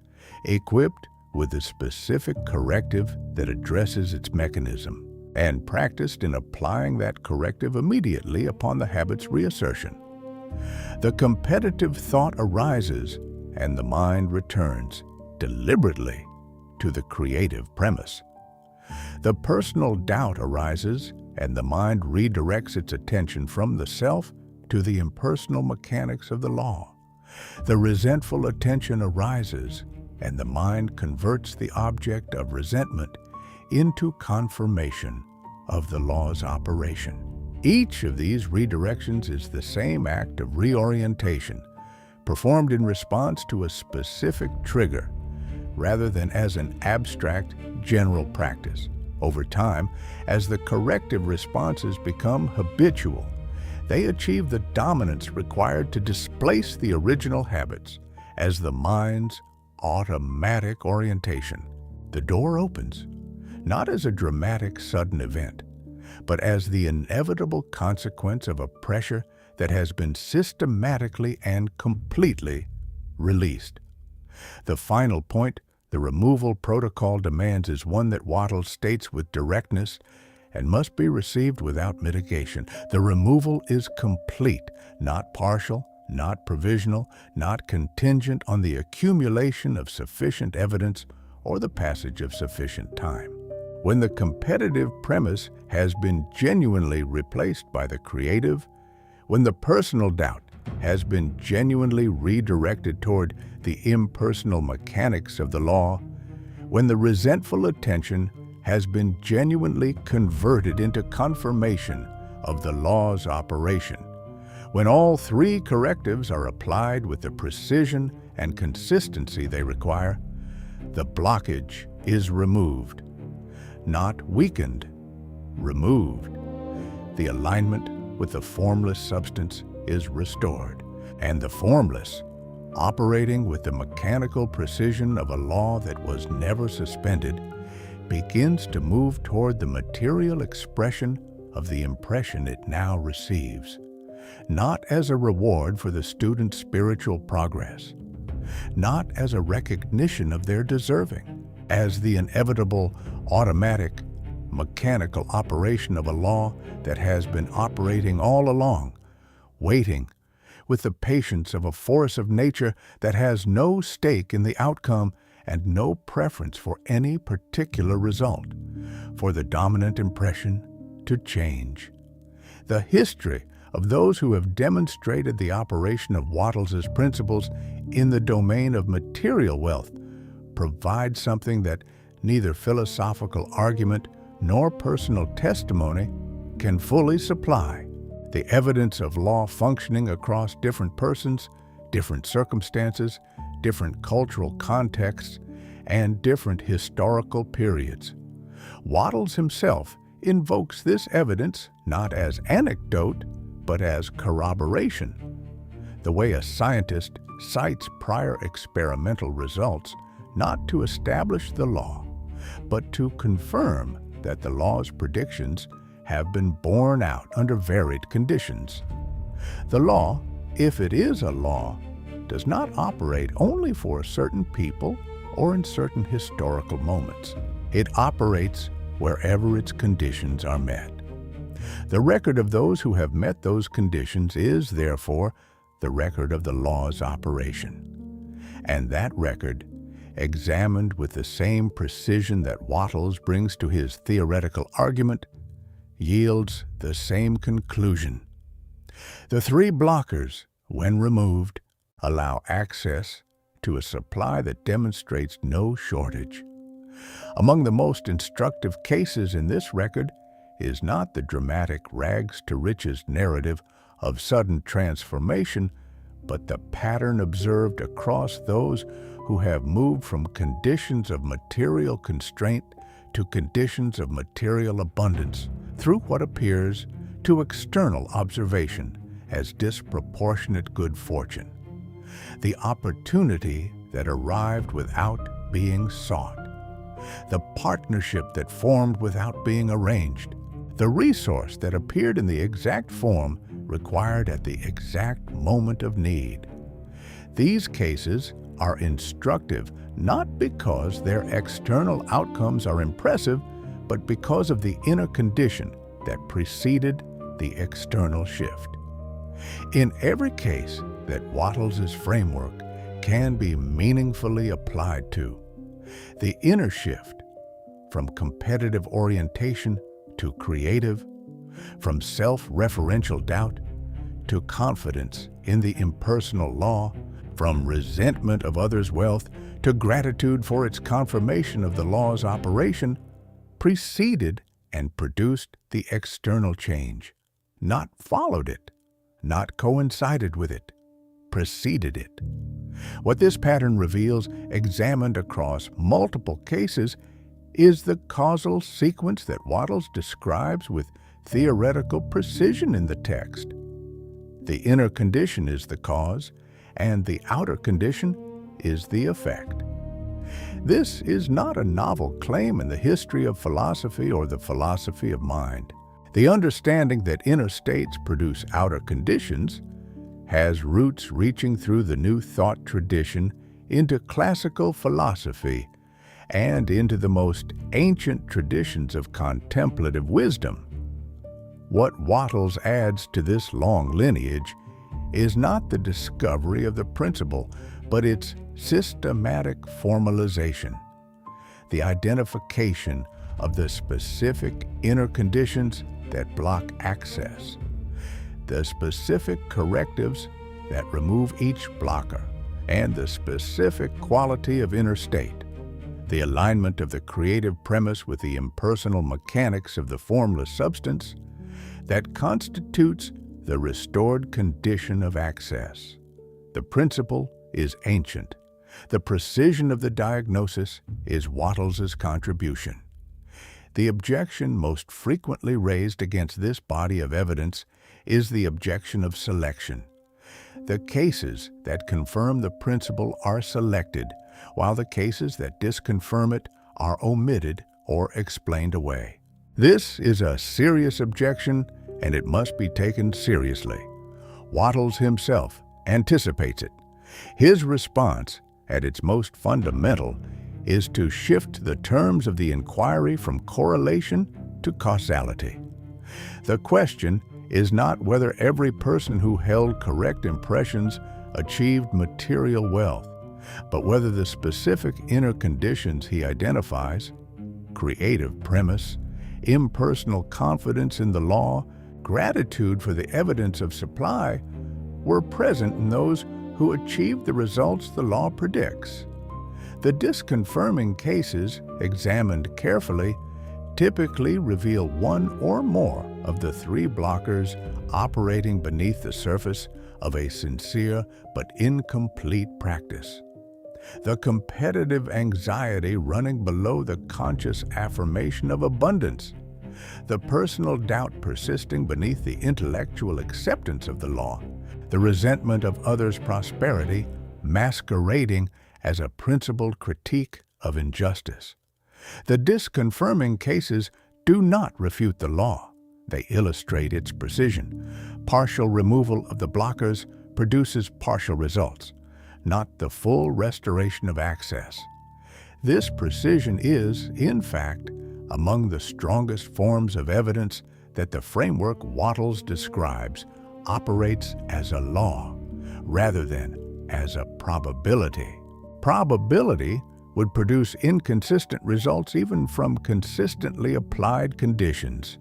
S1: equipped with a specific corrective that addresses its mechanism, and practiced in applying that corrective immediately upon the habit's reassertion. The competitive thought arises, and the mind returns deliberately to the creative premise. The personal doubt arises, and the mind redirects its attention from the self to the impersonal mechanics of the law. The resentful attention arises, and the mind converts the object of resentment into confirmation of the law's operation. Each of these redirections is the same act of reorientation, performed in response to a specific trigger, rather than as an abstract, general practice. Over time, as the corrective responses become habitual, they achieve the dominance required to displace the original habits as the mind's automatic orientation. The door opens, not as a dramatic sudden event, but as the inevitable consequence of a pressure that has been systematically and completely released. The final point the removal protocol demands is one that Wattles states with directness and must be received without mitigation. The removal is complete, not partial, not provisional, not contingent on the accumulation of sufficient evidence or the passage of sufficient time. When the competitive premise has been genuinely replaced by the creative, when the personal doubt has been genuinely redirected toward the impersonal mechanics of the law, when the resentful attention has been genuinely converted into confirmation of the law's operation, when all three correctives are applied with the precision and consistency they require, the blockage is removed. Not weakened, removed. The alignment with the formless substance is restored, and the formless, operating with the mechanical precision of a law that was never suspended, begins to move toward the material expression of the impression it now receives, not as a reward for the student's spiritual progress, not as a recognition of their deserving, as the inevitable, automatic, mechanical operation of a law that has been operating all along, waiting with the patience of a force of nature that has no stake in the outcome and no preference for any particular result, for the dominant impression to change. The history of those who have demonstrated the operation of Wattles' principles in the domain of material wealth provides something that neither philosophical argument nor personal testimony can fully supply: the evidence of law functioning across different persons, different circumstances, different cultural contexts, and different historical periods. Wattles himself invokes this evidence not as anecdote, but as corroboration. The way a scientist cites prior experimental results not to establish the law, but to confirm that the law's predictions have been borne out under varied conditions. The law, if it is a law, does not operate only for certain people or in certain historical moments. It operates wherever its conditions are met. The record of those who have met those conditions is, therefore, the record of the law's operation. And that record, examined with the same precision that Wattles brings to his theoretical argument, yields the same conclusion. The three blockers, when removed, allow access to a supply that demonstrates no shortage. Among the most instructive cases in this record is not the dramatic rags to riches narrative of sudden transformation, but the pattern observed across those who have moved from conditions of material constraint to conditions of material abundance through what appears to external observation as disproportionate good fortune. The opportunity that arrived without being sought. The partnership that formed without being arranged. The resource that appeared in the exact form required at the exact moment of need. These cases are instructive not because their external outcomes are impressive, but because of the inner condition that preceded the external shift. In every case that Wattles' framework can be meaningfully applied to, the inner shift from competitive orientation to creative, from self-referential doubt to confidence in the impersonal law, from resentment of others' wealth to gratitude for its confirmation of the law's operation, preceded and produced the external change, not followed it, not coincided with it, preceded it. What this pattern reveals, examined across multiple cases, is the causal sequence that Wattles describes with theoretical precision in the text. The inner condition is the cause, and the outer condition is the effect. This is not a novel claim in the history of philosophy or the philosophy of mind. The understanding that inner states produce outer conditions has roots reaching through the New Thought tradition into classical philosophy and into the most ancient traditions of contemplative wisdom. What Wattles adds to this long lineage is not the discovery of the principle, but its systematic formalization, the identification of the specific inner conditions that block access, the specific correctives that remove each blocker, and the specific quality of inner state, the alignment of the creative premise with the impersonal mechanics of the formless substance that constitutes the restored condition of access. The principle is ancient. The precision of the diagnosis is Wattles' contribution. The objection most frequently raised against this body of evidence is the objection of selection. The cases that confirm the principle are selected, while the cases that disconfirm it are omitted or explained away. This is a serious objection, and it must be taken seriously. Wattles himself anticipates it. His response, at its most fundamental, is to shift the terms of the inquiry from correlation to causality. The question is not whether every person who held correct impressions achieved material wealth, but whether the specific inner conditions he identifies, creative premise, impersonal confidence in the law, gratitude for the evidence of supply, were present in those who achieved the results the law predicts. The disconfirming cases, examined carefully, typically reveal one or more of the three blockers operating beneath the surface of a sincere but incomplete practice. The competitive anxiety running below the conscious affirmation of abundance. The personal doubt persisting beneath the intellectual acceptance of the law. The resentment of others' prosperity masquerading as a principled critique of injustice. The disconfirming cases do not refute the law. They illustrate its precision. Partial removal of the blockers produces partial results, not the full restoration of access. This precision is, in fact, among the strongest forms of evidence that the framework Wattles describes operates as a law rather than as a probability. Probability would produce inconsistent results even from consistently applied conditions.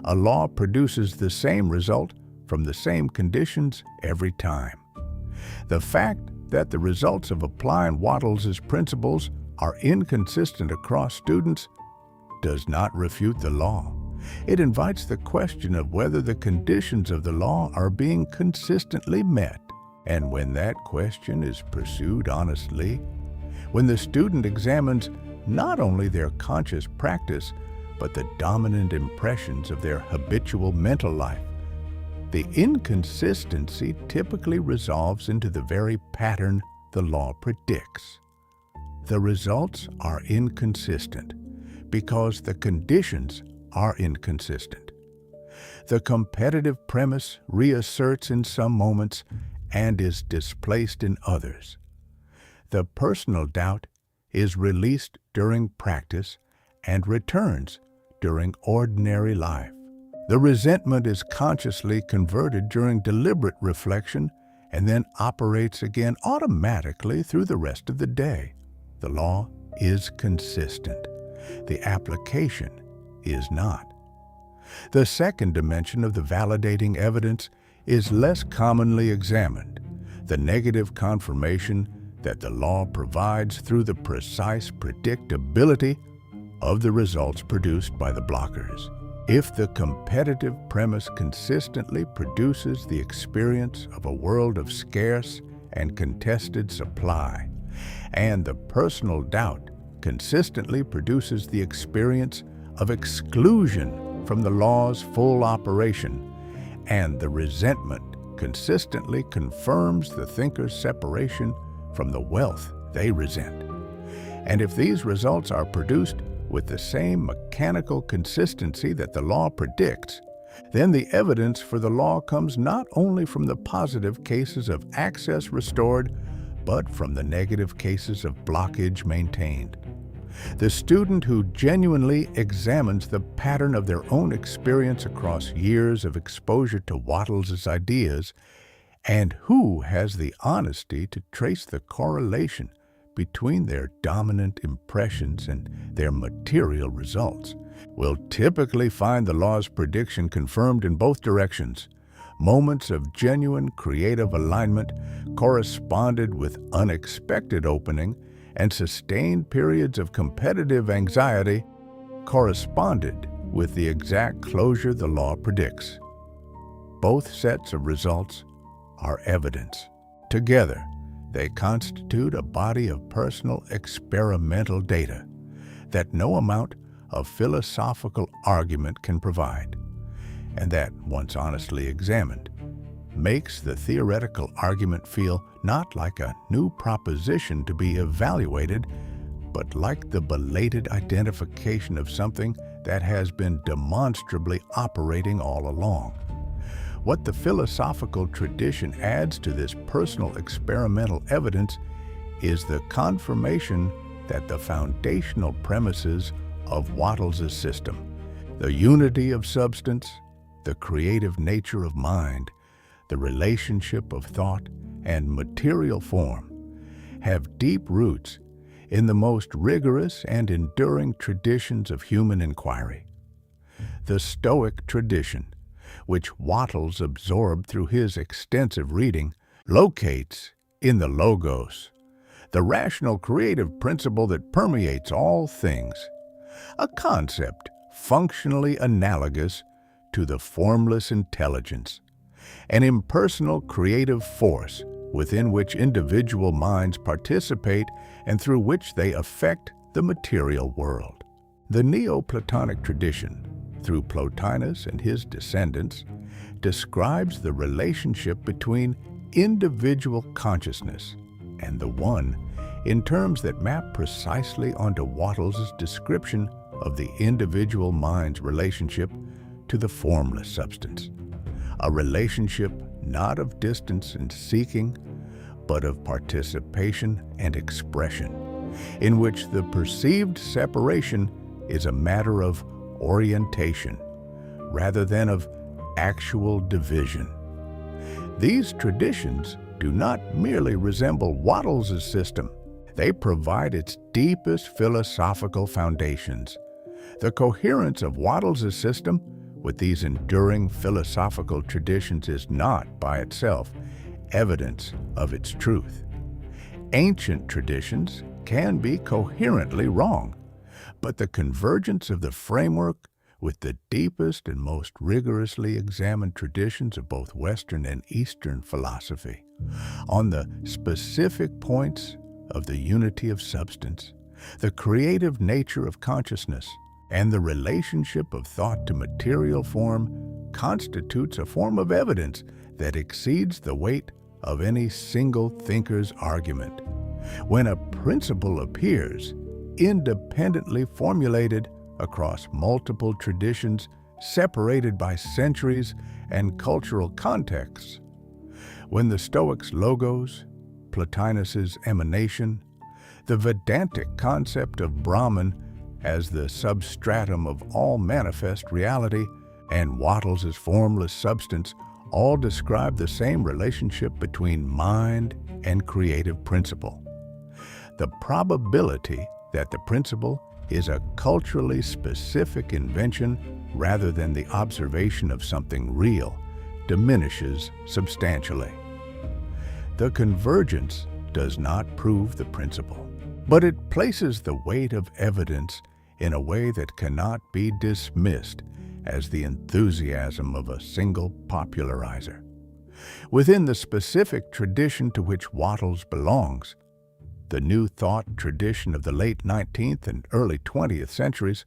S1: A law produces the same result from the same conditions every time. The fact that the results of applying Wattles' principles are inconsistent across students does not refute the law. It invites the question of whether the conditions of the law are being consistently met. And when that question is pursued honestly, when the student examines not only their conscious practice, but the dominant impressions of their habitual mental life, the inconsistency typically resolves into the very pattern the law predicts. The results are inconsistent because the conditions are inconsistent. The competitive premise reasserts in some moments and is displaced in others. The personal doubt is released during practice and returns during ordinary life. The resentment is consciously converted during deliberate reflection and then operates again automatically through the rest of the day. The law is consistent. The application is not. The second dimension of the validating evidence is less commonly examined, the negative confirmation that the law provides through the precise predictability of the results produced by the blockers. If the competitive premise consistently produces the experience of a world of scarce and contested supply, and the personal doubt consistently produces the experience of exclusion from the law's full operation, and the resentment consistently confirms the thinker's separation from the wealth they resent. And if these results are produced with the same mechanical consistency that the law predicts, then the evidence for the law comes not only from the positive cases of access restored, but from the negative cases of blockage maintained. The student who genuinely examines the pattern of their own experience across years of exposure to Wattles' ideas, and who has the honesty to trace the correlation between their dominant impressions and their material results, will typically find the law's prediction confirmed in both directions. Moments of genuine creative alignment corresponded with unexpected opening, and sustained periods of competitive anxiety corresponded with the exact closure the law predicts. Both sets of results are evidence. Together, they constitute a body of personal experimental data that no amount of philosophical argument can provide, and that, once honestly examined, makes the theoretical argument feel not like a new proposition to be evaluated, but like the belated identification of something that has been demonstrably operating all along. What the philosophical tradition adds to this personal experimental evidence is the confirmation that the foundational premises of Wattles' system, the unity of substance, the creative nature of mind, the relationship of thought and material form, have deep roots in the most rigorous and enduring traditions of human inquiry. The Stoic tradition, which Wattles absorbed through his extensive reading, locates in the logos, the rational creative principle that permeates all things, a concept functionally analogous to the formless intelligence, an impersonal creative force within which individual minds participate and through which they affect the material world. The Neoplatonic tradition, through Plotinus and his descendants, describes the relationship between individual consciousness and the One in terms that map precisely onto Wattles' description of the individual mind's relationship to the formless substance, a relationship not of distance and seeking, but of participation and expression, in which the perceived separation is a matter of orientation rather than of actual division. These traditions do not merely resemble Wattles' system, they provide its deepest philosophical foundations. The coherence of Wattles' system with these enduring philosophical traditions is not, by itself, evidence of its truth. Ancient traditions can be coherently wrong. But the convergence of the framework with the deepest and most rigorously examined traditions of both Western and Eastern philosophy on the specific points of the unity of substance, the creative nature of consciousness, and the relationship of thought to material form constitutes a form of evidence that exceeds the weight of any single thinker's argument. When a principle appears, independently formulated across multiple traditions separated by centuries and cultural contexts, when the Stoics' logos, Plotinus's emanation, the Vedantic concept of Brahman as the substratum of all manifest reality, and Wattles' formless substance all describe the same relationship between mind and creative principle. The probability that the principle is a culturally specific invention rather than the observation of something real diminishes substantially. The convergence does not prove the principle, but it places the weight of evidence in a way that cannot be dismissed as the enthusiasm of a single popularizer. Within the specific tradition to which Wattles belongs, the New Thought tradition of the late 19th and early 20th centuries,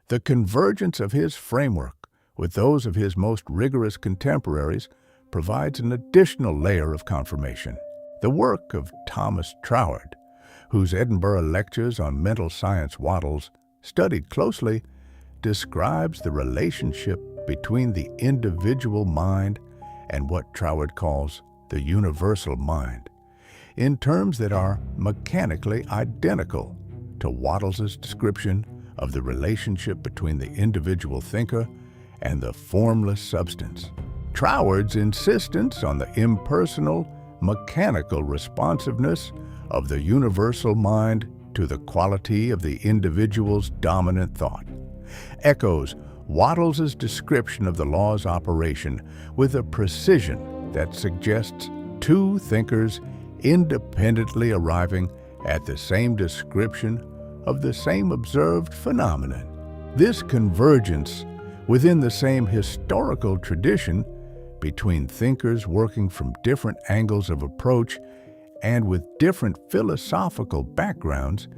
S1: the convergence of his framework with those of his most rigorous contemporaries provides an additional layer of confirmation. The work of Thomas Troward, whose Edinburgh lectures on mental science Wattles studied closely, describes the relationship between the individual mind and what Troward calls the universal mind, in terms that are mechanically identical to Wattles' description of the relationship between the individual thinker and the formless substance. Troward's insistence on the impersonal, mechanical responsiveness of the universal mind to the quality of the individual's dominant thought echoes Wattles' description of the law's operation with a precision that suggests two thinkers independently arriving at the same description of the same observed phenomenon. This convergence within the same historical tradition between thinkers working from different angles of approach and with different philosophical backgrounds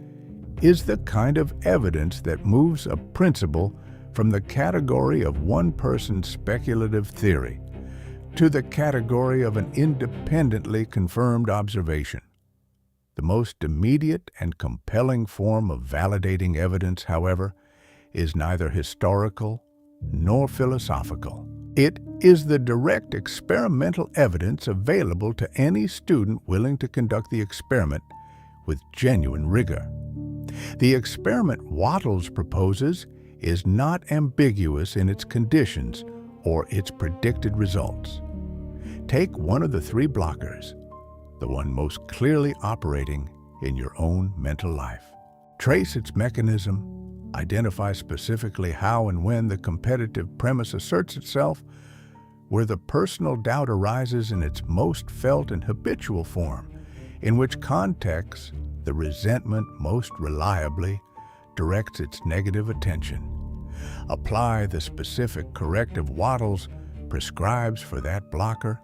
S1: is the kind of evidence that moves a principle from the category of one person's speculative theory to the category of an independently confirmed observation. The most immediate and compelling form of validating evidence, however, is neither historical nor philosophical. It is the direct experimental evidence available to any student willing to conduct the experiment with genuine rigor. The experiment Wattles proposes is not ambiguous in its conditions or its predicted results. Take one of the three blockers, the one most clearly operating in your own mental life. Trace its mechanism, identify specifically how and when the competitive premise asserts itself, where the personal doubt arises in its most felt and habitual form, in which context the resentment most reliably directs its negative attention. Apply the specific corrective Wattles prescribes for that blocker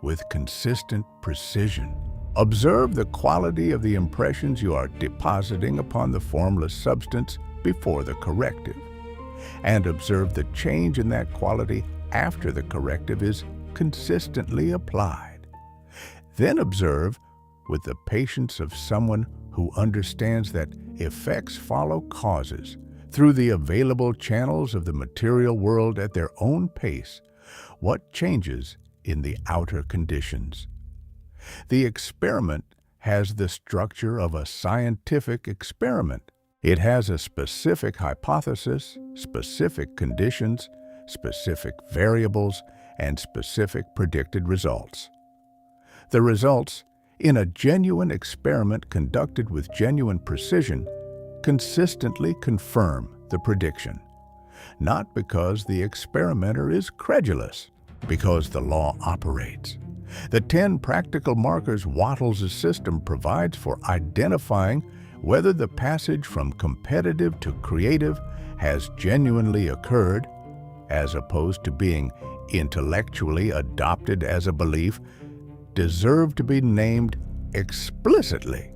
S1: with consistent precision. Observe the quality of the impressions you are depositing upon the formless substance before the corrective, and observe the change in that quality after the corrective is consistently applied. Then observe, with the patience of someone who understands that effects follow causes through the available channels of the material world at their own pace, what changes in the outer conditions. The experiment has the structure of a scientific experiment. It has a specific hypothesis, specific conditions, specific variables, and specific predicted results. The results, in a genuine experiment conducted with genuine precision, consistently confirm the prediction, not because the experimenter is credulous, because the law operates, The 10 practical markers Wattles' system provides for identifying whether the passage from competitive to creative has genuinely occurred, as opposed to being intellectually adopted as a belief, deserve to be named explicitly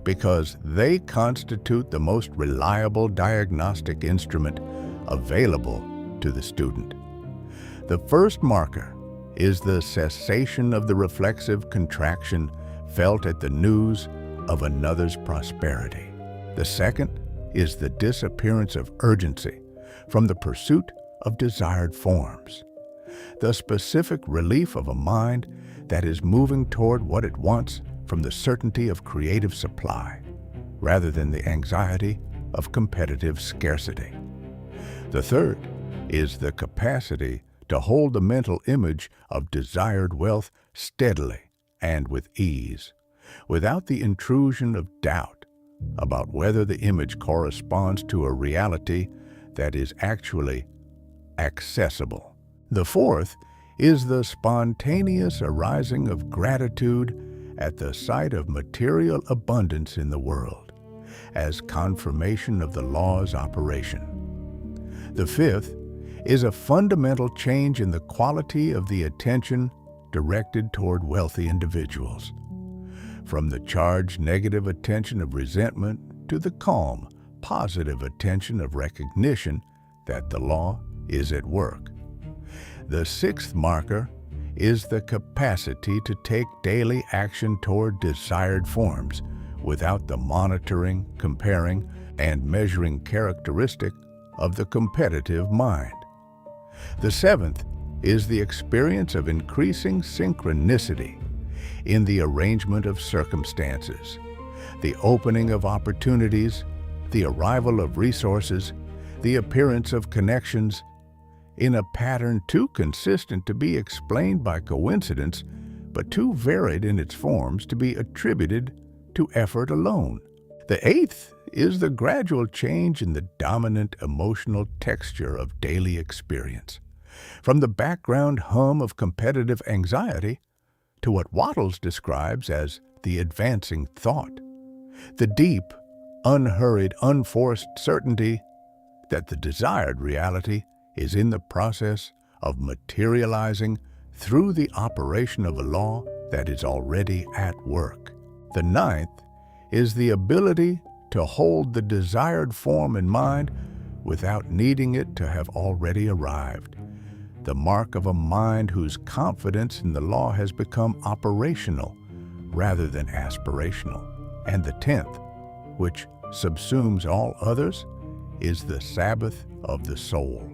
S1: because they constitute the most reliable diagnostic instrument available to the student. The first marker is the cessation of the reflexive contraction felt at the news of another's prosperity. The second is the disappearance of urgency from the pursuit of desired forms, the specific relief of a mind that is moving toward what it wants from the certainty of creative supply, rather than the anxiety of competitive scarcity. The third is the capacity to hold the mental image of desired wealth steadily and with ease, without the intrusion of doubt about whether the image corresponds to a reality that is actually accessible. The fourth is the spontaneous arising of gratitude at the sight of material abundance in the world, as confirmation of the law's operation. The fifth is a fundamental change in the quality of the attention directed toward wealthy individuals, from the charged negative attention of resentment to the calm, positive attention of recognition that the law is at work. The sixth marker is the capacity to take daily action toward desired forms without the monitoring, comparing, and measuring characteristic of the competitive mind. The seventh is the experience of increasing synchronicity in the arrangement of circumstances, the opening of opportunities, the arrival of resources, the appearance of connections, in a pattern too consistent to be explained by coincidence, but too varied in its forms to be attributed to effort alone. The eighth is the gradual change in the dominant emotional texture of daily experience, from the background hum of competitive anxiety to what Wattles describes as the advancing thought, the deep, unhurried, unforced certainty that the desired reality is in the process of materializing through the operation of a law that is already at work. The ninth is the ability to hold the desired form in mind without needing it to have already arrived, the mark of a mind whose confidence in the law has become operational rather than aspirational. And the 10th, which subsumes all others, is the Sabbath of the soul,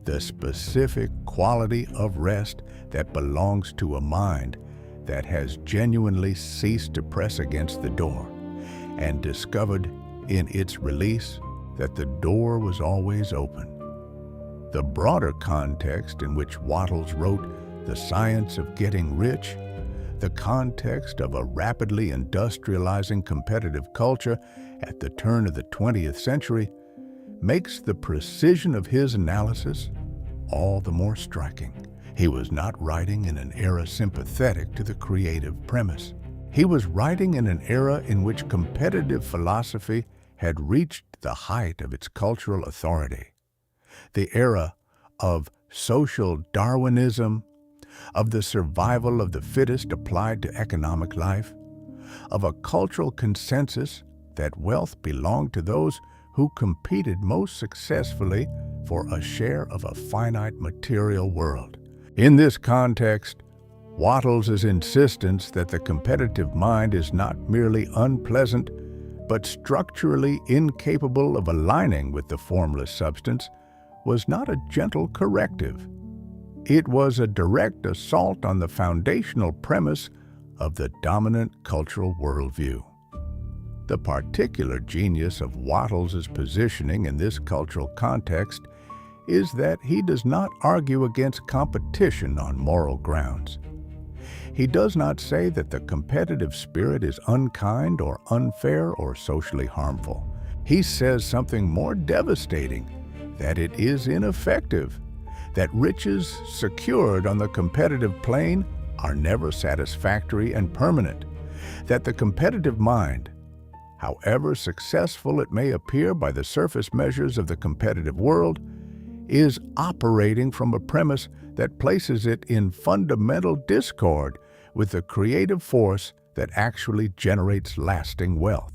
S1: the specific quality of rest that belongs to a mind that has genuinely ceased to press against the door and discovered in its release that the door was always open. The broader context in which Wattles wrote The Science of Getting Rich, the context of a rapidly industrializing competitive culture at the turn of the 20th century, makes the precision of his analysis all the more striking. He was not writing in an era sympathetic to the creative premise. He was writing in an era in which competitive philosophy had reached the height of its cultural authority, the era of social Darwinism, of the survival of the fittest applied to economic life, of a cultural consensus that wealth belonged to those who competed most successfully for a share of a finite material world. In this context, Wattles' insistence that the competitive mind is not merely unpleasant, but structurally incapable of aligning with the formless substance, was not a gentle corrective. It was a direct assault on the foundational premise of the dominant cultural worldview. The particular genius of Wattles' positioning in this cultural context is that he does not argue against competition on moral grounds. He does not say that the competitive spirit is unkind or unfair or socially harmful. He says something more devastating, that it is ineffective, that riches secured on the competitive plane are never satisfactory and permanent, that the competitive mind, however successful it may appear by the surface measures of the competitive world, is operating from a premise that places it in fundamental discord with the creative force that actually generates lasting wealth.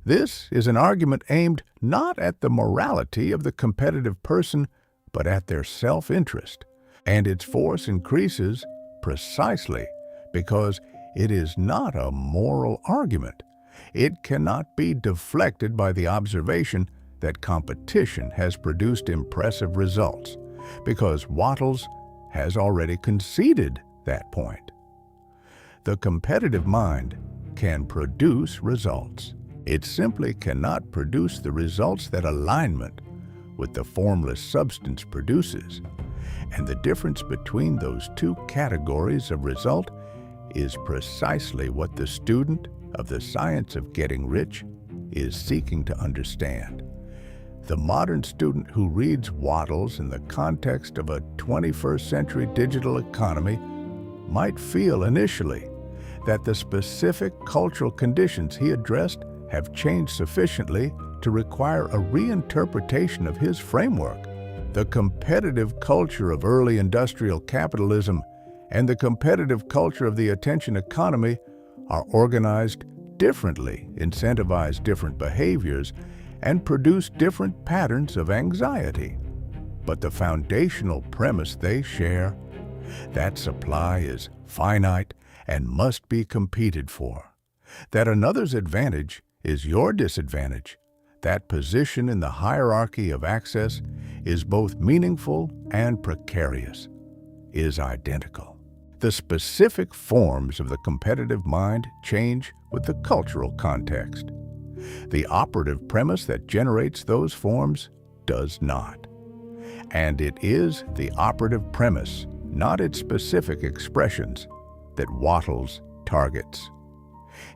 S1: This is an argument aimed not at the morality of the competitive person, but at their self-interest, and its force increases precisely because it is not a moral argument. It cannot be deflected by the observation that competition has produced impressive results, because Wattles has already conceded that point. The competitive mind can produce results. It simply cannot produce the results that alignment with the formless substance produces, and the difference between those two categories of result is precisely what the student of the science of getting rich is seeking to understand. The modern student who reads Wattles in the context of a 21st century digital economy might feel initially that the specific cultural conditions he addressed have changed sufficiently to require a reinterpretation of his framework. The competitive culture of early industrial capitalism and the competitive culture of the attention economy are organized differently, incentivize different behaviors, and produce different patterns of anxiety. But the foundational premise they share, that supply is finite and must be competed for, that another's advantage is your disadvantage, that position in the hierarchy of access is both meaningful and precarious, is identical. The specific forms of the competitive mind change with the cultural context. The operative premise that generates those forms does not. And it is the operative premise, not its specific expressions, that Wattles targets.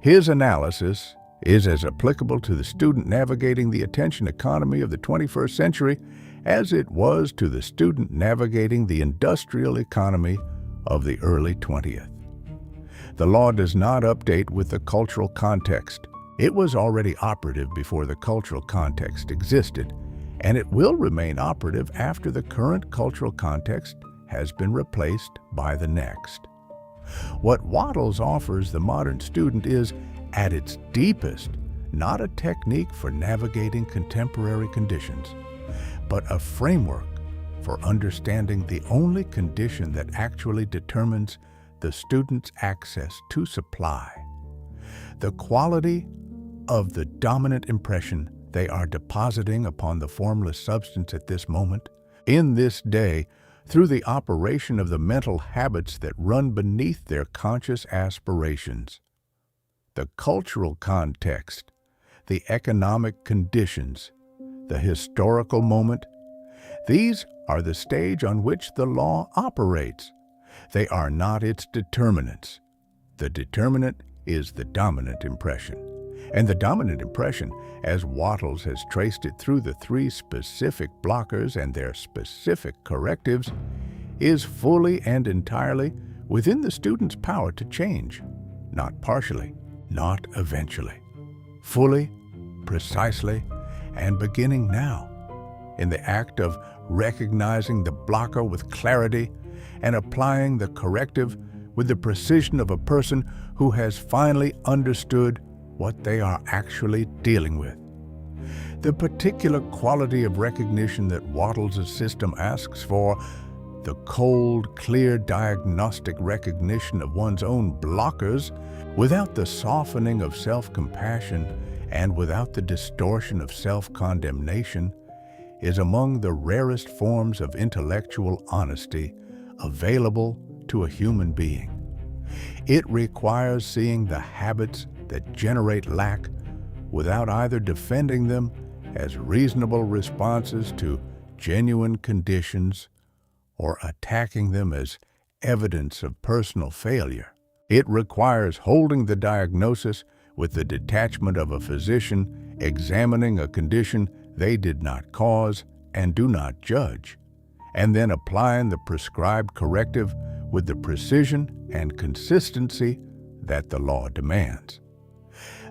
S1: His analysis is as applicable to the student navigating the attention economy of the 21st century as it was to the student navigating the industrial economy of the early 20th. The law does not update with the cultural context. It was already operative before the cultural context existed, and it will remain operative after the current cultural context has been replaced by the next. What Wattles offers the modern student is, at its deepest, not a technique for navigating contemporary conditions, but a framework for understanding the only condition that actually determines the student's access to supply, the quality of the dominant impression they are depositing upon the formless substance at this moment, in this day, through the operation of the mental habits that run beneath their conscious aspirations. The cultural context, the economic conditions, the historical moment, these are the stage on which the law operates. They are not its determinants. The determinant is the dominant impression. And the dominant impression, as Wattles has traced it through the three specific blockers and their specific correctives, is fully and entirely within the student's power to change, not partially, not eventually, fully, precisely, and beginning now, in the act of recognizing the blocker with clarity and applying the corrective with the precision of a person who has finally understood what they are actually dealing with. The particular quality of recognition that Wattles' system asks for, the cold, clear diagnostic recognition of one's own blockers, without the softening of self-compassion and without the distortion of self-condemnation, is among the rarest forms of intellectual honesty available to a human being. It requires seeing the habits that generate lack without either defending them as reasonable responses to genuine conditions or attacking them as evidence of personal failure. It requires holding the diagnosis with the detachment of a physician examining a condition they did not cause and do not judge, and then applying the prescribed corrective with the precision and consistency that the law demands.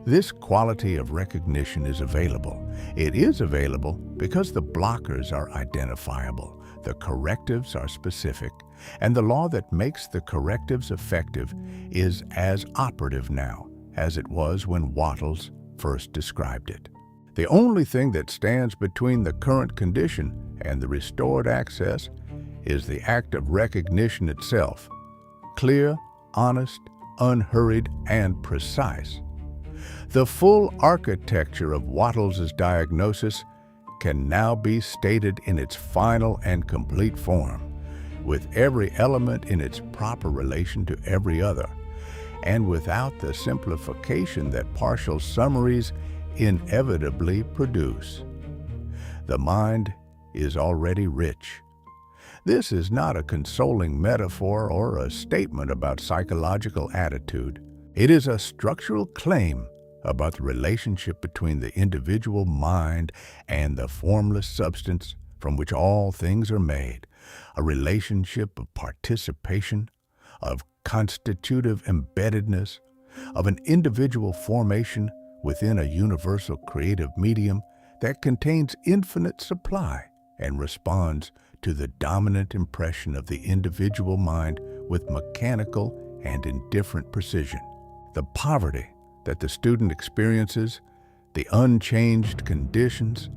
S1: This quality of recognition is available. It is available because the blockers are identifiable, the correctives are specific, and the law that makes the correctives effective is as operative now as it was when Wattles first described it. The only thing that stands between the current condition and the restored access is the act of recognition itself, clear, honest, unhurried, and precise. The full architecture of Wattles' diagnosis can now be stated in its final and complete form, with every element in its proper relation to every other, and without the simplification that partial summaries inevitably produce. The mind is already rich. This is not a consoling metaphor or a statement about psychological attitude. It is a structural claim about the relationship between the individual mind and the formless substance from which all things are made, a relationship of participation, of constitutive embeddedness, of an individual formation within a universal creative medium that contains infinite supply and responds to the dominant impression of the individual mind with mechanical and indifferent precision. The poverty that the student experiences, the unchanged conditions,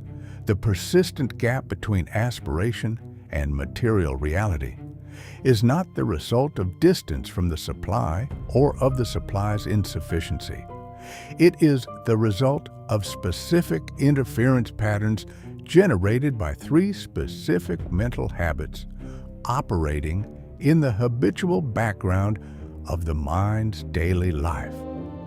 S1: the persistent gap between aspiration and material reality is not the result of distance from the supply or of the supply's insufficiency. It is the result of specific interference patterns generated by three specific mental habits operating in the habitual background of the mind's daily life,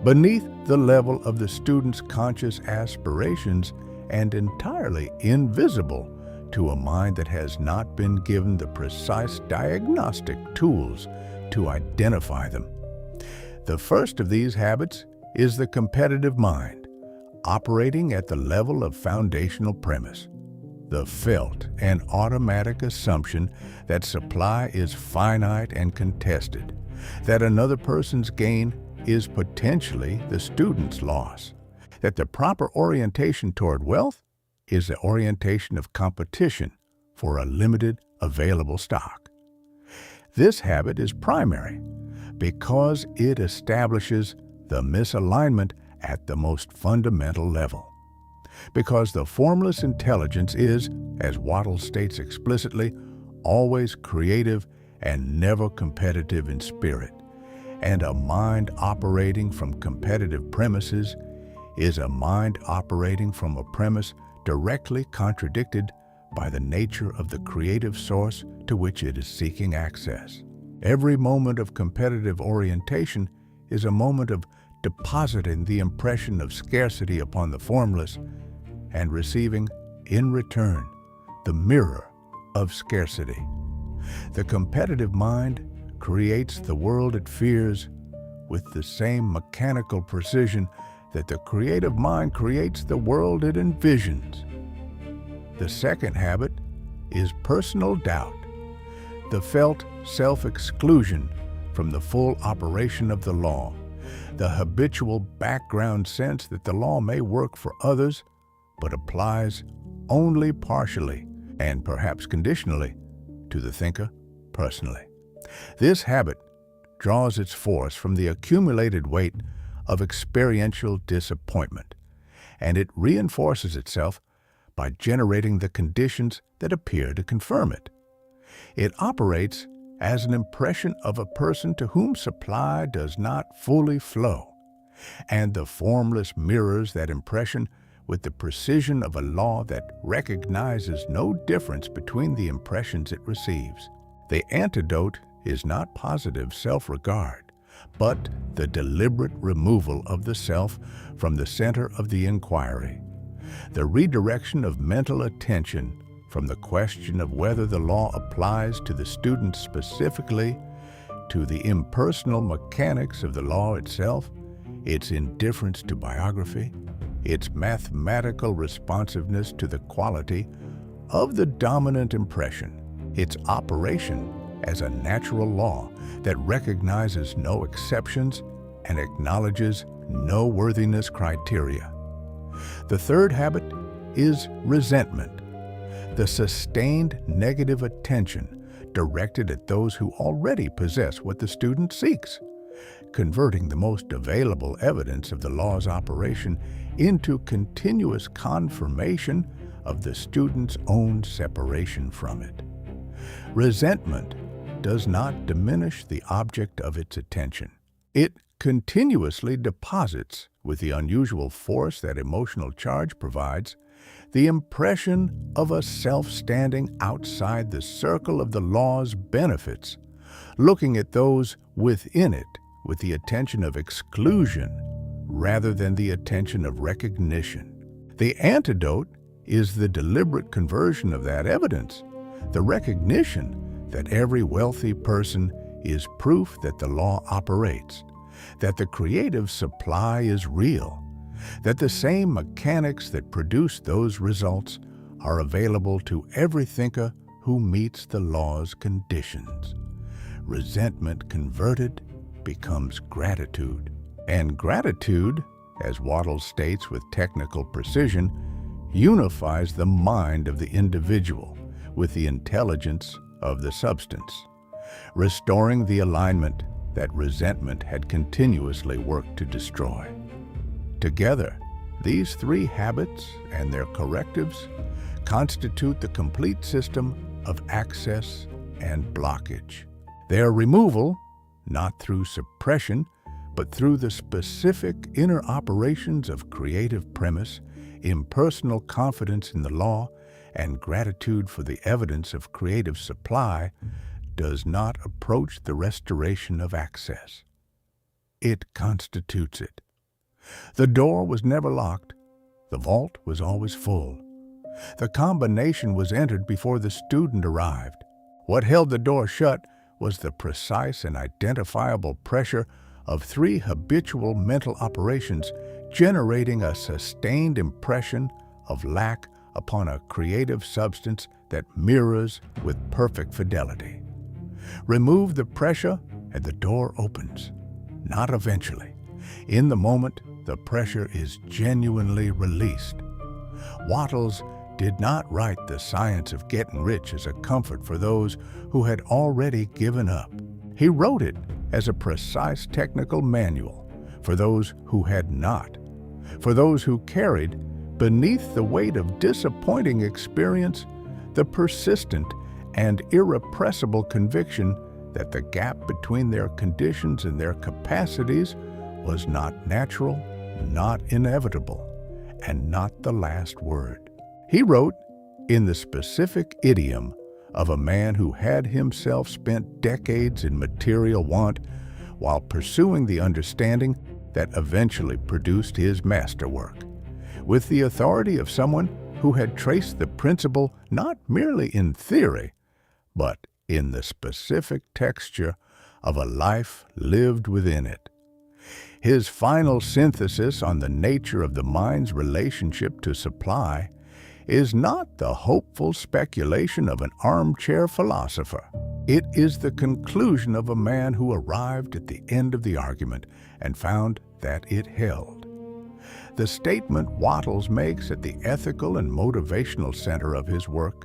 S1: beneath the level of the student's conscious aspirations and entirely invisible to a mind that has not been given the precise diagnostic tools to identify them. The first of these habits is the competitive mind, operating at the level of foundational premise, the felt and automatic assumption that supply is finite and contested, that another person's gain is potentially the student's loss, that the proper orientation toward wealth is the orientation of competition for a limited available stock. This habit is primary because it establishes the misalignment at the most fundamental level. Because the formless intelligence is, as Wattles states explicitly, always creative and never competitive in spirit, and a mind operating from competitive premises is a mind operating from a premise directly contradicted by the nature of the creative source to which it is seeking access. Every moment of competitive orientation is a moment of depositing the impression of scarcity upon the formless and receiving, in return, the mirror of scarcity. The competitive mind creates the world it fears with the same mechanical precision that the creative mind creates the world it envisions. The second habit is personal doubt, the felt self-exclusion from the full operation of the law, the habitual background sense that the law may work for others, but applies only partially and perhaps conditionally to the thinker personally. This habit draws its force from the accumulated weight of experiential disappointment, and it reinforces itself by generating the conditions that appear to confirm it. It operates as an impression of a person to whom supply does not fully flow, and the formless mirrors that impression with the precision of a law that recognizes no difference between the impressions it receives. The antidote is not positive self-regard, but the deliberate removal of the self from the center of the inquiry, the redirection of mental attention from the question of whether the law applies to the student specifically to the impersonal mechanics of the law itself, its indifference to biography, its mathematical responsiveness to the quality of the dominant impression, its operation as a natural law that recognizes no exceptions and acknowledges no worthiness criteria. The third habit is resentment, the sustained negative attention directed at those who already possess what the student seeks, converting the most available evidence of the law's operation into continuous confirmation of the student's own separation from it. Resentment does not diminish the object of its attention. It continuously deposits, with the unusual force that emotional charge provides, the impression of a self standing outside the circle of the law's benefits, looking at those within it with the attention of exclusion rather than the attention of recognition. The antidote is the deliberate conversion of that evidence, the recognition that every wealthy person is proof that the law operates, that the creative supply is real, that the same mechanics that produce those results are available to every thinker who meets the law's conditions. Resentment converted becomes gratitude. And gratitude, as Wattles states with technical precision, unifies the mind of the individual with the intelligence of the substance, restoring the alignment that resentment had continuously worked to destroy. Together, these three habits and their correctives constitute the complete system of access and blockage. Their removal, not through suppression, but through the specific inner operations of creative premise, impersonal confidence in the law, and gratitude for the evidence of creative supply, does not approach the restoration of access. It constitutes it. The door was never locked. The vault was always full. The combination was entered before the student arrived. What held the door shut was the precise and identifiable pressure of three habitual mental operations generating a sustained impression of lack upon a creative substance that mirrors with perfect fidelity. Remove the pressure and the door opens. Not eventually. In the moment, the pressure is genuinely released. Wattles did not write The Science of Getting Rich as a comfort for those who had already given up. He wrote it as a precise technical manual for those who had not, for those who carried, beneath the weight of disappointing experience, the persistent and irrepressible conviction that the gap between their conditions and their capacities was not natural, not inevitable, and not the last word. He wrote in the specific idiom of a man who had himself spent decades in material want while pursuing the understanding that eventually produced his masterwork, with the authority of someone who had traced the principle not merely in theory, but in the specific texture of a life lived within it. His final synthesis on the nature of the mind's relationship to supply is not the hopeful speculation of an armchair philosopher. It is the conclusion of a man who arrived at the end of the argument and found that it held. The statement Wattles makes at the ethical and motivational center of his work,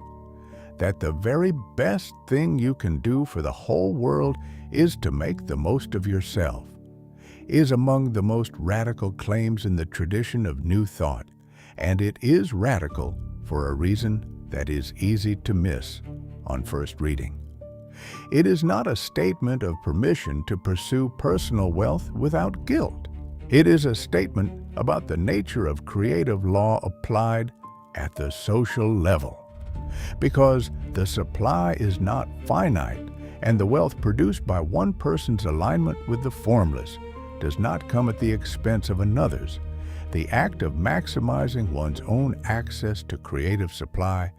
S1: that the very best thing you can do for the whole world is to make the most of yourself, is among the most radical claims in the tradition of New Thought, and it is radical for a reason that is easy to miss on first reading. It is not a statement of permission to pursue personal wealth without guilt. It is a statement about the nature of creative law applied at the social level. Because the supply is not finite, and the wealth produced by one person's alignment with the formless does not come at the expense of another's. The act of maximizing one's own access to creative supply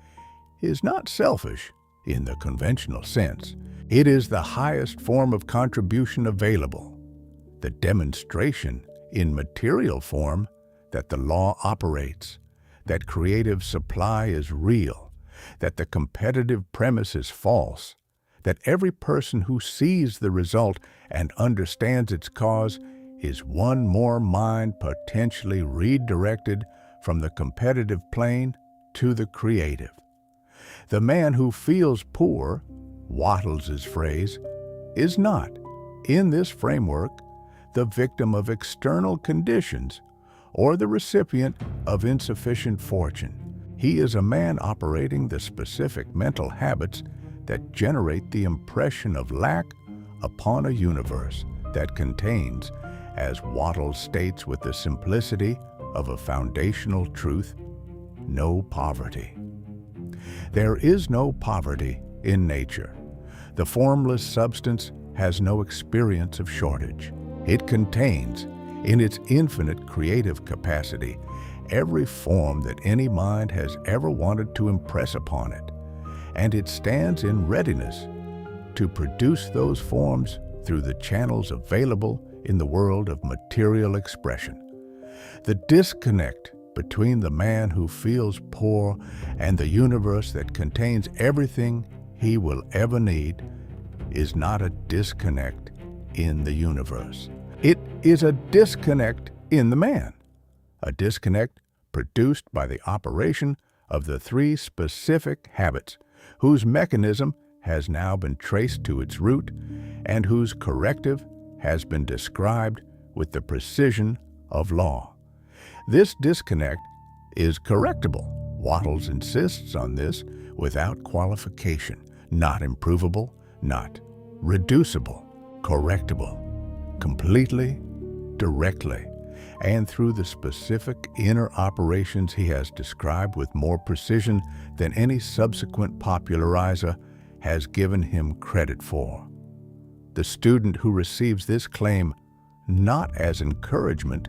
S1: is not selfish in the conventional sense. It is the highest form of contribution available, the demonstration in material form that the law operates, that creative supply is real, that the competitive premise is false, that every person who sees the result and understands its cause is one more mind potentially redirected from the competitive plane to the creative. The man who feels poor, Wattles' phrase, is not, in this framework, the victim of external conditions or the recipient of insufficient fortune. He is a man operating the specific mental habits that generate the impression of lack upon a universe that contains, as Wattles states with the simplicity of a foundational truth, no poverty. There is no poverty in nature. The formless substance has no experience of shortage. It contains, in its infinite creative capacity, every form that any mind has ever wanted to impress upon it, and it stands in readiness to produce those forms through the channels available in the world of material expression. The disconnect between the man who feels poor and the universe that contains everything he will ever need is not a disconnect in the universe. It is a disconnect in the man, a disconnect produced by the operation of the three specific habits whose mechanism has now been traced to its root and whose corrective has been described with the precision of law. This disconnect is correctable. Wattles insists on this without qualification, not improvable, not reducible, correctable, completely, directly, and through the specific inner operations he has described with more precision than any subsequent popularizer has given him credit for. The student who receives this claim not as encouragement,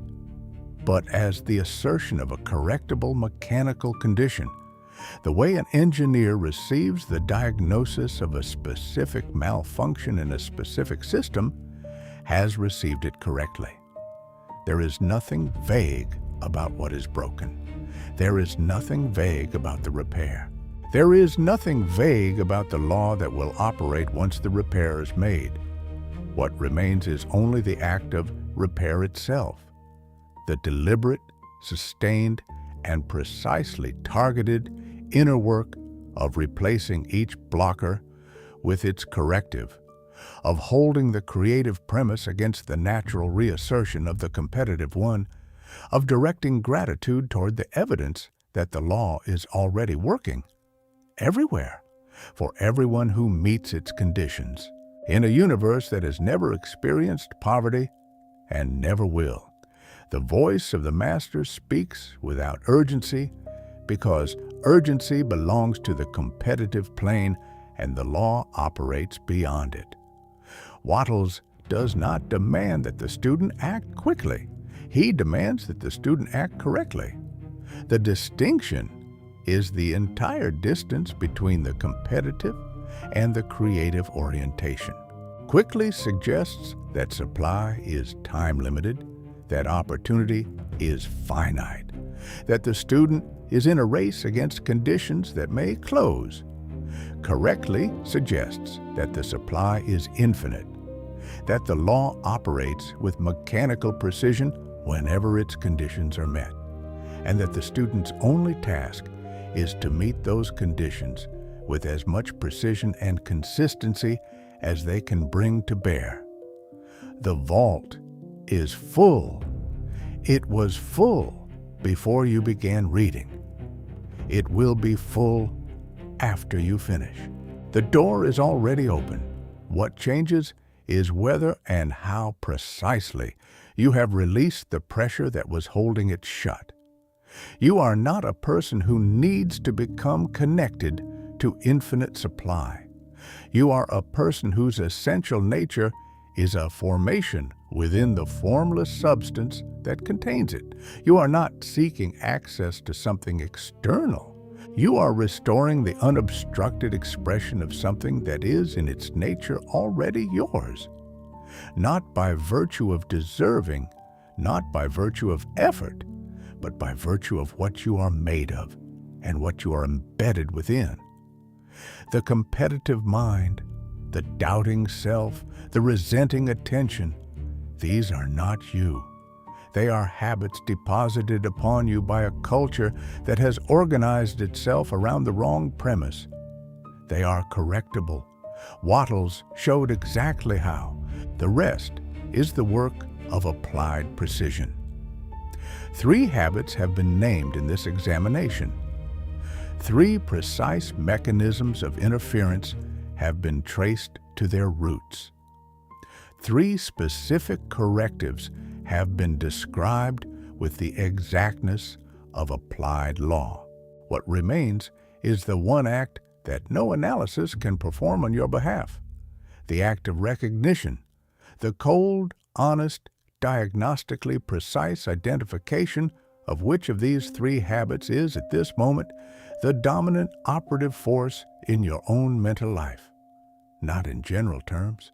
S1: but as the assertion of a correctable mechanical condition, the way an engineer receives the diagnosis of a specific malfunction in a specific system, has received it correctly. There is nothing vague about what is broken. There is nothing vague about the repair. There is nothing vague about the law that will operate once the repair is made. What remains is only the act of repair itself, the deliberate, sustained, and precisely targeted inner work of replacing each blocker with its corrective, of holding the creative premise against the natural reassertion of the competitive one, of directing gratitude toward the evidence that the law is already working, everywhere, for everyone who meets its conditions, in a universe that has never experienced poverty and never will. The voice of the Master speaks without urgency, because urgency belongs to the competitive plane and the law operates beyond it. Wattles does not demand that the student act quickly. He demands that the student act correctly. The distinction is the entire distance between the competitive and the creative orientation. Quickly suggests that supply is time-limited, that opportunity is finite, that the student is in a race against conditions that may close. Correctly suggests that the supply is infinite, that the law operates with mechanical precision whenever its conditions are met, and that the student's only task is to meet those conditions with as much precision and consistency as they can bring to bear. The vault is full. It was full before you began reading. It will be full after you finish. The door is already open. What changes is whether and how precisely you have released the pressure that was holding it shut. You are not a person who needs to become connected to infinite supply. You are a person whose essential nature is a formation within the formless substance that contains it. You are not seeking access to something external. You are restoring the unobstructed expression of something that is in its nature already yours. Not by virtue of deserving, not by virtue of effort, but by virtue of what you are made of and what you are embedded within. The competitive mind, the doubting self, the resenting attention. These are not you. They are habits deposited upon you by a culture that has organized itself around the wrong premise. They are correctable. Wattles showed exactly how. The rest is the work of applied precision. 3 habits have been named in this examination. 3 precise mechanisms of interference have been traced to their roots. 3 specific correctives have been described with the exactness of applied law. What remains is the one act that no analysis can perform on your behalf, the act of recognition, the cold, honest, diagnostically precise identification of which of these 3 habits is, at this moment, the dominant operative force in your own mental life. Not in general terms.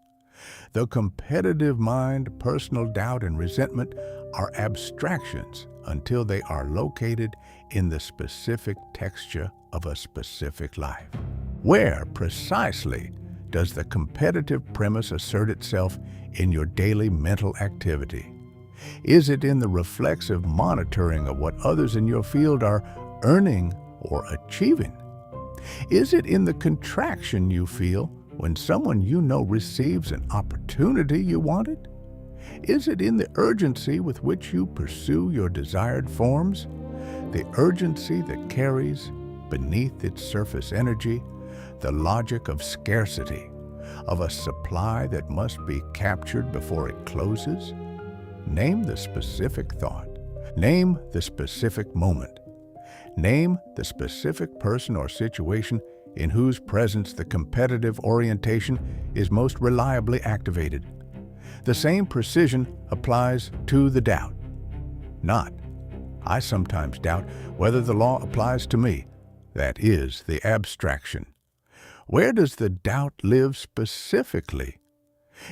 S1: The competitive mind, personal doubt, and resentment are abstractions until they are located in the specific texture of a specific life. Where precisely does the competitive premise assert itself in your daily mental activity? Is it in the reflexive monitoring of what others in your field are earning or achieving? Is it in the contraction you feel when someone you know receives an opportunity you wanted? Is it in the urgency with which you pursue your desired forms? The urgency that carries, beneath its surface energy, the logic of scarcity, of a supply that must be captured before it closes? Name the specific thought. Name the specific moment. Name the specific person or situation in whose presence the competitive orientation is most reliably activated. The same precision applies to the doubt. Not, I sometimes doubt whether the law applies to me. That is the abstraction. Where does the doubt live specifically?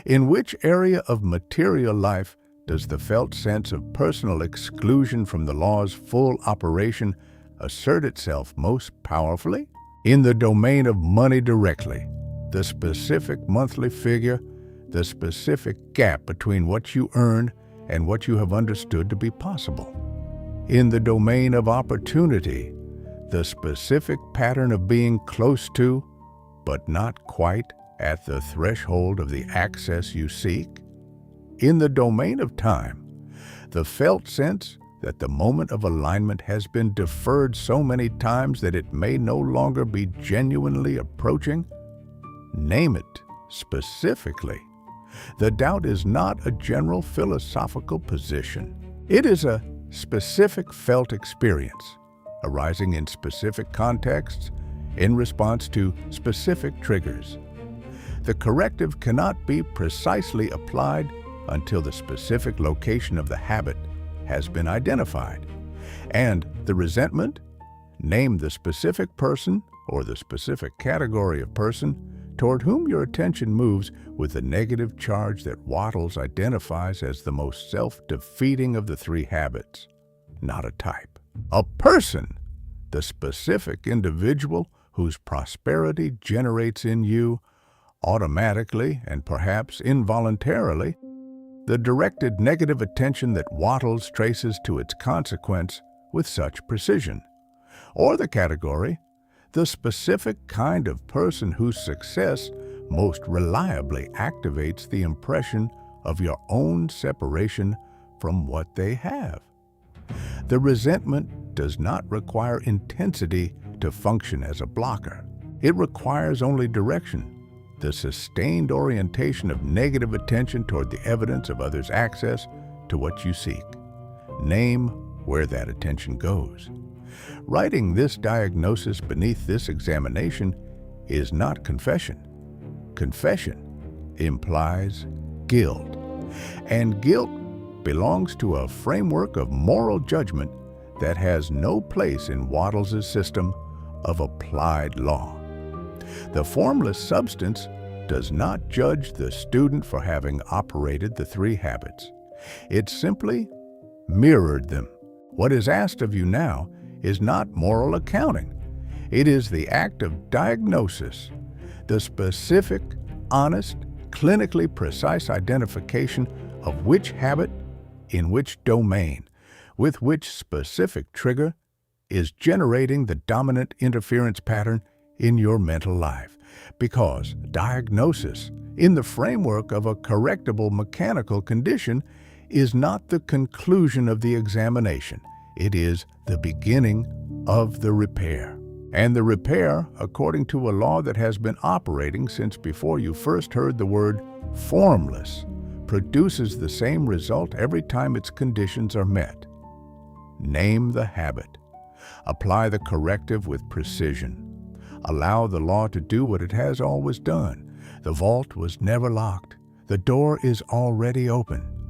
S1: In which area of material life does the felt sense of personal exclusion from the law's full operation assert itself most powerfully? In the domain of money directly, the specific monthly figure, the specific gap between what you earn and what you have understood to be possible. In the domain of opportunity, the specific pattern of being close to, but not quite at the threshold of the access you seek. In the domain of time, the felt sense that the moment of alignment has been deferred so many times that it may no longer be genuinely approaching. Name it specifically. The doubt is not a general philosophical position. It is a specific felt experience, arising in specific contexts, in response to specific triggers. The corrective cannot be precisely applied until the specific location of the habit has been identified. And the resentment, name the specific person or the specific category of person toward whom your attention moves with the negative charge that Wattles identifies as the most self-defeating of the 3 habits. Not a type. A person, the specific individual whose prosperity generates in you, automatically and perhaps involuntarily, the directed negative attention that Wattles traces to its consequence with such precision. Or the category, the specific kind of person whose success most reliably activates the impression of your own separation from what they have. The resentment does not require intensity to function as a blocker. It requires only direction, the sustained orientation of negative attention toward the evidence of others' access to what you seek. Name where that attention goes. Writing this diagnosis beneath this examination is not confession. Confession implies guilt, and guilt belongs to a framework of moral judgment that has no place in Wattles' system of applied law. The formless substance does not judge the student for having operated the 3 habits. It simply mirrored them. What is asked of you now is not moral accounting. It is the act of diagnosis, the specific, honest, clinically precise identification of which habit, in which domain, with which specific trigger, is generating the dominant interference pattern in your mental life. Because diagnosis, in the framework of a correctable mechanical condition, is not the conclusion of the examination. It is the beginning of the repair. And the repair, according to a law that has been operating since before you first heard the word formless, produces the same result every time its conditions are met. Name the habit. Apply the corrective with precision. Allow the law to do what it has always done. The vault was never locked. The door is already open.